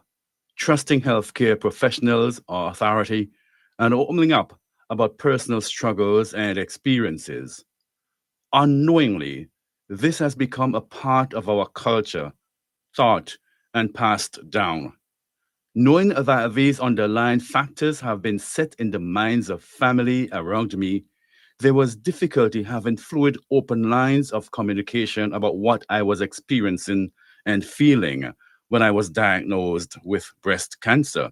trusting healthcare professionals or authority, and opening up about personal struggles and experiences. Unknowingly, this has become a part of our culture, thought, and passed down. Knowing that these underlying factors have been set in the minds of family around me, there was difficulty having fluid, open lines of communication about what I was experiencing and feeling when I was diagnosed with breast cancer.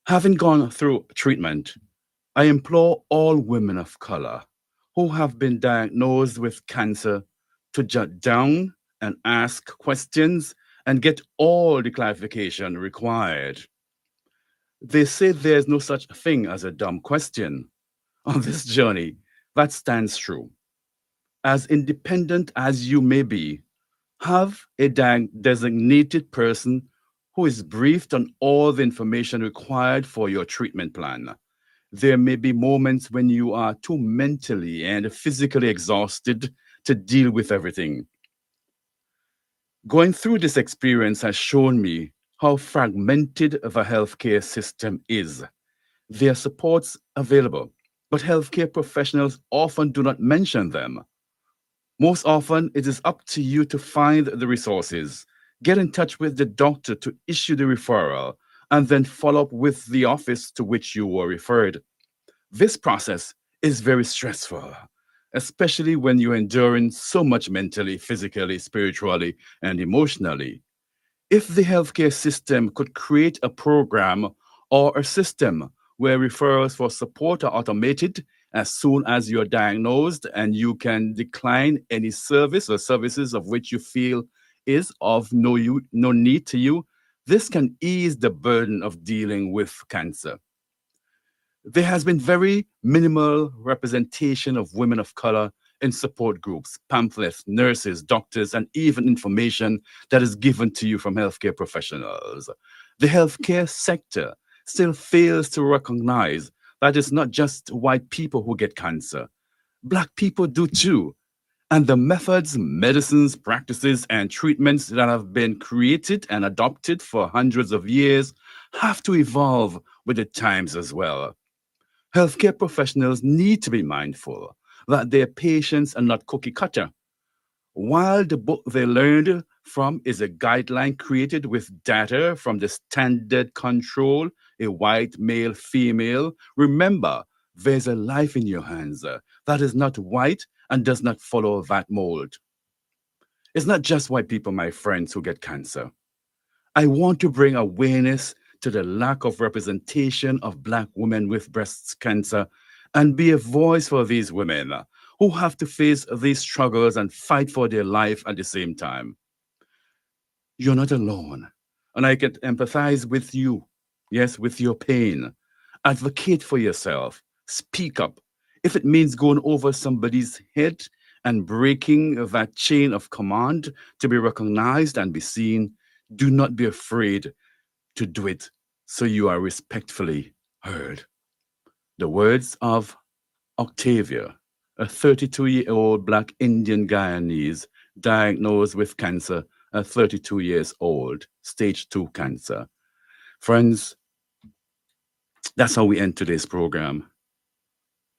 Having gone through treatment, I implore all women of color who have been diagnosed with cancer to jot down and ask questions and get all the clarification required. They say there's no such thing as a dumb question. On this journey, that stands true. As independent as you may be, have a designated person who is briefed on all the information required for your treatment plan. There may be moments when you are too mentally and physically exhausted to deal with everything. Going through this experience has shown me how fragmented the healthcare system is. There are supports available, but healthcare professionals often do not mention them. Most often, it is up to you to find the resources, get in touch with the doctor to issue the referral, and then follow up with the office to which you were referred. This process is very stressful, especially when you're enduring so much mentally, physically, spiritually, and emotionally. If the healthcare system could create a program or a system where referrals for support are automated as soon as you're diagnosed and you can decline any service or services of which you feel is of no need to you, this can ease the burden of dealing with cancer. There has been very minimal representation of women of color in support groups, pamphlets, nurses, doctors, and even information that is given to you from healthcare professionals. The healthcare sector still fails to recognize that it's not just white people who get cancer. Black people do too. And the methods, medicines, practices, and treatments that have been created and adopted for hundreds of years have to evolve with the times as well. Healthcare professionals need to be mindful that their patients are not cookie cutter. While the book they learned from is a guideline created with data from the standard control, a white male, female, remember there's a life in your hands that is not white and does not follow that mold. It's not just white people, my friends, who get cancer. I want to bring awareness to the lack of representation of Black women with breast cancer and be a voice for these women who have to face these struggles and fight for their life at the same time. You're not alone, and I can empathize with you, yes, with your pain. Advocate for yourself, speak up. If it means going over somebody's head and breaking that chain of command to be recognized and be seen, do not be afraid to do it so you are respectfully heard. The words of Octavia, a 32-year-old Black Indian Guyanese diagnosed with cancer at 32 years old, stage 2 cancer. Friends, that's how we end today's program.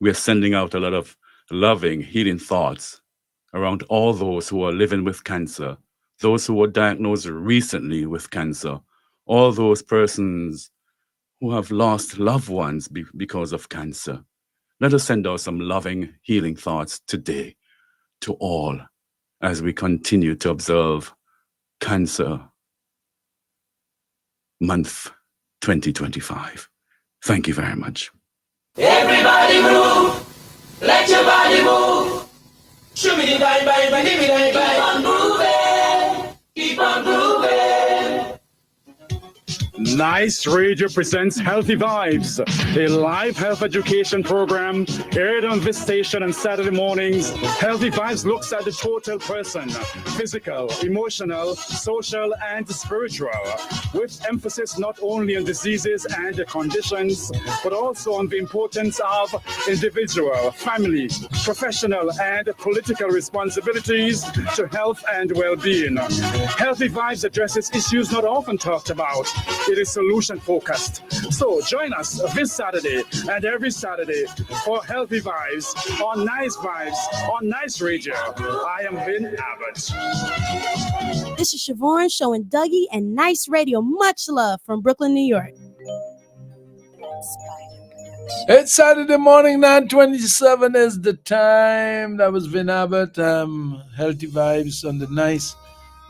We're sending out a lot of loving, healing thoughts around all those who are living with cancer, those who were diagnosed recently with cancer, all those persons who have lost loved ones because of cancer. Let us send out some loving, healing thoughts today to all as we continue to observe Cancer Month 2025. Thank you very much. Everybody move, let your body move. Shimmy bang bang bang, dimmy bang bang. Keep on grooving. Nice Radio presents Healthy Vibes, a live health education program aired on this station on Saturday mornings. Healthy Vibes looks at the total person, physical, emotional, social, and spiritual, with emphasis not only on diseases and conditions, but also on the importance of individual, family, professional, and political responsibilities to health and well-being. Healthy Vibes addresses issues not often talked about. It is solution focused. So join us this Saturday and every Saturday for Healthy Vibes on Nice Vibes on Nice Radio. I am Vin Abbott. This is Siobhan showing Dougie and Nice Radio much love from Brooklyn, New York. It's Saturday morning, 9:27 is the time. That was Vin Abbott. Healthy Vibes on the Nice.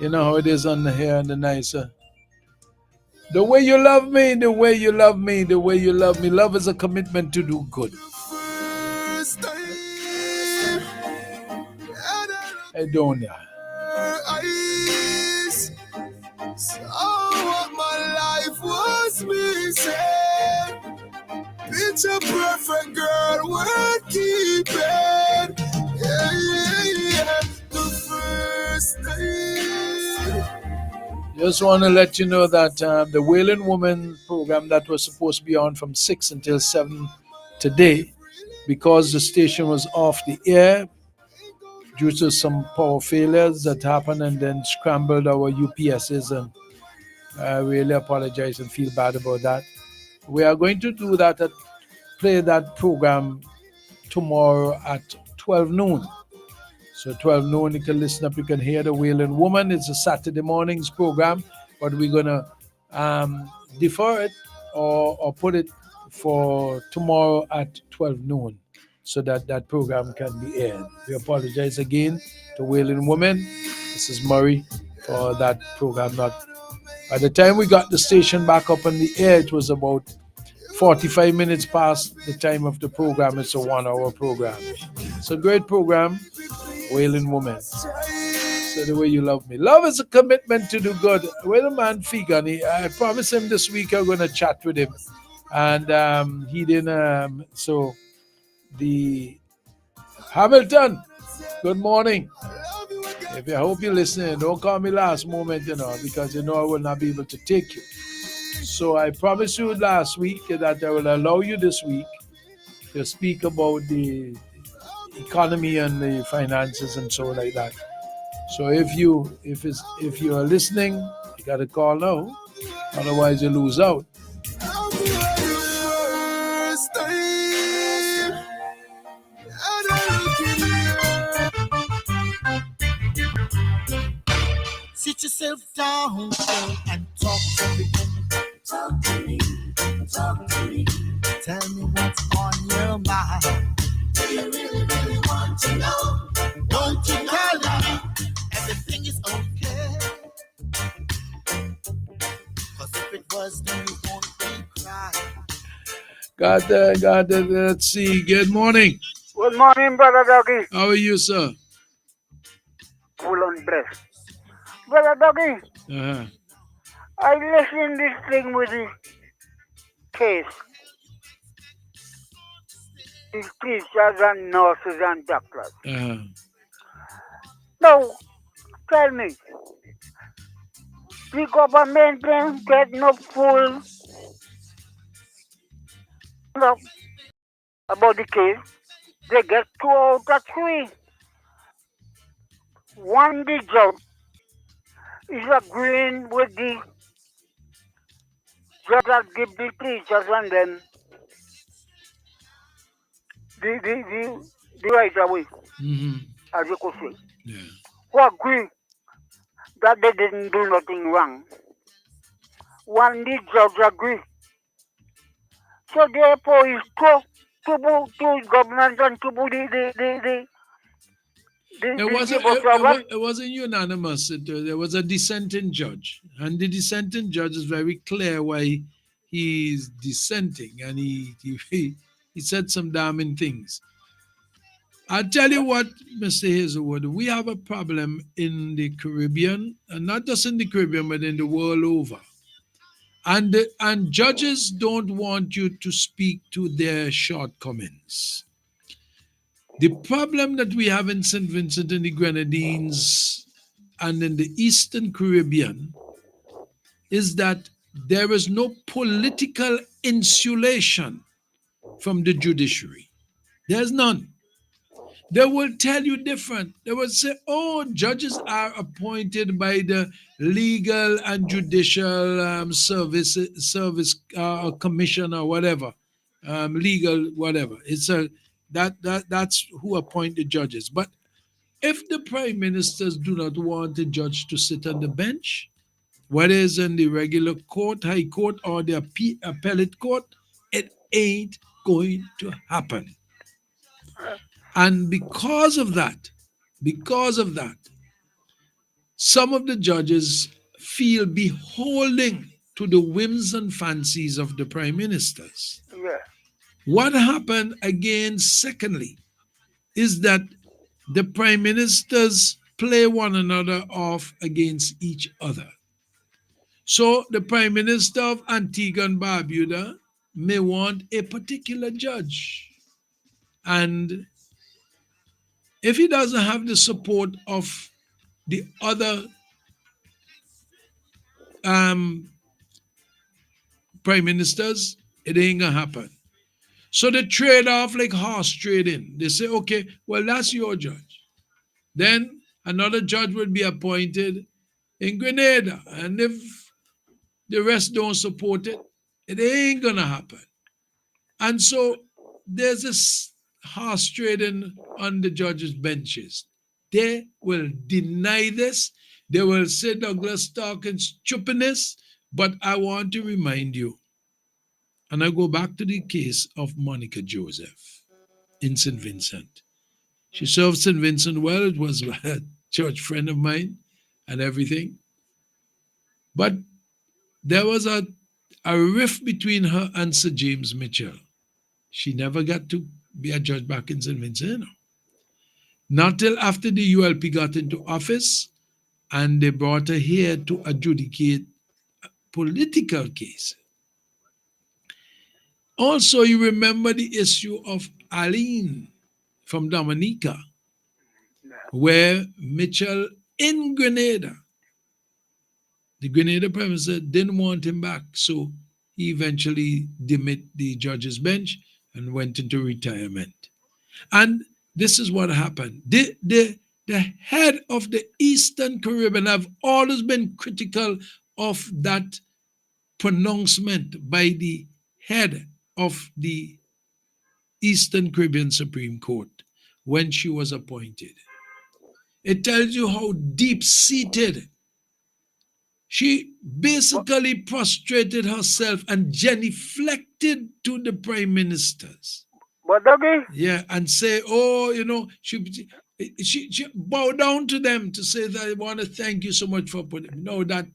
You know how it is on the hair and the Nice. The way you love me, the way you love me, the way you love me. Love is a commitment to do good. I don't know. What my life was missing. Picture perfect girl worth keeping. Yeah. The first time. Just want to let you know that the Wailing Woman program that was supposed to be on from 6 until 7 today, because the station was off the air due to some power failures that happened and then scrambled our UPSs, and I really apologize and feel bad about that. We are going to do that, play that program tomorrow at 12 noon. So 12 noon, you can listen up. You can hear the Wailing Woman. It's a Saturday mornings program, but we're gonna defer it or put it for tomorrow at 12 noon, so that that program can be aired. We apologize again to Wailing Woman. This is Murray for that program. Not by the time we got the station back up on the air, it was about 45 minutes past the time of the program. It's a 1 hour program. It's a great program. Wailing Woman. So the way you love me. Love is a commitment to do good. Well, the man Fegan, I promised him this week I'm going to chat with him. And he didn't. So the Hamilton, good morning. If I hope you're listening, don't call me last moment, because I will not be able to take you. So I promised you last week that I will allow you this week to speak about the economy and the finances and so like that. So if you are listening, you got to call now. Otherwise, you lose out. Sit yourself down and talk to me. Talk to me. Talk to me. Tell me what's on your mind. Do you really, really want to know? Don't you tell me everything is okay. Cause if it was, then you won't be crying. Got that. Let's see. Good morning. Good morning, Brother Doggy. How are you, sir? Full on blessed. Brother Doggy, Uh-huh. I listened this thing with the case. The teachers and nurses and doctors. Uh-huh. Now, tell me, the government then get no full about the case. They get 2 out of 3. One, the judge is agreeing with the judge that give the teachers and them the right away, as you could say. Yeah. Who agree that they didn't do nothing wrong. One, the judge agree. So therefore, it's to government and to the It wasn't unanimous. There was a dissenting judge, and the dissenting judge is very clear why he's dissenting, and he said some damning things. I'll tell you what, Mr. Hazelwood, we have a problem in the Caribbean, and not just in the Caribbean, but in the world over. And judges don't want you to speak to their shortcomings. The problem that we have in St. Vincent and the Grenadines and in the Eastern Caribbean is that there is no political insulation from the judiciary. There's none. They will tell you different. They will say, oh, judges are appointed by the legal and judicial service commission or whatever, legal whatever. That's who appoint the judges. But if the prime ministers do not want a judge to sit on the bench, whether it's in the regular court, high court, or the appellate court, it ain't going to happen. And because of that, some of the judges feel beholden to the whims and fancies of the prime ministers. Yeah. What happened again, secondly, is that the prime ministers play one another off against each other. So the prime minister of Antigua and Barbuda may want a particular judge. And if he doesn't have the support of the other prime ministers, it ain't gonna happen. So they trade off like horse trading. They say, okay, well, that's your judge. Then another judge would be appointed in Grenada. And if the rest don't support it, it ain't gonna happen. And so there's horse trading on the judges' benches. They will deny this. They will say Douglas talking stupidness. But I want to remind you, and I go back to the case of Monica Joseph in St. Vincent. She served St. Vincent well. It was a church friend of mine and everything. But there was a rift between her and Sir James Mitchell. She never got to be a judge back in St. Vincent. Not till after the ULP got into office and they brought her here to adjudicate political case. Also, you remember the issue of Aline from Dominica, where Mitchell in Grenada, the Grenada Prime Minister didn't want him back, so he eventually demit the judge's bench and went into retirement. And this is what happened. The head of the Eastern Caribbean have always been critical of that pronouncement by the head of the Eastern Caribbean Supreme Court when she was appointed. It tells you how deep-seated. She basically prostrated herself and genuflected to the prime ministers. But Dougie? Yeah, and say, oh, she bowed down to them to say that I want to thank you so much for putting. No, that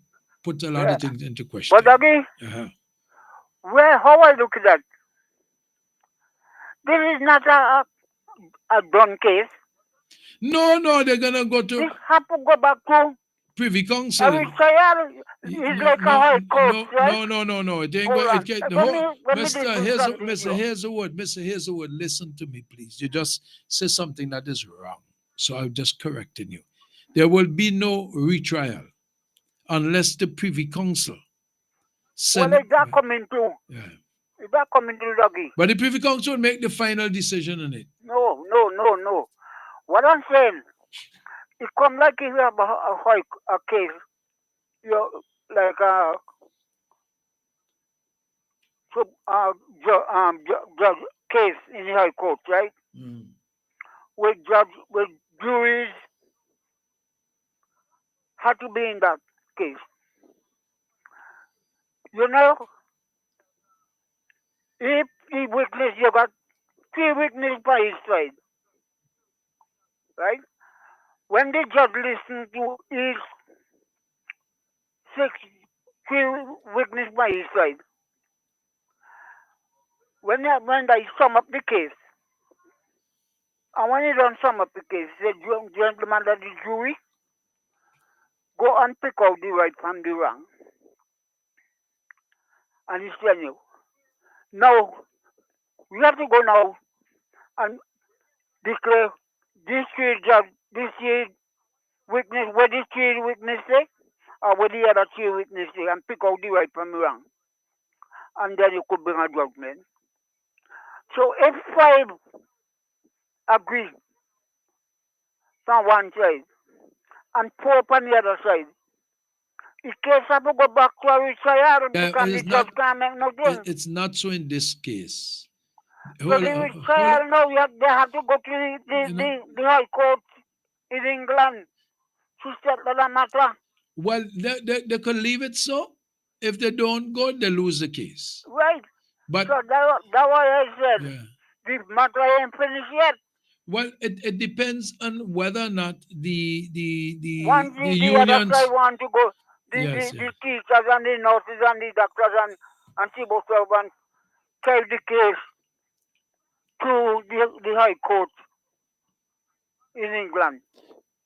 put a lot of things into question. But Dougie? How I look at that? This is not a done case. No, they're gonna go to. This have to go back to Privy Council. It's like a high court, right? No. It ain't Mr. Hazelwood, listen to me, please. You just say something that is wrong. So I'm just correcting you. There will be no retrial unless the Privy Council. Well, is that coming to? Yeah. Is that coming to Dougie? But the Privy Council will make the final decision on it. No. What I'm saying, it come like if you have a case, like judge case in the High Court, right? With juries had to be in that case. If the witness, you got 3 witnesses by his side, right? When the judge listens to his 3 witnesses by his side, when they sum up the case, and when he don't sum up the case, he said, gentlemen of the jury, go and pick out the right from the wrong. And he's telling you, now, we have to go now and declare this 3 witness, what this 3 witness say, or what the other 3 witness say, and pick out the right from the wrong. And then you could bring a judgment. So if 5 agree from one side and 4 on the other side, the case have to go back to a retrial because the judge can't make no thing. It's not so in this case. So the retrial now, they have to go to the High Court in England to settle the matter. Well, they could leave it so. If they don't go, they lose the case. Right. But so that's why I said the matter ain't finished yet. Well, it depends on whether or not the Once the unions other side want to go, the teachers and the nurses and the doctors and civil servants take the case to the High Court in England.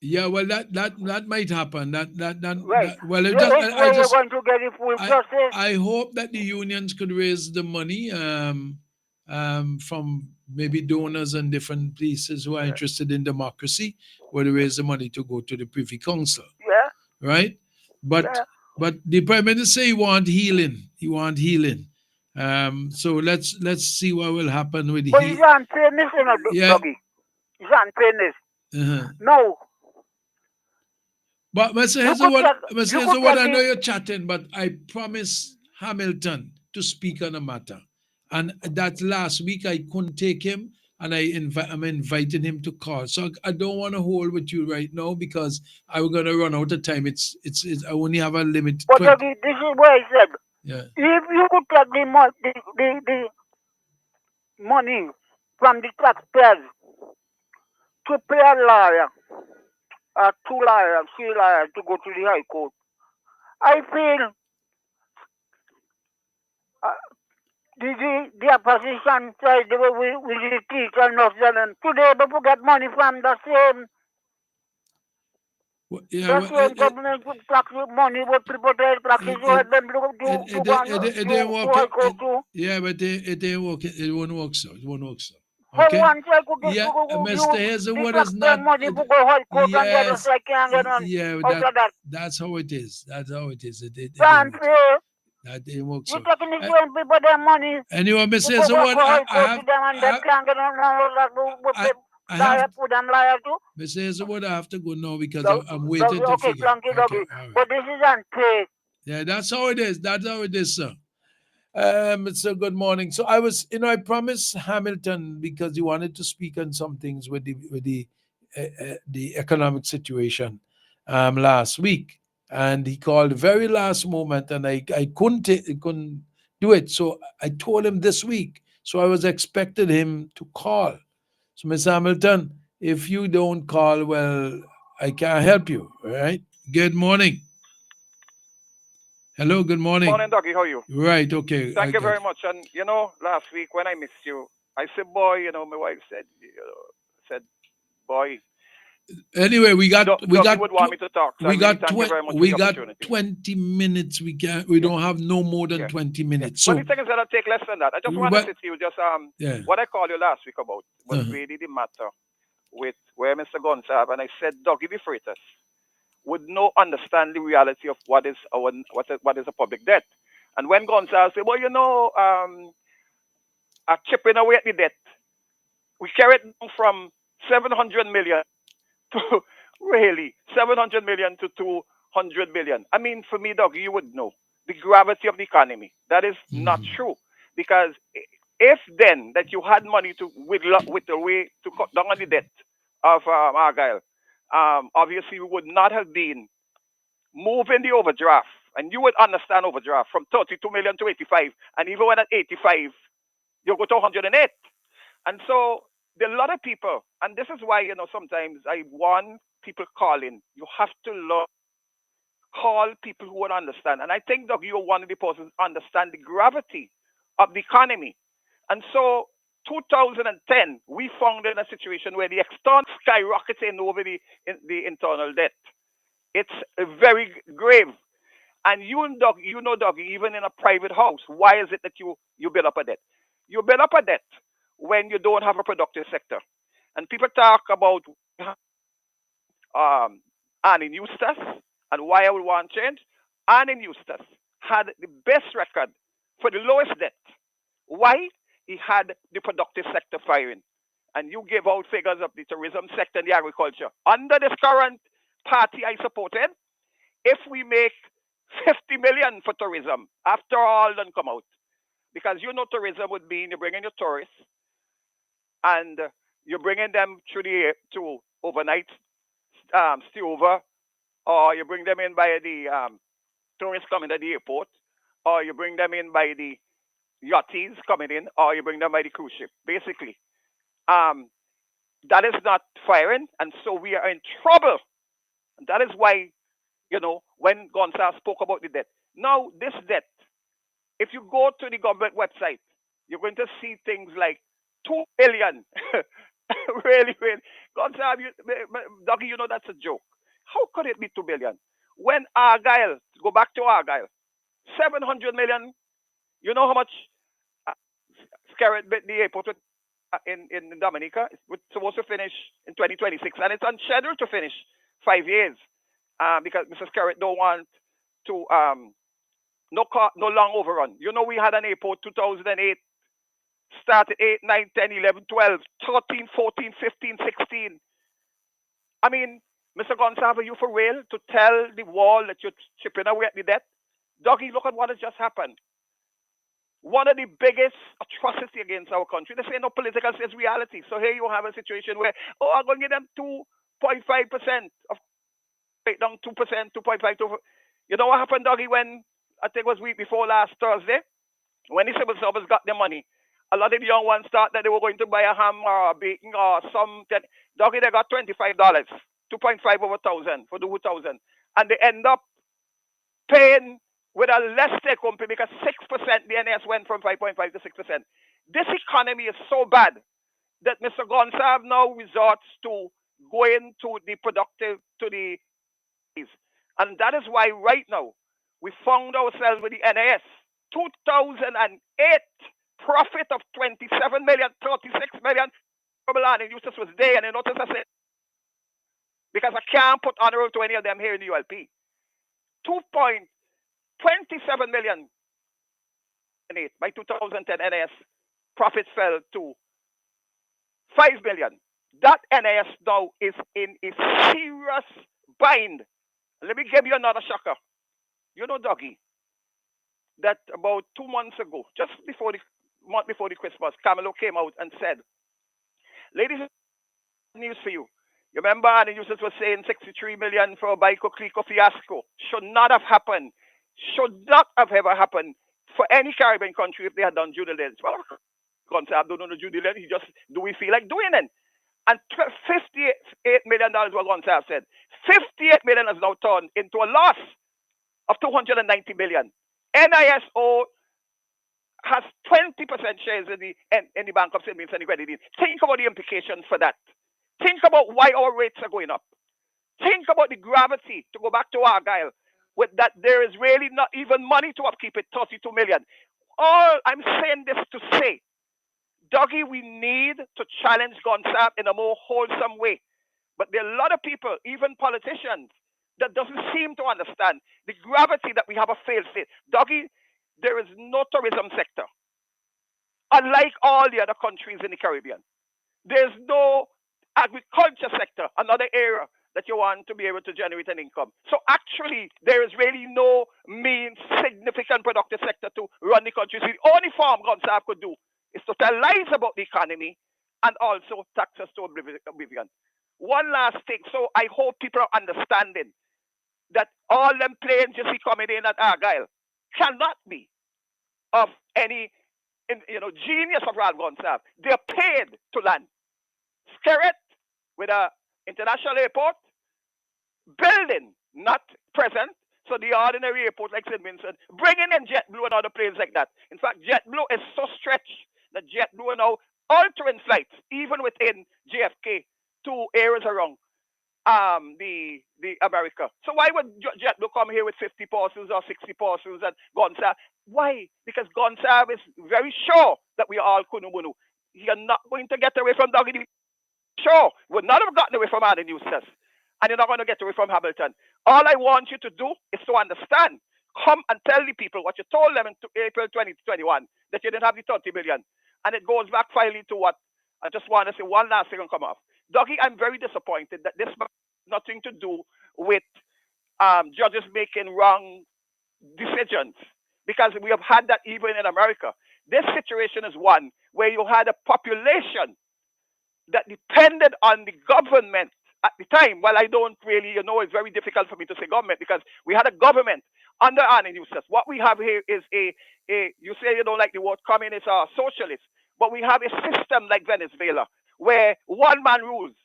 Yeah, well, that might happen. Right. Well, you're going to get it full justice. I hope that the unions could raise the money from maybe donors and different places who are interested in democracy, where they raise the money to go to the Privy Council. Yeah. Right. But the Prime Minister he want healing. So let's see what will happen with the. But he's unfairness, Dougie. He's unfairness. No. But Mr. Hazelwood, I know you're chatting, but I promised Hamilton to speak on the matter. And that last week I couldn't take him. and I'm inviting him to call. So I don't want to hold with you right now because I'm gonna run out of time. It's I only have a limit. But this is what I said. Yeah. If you could take the money from the taxpayers to pay a lawyer, 2 lawyers, 3 lawyers to go to the High Court, I feel the opposition side with the teacher and North Zealand today they will get money from the same government to practice money what people try to practice so them to High Court too. Yeah, but it didn't work. It won't work so. It won't work so. For Okay. one side could just Yeah, go Mr. use Hazelwood the is not. money to go High Court and the other Yes. side can't get on Yeah, out of that. that's how it is. That's how it is. It didn't Can't work. pay. That didn't work You're so. taking the same people their money. Anyway, Mr. To go Hazelwood, High I Court to have them and they can't get on all that I have put them liar too. Mr. Hazelwood, I have to go now because I'm Doggy, waiting to okay, figure. thank you, Doggy. All right. But this is unpaid. Yeah, that's how it is. That's how it is, sir. So good morning. So I promised Hamilton because he wanted to speak on some things with the economic situation last week, and he called the very last moment, and I couldn't do it. So I told him this week. So I was expecting him to call. So Miss Hamilton, if you don't call, well, I can't help you. All right. Good morning. Hello, good morning. Morning, Dougie. How are you? Right, okay. Thank you very much. And last week when I missed you, I said, "Boy," my wife said, "Boy." Anyway, we got Dougie would want me to talk. So thank you very much for the opportunity. 20 minutes. We don't have no more than 20 minutes. Well, So the thing is that I'll take less than that. I just want to say to you, what I called you last week about was really the matter with where Mr. Gonsalves, and I said, Dougie, the Freitas would not understand the reality of what is a public debt. And when Gonsalves said, well, chipping away at the debt, we carry it from 700 million to really 700 million to 200 billion. I mean, for me, Doug, you would know the gravity of the economy. That is not true. Because if then that you had money to with the way to cut down on the debt of Argyle, obviously we would not have been moving the overdraft. And you would understand overdraft from 32 million to 85. And even when at 85, you go to 108. And so there are a lot of people, and this is why, sometimes I want people calling. You have to call people who would understand. And I think, Doug, you're one of the persons who understand the gravity of the economy. And so 2010, we found in a situation where the external skyrocketing over the internal debt. It's very grave. And Doug, even in a private house, why is it that you build up a debt? You build up a debt when you don't have a productive sector. And people talk about Annie Eustace and why I would want change. Annie Eustace had the best record for the lowest debt. Why? He had the productive sector firing. And you gave out figures of the tourism sector and the agriculture. Under this current party I supported, if we make 50 million for tourism, after all done come out, because tourism would mean you bring in your tourists and you're bringing them to overnight stay over, or you bring them in by the tourists coming at the airport, or you bring them in by the yachties coming in, or you bring them by the cruise ship. Basically, that is not firing, and so we are in trouble. And that is why, when Gonsalves spoke about the debt. Now, this debt, if you go to the government website, you're going to see things like 2 billion. Really, really. Gonsalves, Dougie, that's a joke. How could it be 2 billion? When Argyle, go back to Argyle, 700 million, you know how much Scarrett bit the airport in Dominica? It's supposed to finish in 2026, and it's on schedule to finish 5 years because Mrs. Scarrett don't want to no long overrun. We had an airport 2008, started 8, 9, 10, 11, 12, 13, 14, 15, 16. I mean, Mr. Gonsalves, are you for real to tell the world that you're chipping away at the debt? Dougie, look at what has just happened. one of the biggest atrocity against our country. They say no political says reality. So here you have a situation where, oh, I'm going to give them 2.5% of down 2%, 2.5. You know what happened, Doggy, when I think it was week before last Thursday, when the civil servants got their money, a lot of the young ones thought that they were going to buy a ham or a bacon or something. Doggy, they got $25, 2.5 over 1,000 for the 2,000. And they end up paying with a less take home pay because 6%, the NS went from 5.5 to 6%. This economy is so bad that Mr. Gonsalve now resorts to going to the productive, to the, and that is why right now we found ourselves with the NAS 2008 profit of 27 million, 36 million. And Eustace was there, and you notice I said, because I can't put honorable to any of them here in the ULP. 2.27 million by 2010 NAS profits fell to 5 million. That NAS now is in a serious bind. Let me give you another shocker. You know, Doggy, that about 2 months ago, just before the month before the Christmas, Camelo came out and said, ladies and news for you. You remember the users were saying 63 million for a Baiko Clico fiasco. Should not have happened. Should not have ever happened for any Caribbean country if they had done due diligence. Well, Gonsalve don't know the due diligence. He just, do we feel like doing it? And $58 million what Gonsalve said. 58 million has now turned into a loss of 290 million. NISO has 20% shares in the Bank of St. Vincent and the Grenadines. Think about the implications for that. Think about why our rates are going up. Think about the gravity, to go back to Argyle, with that there is really not even money to upkeep it, 32 million. All I'm saying this to say, Dougie, we need to challenge Gonsalve in a more wholesome way. But there are a lot of people, even politicians, that doesn't seem to understand the gravity that we have a failed state. Dougie, there is no tourism sector. Unlike all the other countries in the Caribbean, there's no agriculture sector, another area that you want to be able to generate an income. So actually, there is really no mean significant productive sector to run the country. So the only form Gonsalve could do is to tell lies about the economy and also tax us to oblivion. One last thing. So I hope people are understanding that all them planes you see coming in at Argyle cannot be of any genius of Ralph Gonsalve. They're paid to land. Skerrit with an international airport, building, not present. So the ordinary airport like St. Vincent, bringing in JetBlue and other planes like that. In fact, JetBlue is so stretched that JetBlue are now altering flights, even within JFK, to areas around the America. So why would JetBlue come here with 50 parcels or 60 parcels and Gonsalve? Why? Because Gonsalve is very sure that we are all kunumunu. You're not going to get away from Dougie. Sure, would not have gotten away from Adam Eustace, and you're not going to get away from Hamilton. All I want you to do is to understand. Come and tell the people what you told them in April 2021, that you didn't have the 30 billion. And it goes back finally to what I just want to say one last thing and come off. Dougie, I'm very disappointed that this has nothing to do with judges making wrong decisions, because we have had that even in America. This situation is one where you had a population that depended on the government at the time. Well, I don't really, it's very difficult for me to say government, because we had a government under Arne Eustace. What we have here is you say you don't like the word communist or socialist, but we have a system like Venezuela where one man rules.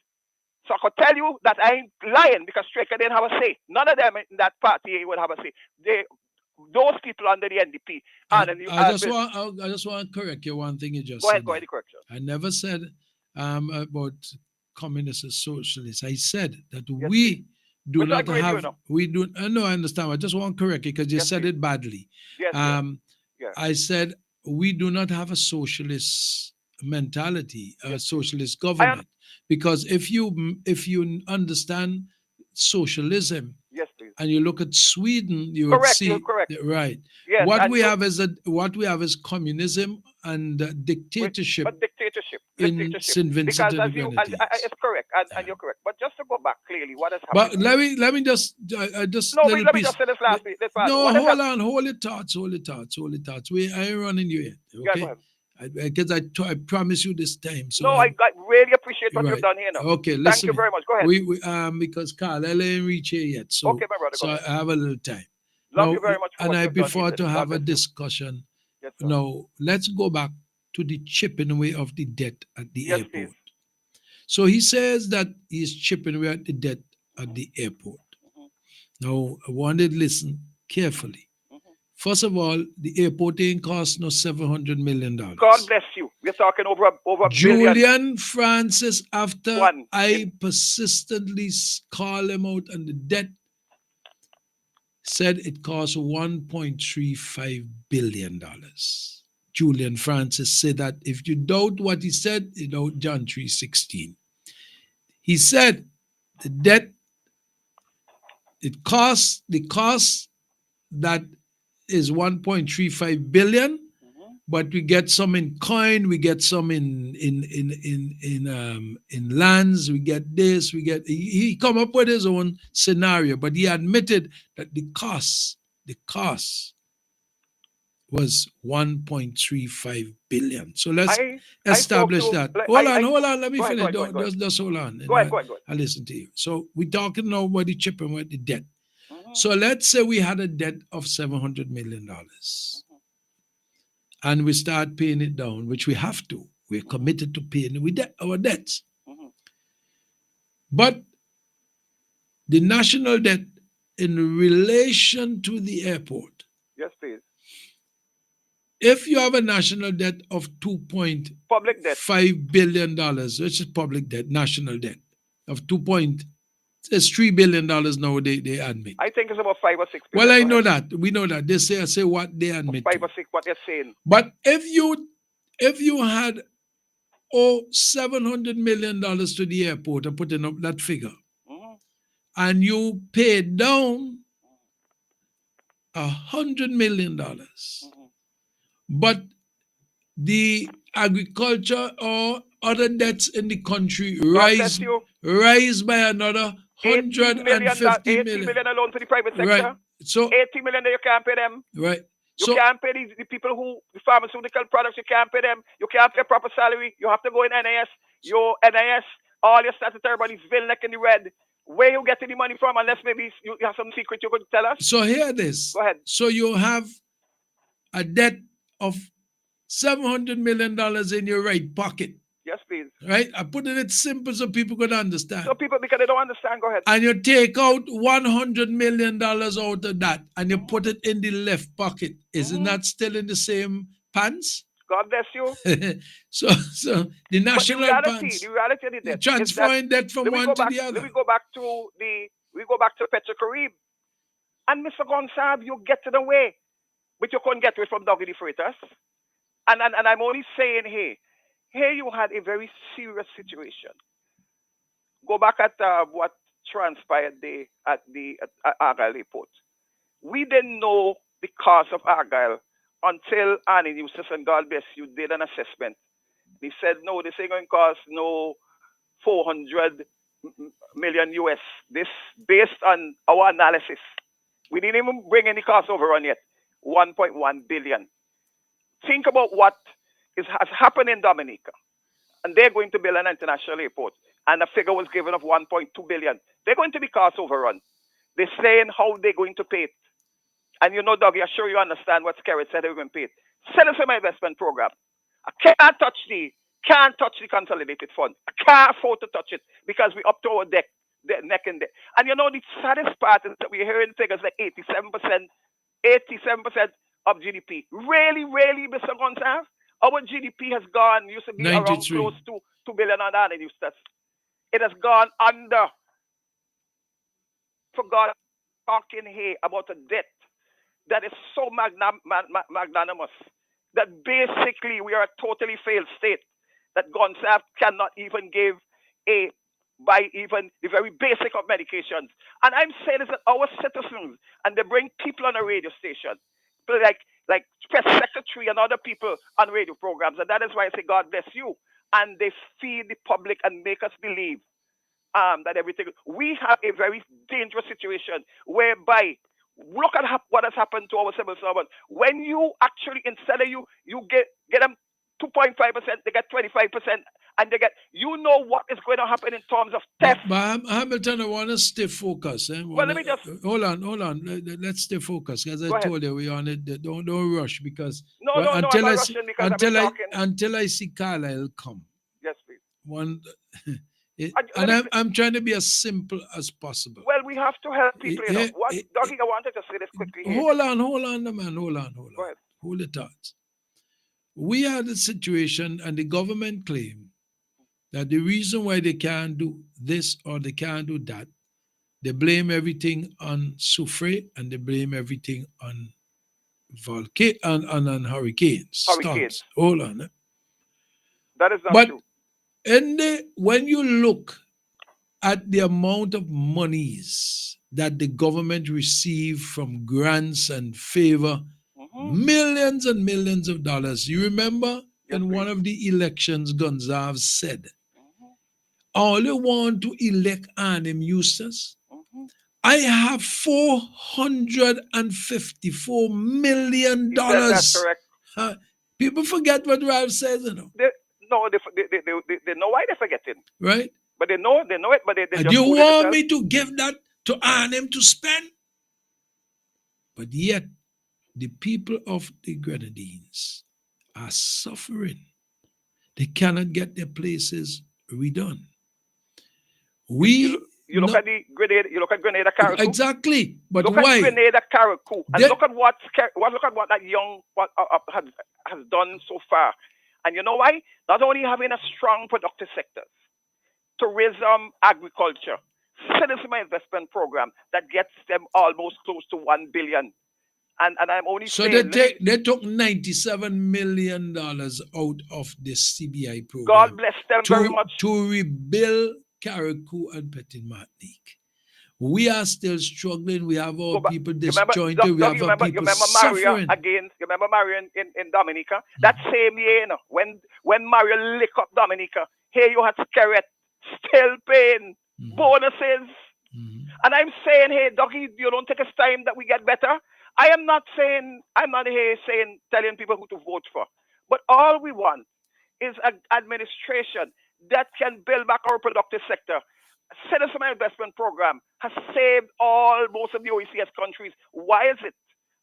So I could tell you that I ain't lying, because Straker didn't have a say. None of them in that party would have a say. Those people under the NDP. I just want to correct you one thing you just said. Go ahead, correction. I never said about communists and socialists. I said that we do not have, we do, no, I understand. I just want to correct you because you said it badly. I said we do not have a socialist mentality, a socialist government, because if you understand socialism, and you look at Sweden, you would see right. Yes, what we have is communism and dictatorship. But dictatorship. in dictatorship. St. Vincent Because and the as you, Grenadines. it's correct, and you're correct. But just to go back clearly, what has But happened? let me just just No, little let me piece. just say this last week. This part. No, What has hold happened? on, hold your thoughts, hold your thoughts, hold your thoughts. I ain't running you yet, Yeah, okay? go ahead. Because I promise you this time. So No, I really appreciate what you've right. done here now. Okay, Thank listen. you very much. Go ahead. We because Carl, I ain't reach here yet. So Okay, my brother, go ahead. I have a little time. Love Now, you very much for and what I you've done before here. to God have a bless you. discussion. Yes, sir. Now, let's go back to the chipping away of the debt at the Yes, airport. please. So he says that he's chipping away at the debt at the airport. Now, I wanted to listen carefully. First of all, the airport ain't cost no $700 million. God bless you. We're talking over a billion. Julian Francis, after One. I persistently call him out on the debt, said it cost $1.35 billion. Julian Francis said that if you doubt what he said, you doubt John 3:16. He said the debt, the cost that is 1.35 billion, but we get some in coin, we get some in lands, we get this, we get. He come up with his own scenario, but he admitted that the cost was 1.35 billion. So let's establish that. Hold on. Let me finish. Just hold on. Go ahead. I listen to you. So we're talking now about the chipping with the debt. So let's say we had a debt of $700 million. And we start paying it down, which we have to. We're committed to paying our debts. But the national debt in relation to the airport, Yes, please. if you have a national debt of $2.5 billion, which is public debt, national debt of it's $3 billion now they admit. I think it's about 5 or 6 billion. Well, I know that. We know that. They say what they admit. 5 or 6, what they're saying. But if you had $700 million to the airport and putting up that figure, and you paid down $100 million, but the agriculture or other debts in the country rise by another $150 million. 80 million alone to the private sector. Right. So 80 million that you can't pay them. Right. You can't pay the people the pharmaceutical products, you can't pay them. You can't pay proper salary. You have to go in NIS. Your NIS, all your statutory bodies, neck in the red. Where you getting the money from, unless maybe you have some secret you could tell us? So hear this. Go ahead. So you have a debt of $700 million in your right pocket. Yes, please. Right? I put it simple so people could understand. So people, because they don't understand, go ahead. And you take out $100 million out of that and you put it in the left pocket. Isn't that still in the same pants? God bless you. so the national pants. The reality of the debt. Transferring debt from one to the other. We go back to Petrocarib. And Mr. Gonsalve, you get to the way, but you couldn't get away from Dougie the Freitas. And I'm only saying here you had a very serious situation. Go back at what transpired at Argyle Airport. We didn't know the cost of Argyle until Annie Eustace and God bless you did an assessment. They said, no, this ain't going to cost no 400 million US. This based on our analysis. We didn't even bring any cost overrun yet. 1.1 billion. Think about what has happened in Dominica. And they're going to build an international airport. And a figure was given of 1.2 billion. They're going to be cost overrun. They're saying how they're going to pay it. And you know, Dougie, I'm sure you understand what Skerritt said they were going to pay it. Send us my investment program. I can't touch the consolidated fund. I can't afford to touch it because we're up to our neck in there. And you know, the saddest part is that we're hearing figures like 87% of GDP. Really, Mr. Gonsalve? Our GDP has gone, used to be 93. Around close to $2 billion on that. It has gone under. For God, talking here about a debt that is so magnanimous that basically we are a totally failed state, that Gonsalve cannot even buy even the very basic of medications. And I'm saying this that our citizens, and they bring people on a radio station, like press secretary and other people on radio programs, and that is why I say God bless you. and they feed the public and make us believe that everything. We have a very dangerous situation whereby look at what has happened to our civil servants. When you actually, instead of you get them 2.5%, they get 25%, and they get, what is going to happen in terms of theft. But Hamilton, I want to stay focused. Well, let me just hold on. Let's stay focused. As I told you, we on it. Don't rush because I'm not rushing because until I see Carlisle come. Yes, please. I'm trying to be as simple as possible. Well, we have to help people. Dougie, I wanted to say this quickly. Hold on, man. Hold on. Go ahead. Hold the thoughts. We had a situation, and the government claimed that the reason why they can't do this or they can't do that, they blame everything on Soufre and they blame everything on on hurricanes. Storms. Hold on. That is not true. When you look at the amount of monies that the government receive from grants and favor, millions and millions of dollars. You remember in one of the elections, Gonzalez said, all you want to elect Arnhem Eustace, I have $454 million. That's correct. People forget what Ralph says, you know. They know why they're forgetting. Right? But they know it, but they just do you want me to give that to Arnhem to spend? But yet, the people of the Grenadines are suffering. They cannot get their places redone. You look at Grenada Carriacou. Exactly, but look why? At Grenada Carriacou and look at what that young has done so far. And you know why? Not only having a strong productive sector, tourism, agriculture, citizen investment program that gets them almost close to $1 billion. And I'm only saying... So they took $97 million out of the CBI program. God bless them very much. To rebuild Carriacou and Petit Martinique. We are still struggling. We have our people disjointed. We have our people suffering. You remember Mario in Dominica? That same year, you know, when Mario lick up Dominica, here you had Skerrit still paying bonuses. And I'm saying, hey, Dougie, you don't take us time that we get better. I'm not here telling people who to vote for. But all we want is an administration that can build back our productive sector. Citizen investment program has saved most of the OECS countries. Why is it?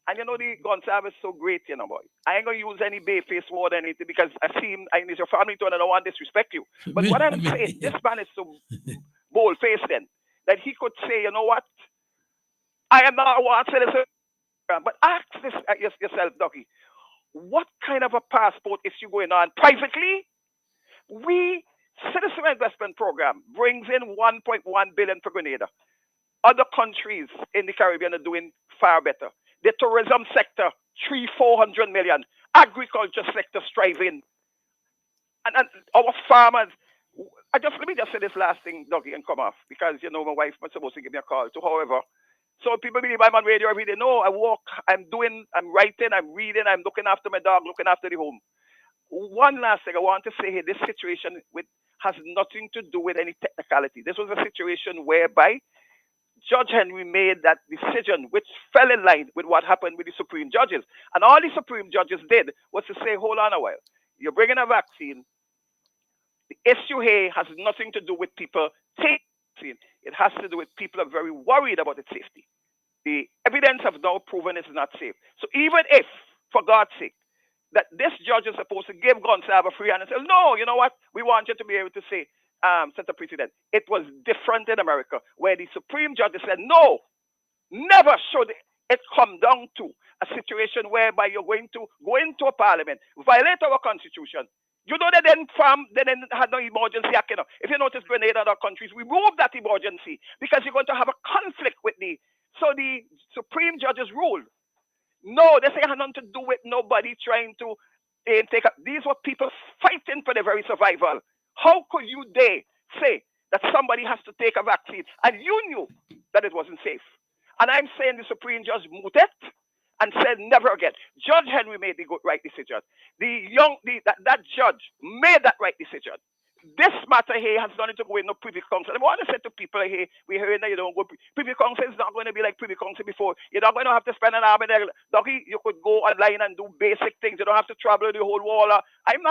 And you know, the Gonzalez is so great, you know, boy. I ain't going to use any bay-faced word or anything because I need your family to, and I don't want to disrespect you. But what I'm saying, this man is so bold-faced then, that he could say, you know what? I am not one citizen. But ask this yourself, Dougie. What kind of a passport issue going on? Privately, Citizen Investment Program brings in $1.1 billion for Grenada. Other countries in the Caribbean are doing far better. The tourism sector, $400 million. Agriculture sector striving. And our farmers. Let me just say this last thing, Dougie, and come off. Because, you know, my wife was supposed to give me a call too. However, so people believe I'm on radio every day. No, I walk, I'm writing, I'm reading, I'm looking after my dog, looking after the home. One last thing I want to say here, this situation has nothing to do with any technicality. This was a situation whereby Judge Henry made that decision, which fell in line with what happened with the Supreme Judges. And all the Supreme Judges did was to say, hold on a while. You're bringing a vaccine. The issue here has nothing to do with people taking the vaccine. It has to do with people are very worried about its safety. The evidence have now proven it's not safe. So even if, for God's sake, that this judge is supposed to give Gonzalez a free hand and say, no, you know what? We want you to be able to say, set a precedent. It was different in America, where the Supreme Judge said, no, never should it come down to a situation whereby you're going to go into a parliament, violate our constitution. You know, they didn't have no emergency act. You know. If you notice Grenada and other countries, we removed that emergency because you're going to have a conflict with so the Supreme Judges ruled. No, this ain't had nothing to do with nobody trying to take up. These were people fighting for their very survival. How could you dare say that somebody has to take a vaccine and you knew that it wasn't safe? And I'm saying the Supreme Judge mooted and said never again. Judge Henry made the right decision. That judge made that right decision. This matter here has nothing to go with no privy council. I want to say to people here, we hear that you don't go privy council is not going to be like privy council before. You're not going to have to spend an hour there. Doggy, you could go online and do basic things. You don't have to travel the whole wall. I'm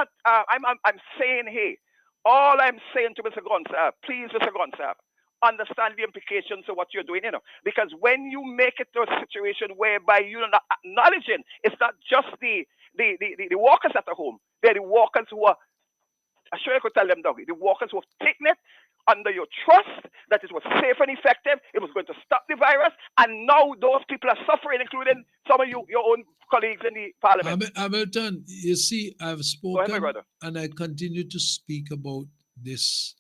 saying here, all I'm saying to Mr. Gonsalve, please, Mr. Gonsalve, understand the implications of what you're doing, because when you make it to a situation whereby you're not acknowledging, it's not just the workers at the home, they're the workers who are, I'm sure you could tell them, Doggy, the workers who have taken it under your trust, that it was safe and effective, it was going to stop the virus, and now those people are suffering, including some of you, your own colleagues in the parliament. Hamilton, you see, I've spoken Go ahead, my brother. and I continue to speak about this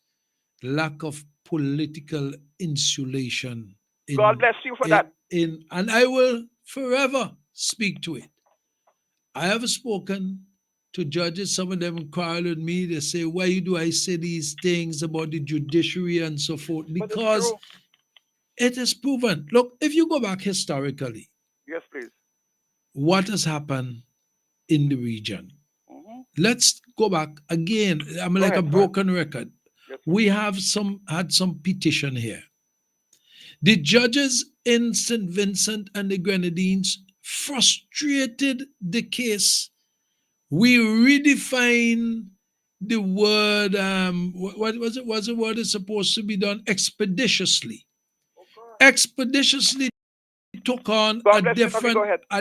lack of political insulation. God bless you for that. And I will forever speak to it. I have spoken to judges, some of them quarrel with me. They say, why do I say these things about the judiciary and so forth? Because it is proven. Look, if you go back historically, yes, please, what has happened in the region? Let's go back again. I'm like a broken record. Yes, we have had some petition here. The judges in St. Vincent and the Grenadines frustrated the case. We redefine the word, what was it? Was the word is supposed to be done expeditiously? Expeditiously took on a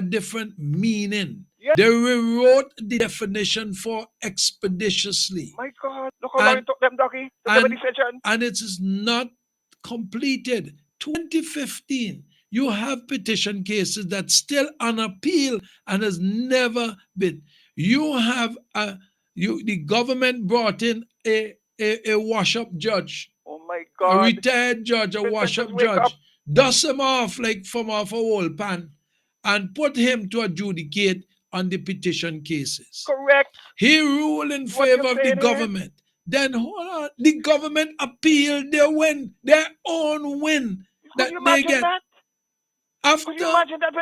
different meaning. Yes. They rewrote the definition for expeditiously. My God, look how long it took them, Doggy, to give a decision. And it is not completed. 2015, you have petition cases that's still on appeal and has never been. You have the government brought in a wash-up judge. Oh my God. A retired judge, a wash-up judge. Dust him off like from off a whole pan and put him to adjudicate on the petition cases. Correct. He ruled in favor of the government. Then hold on, the government appealed their win, their own win. Could you imagine that? Could you imagine that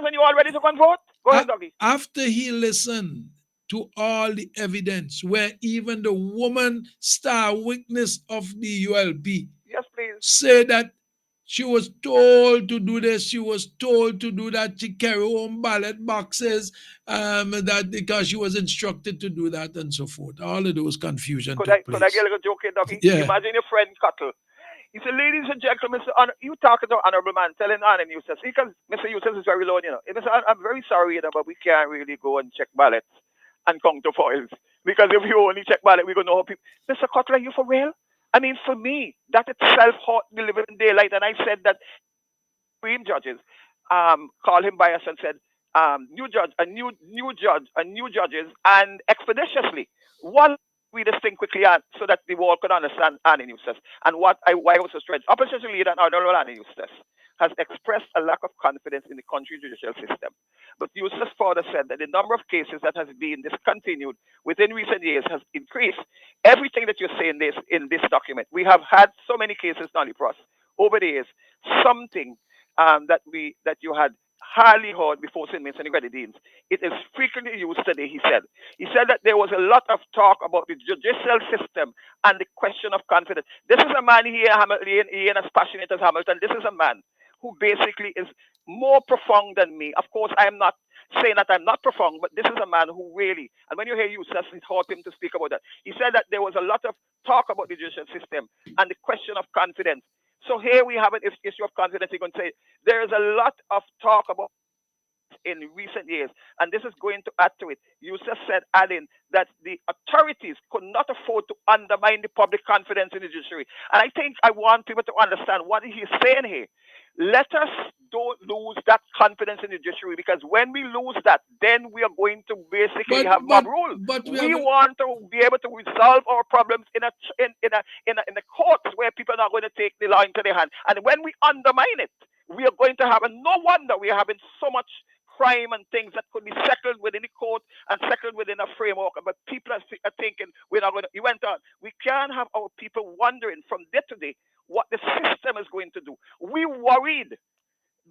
when you're all ready to go and vote? Go ahead, Doggy. After he listened to all the evidence, where even the woman star witness of the ULP yes, please, said that she was told to do this, she was told to do that, she carry home ballot boxes, that because she was instructed to do that and so forth. All of those confusion Could took I place. get a little joke here, Doggy? Yeah. Imagine your friend Cuttle. He said, ladies and gentlemen, you talking to honorable man, telling Anna Eustace, because Mr. Eustace is very low, I'm very sorry, but we can't really go and check ballots and counterfoils. Because if you only check ballot, we're going to know how people... Mr. Cutler, are you for real? I mean, for me, that itself hot the living daylight. And I said that Supreme judges called him by us and said, new judges, and expeditiously. One, read this thing quickly so that the world could understand Annie Eustace. And why I was so strange. Opposition leader and Honorable Annie Eustace has expressed a lack of confidence in the country's judicial system. But Eustace further said that the number of cases that has been discontinued within recent years has increased. Everything that you're saying in this document, we have had so many cases, Nolly Pross, over the years. Something that you had hardly heard before St. Vincent and the Grenadines. It is frequently used today, he said. He said that there was a lot of talk about the judicial system and the question of confidence. This is a man here, he ain't as passionate as Hamilton. This is a man who basically is more profound than me. Of course, I am not saying that I'm not profound, but this is a man who really, and when you hear Eustace, it taught him to speak about that. He said that there was a lot of talk about the judicial system and the question of confidence. So here we have an issue of confidence. You're going to say there is a lot of talk about in recent years, and this is going to add to it. Eustace said, adding that the authorities could not afford to undermine the public confidence in the judiciary. And I think I want people to understand what he's saying here. Let us don't lose that confidence in the judiciary, because when we lose that, then we are going to basically have mob rule. We want to be able to resolve our problems in the courts where people are not going to take the law into their hand. And when we undermine it, we are going to have, and no wonder we are having so much crime and things that could be settled within the court and settled within a framework. But people are thinking we're not going to. He went on. We can't have our people wondering from day to day what the system is going to do. We worried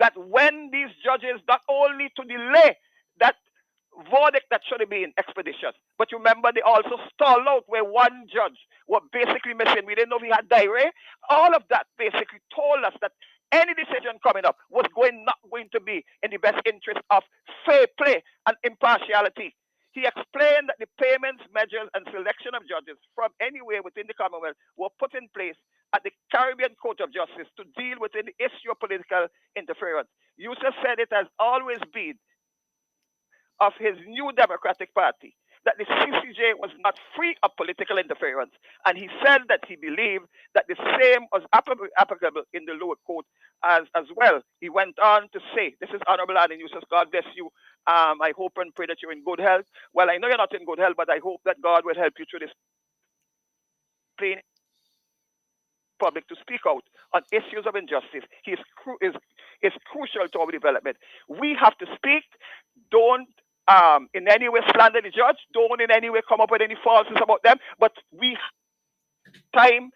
that when these judges not only to delay that verdict that should have been expeditious, but remember they also stalled out where one judge was basically missing. We didn't know if he had diarrhea. All of that basically told us that any decision coming up was not going to be in the best interest of fair play and impartiality. He explained that the payments, measures, and selection of judges from anywhere within the Commonwealth were put in place at the Caribbean Court of Justice to deal with the issue of political interference. Yusuf said it has always been of his New Democratic Party that the CCJ was not free of political interference. And he said that he believed that the same was applicable in the lower court as well. He went on to say, this is Honorable Annie Yusuf, God bless you. I hope and pray that you're in good health. Well, I know you're not in good health, but I hope that God will help you through this plain public to speak out on issues of injustice. He is crucial to our development. We have to speak. Don't in any way slander the judge. Don't in any way come up with any falses about them. But we time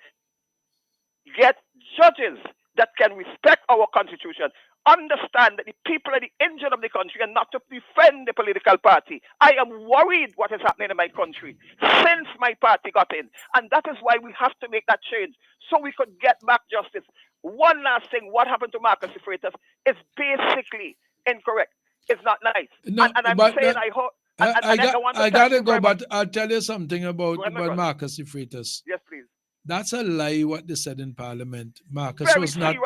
get judges that can respect our constitution, understand that the people are the engine of the country and not to defend the political party. I am worried what is happening in my country since my party got in. And that is why we have to make that change so we could get back justice. One last thing, what happened to Marcus de Freitas is basically incorrect. It's not nice. No, and I'm but saying I hope. I gotta go, but I'll tell you something about Marcus de Freitas. Yes, please. That's a lie what they said in Parliament. Marcus Very was not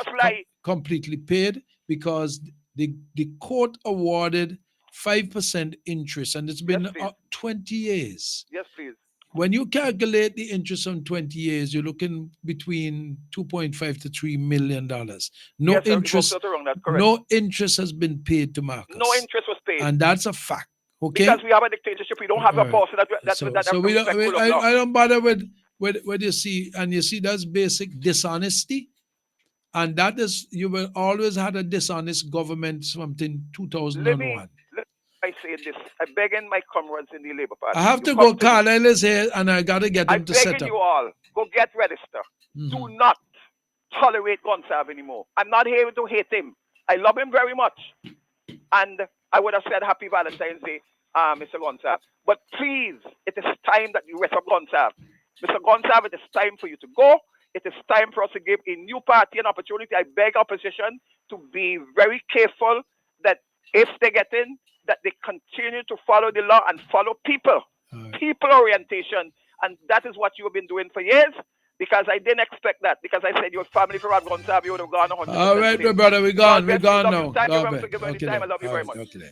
completely paid because the court awarded 5% interest, and it's been 20 years. Yes, please. When you calculate the interest on 20 years, you're looking between $2.5 to $3 million. No yes, interest. No interest has been paid to Marcus. No interest was paid, and that's a fact. Okay. Because we have a dictatorship, we don't have a boss I don't bother with what you see, and you see that's basic dishonesty, and that is you will always had a dishonest government from 2001. I say this. I'm begging my comrades in the Labour Party. I have to go. Carlisle is here, and I got to get him to set up. I'm begging you all, go get registered. Do not tolerate Gonsalve anymore. I'm not here to hate him. I love him very much. And I would have said Happy Valentine's Day, Mr. Gonsalve. But please, it is time that you rest up Gonsalve. Mr. Gonsalve, it is time for you to go. It is time for us to give a new party an opportunity. I beg opposition to be very careful that if they get in, that they continue to follow the law and follow people orientation. And that is what you have been doing for years, because I didn't expect that, because I said your family for Gonsalve, you would have gone 100%. All right, my brother, we're gone now. Thank you for giving me time. I love you very much. Okay.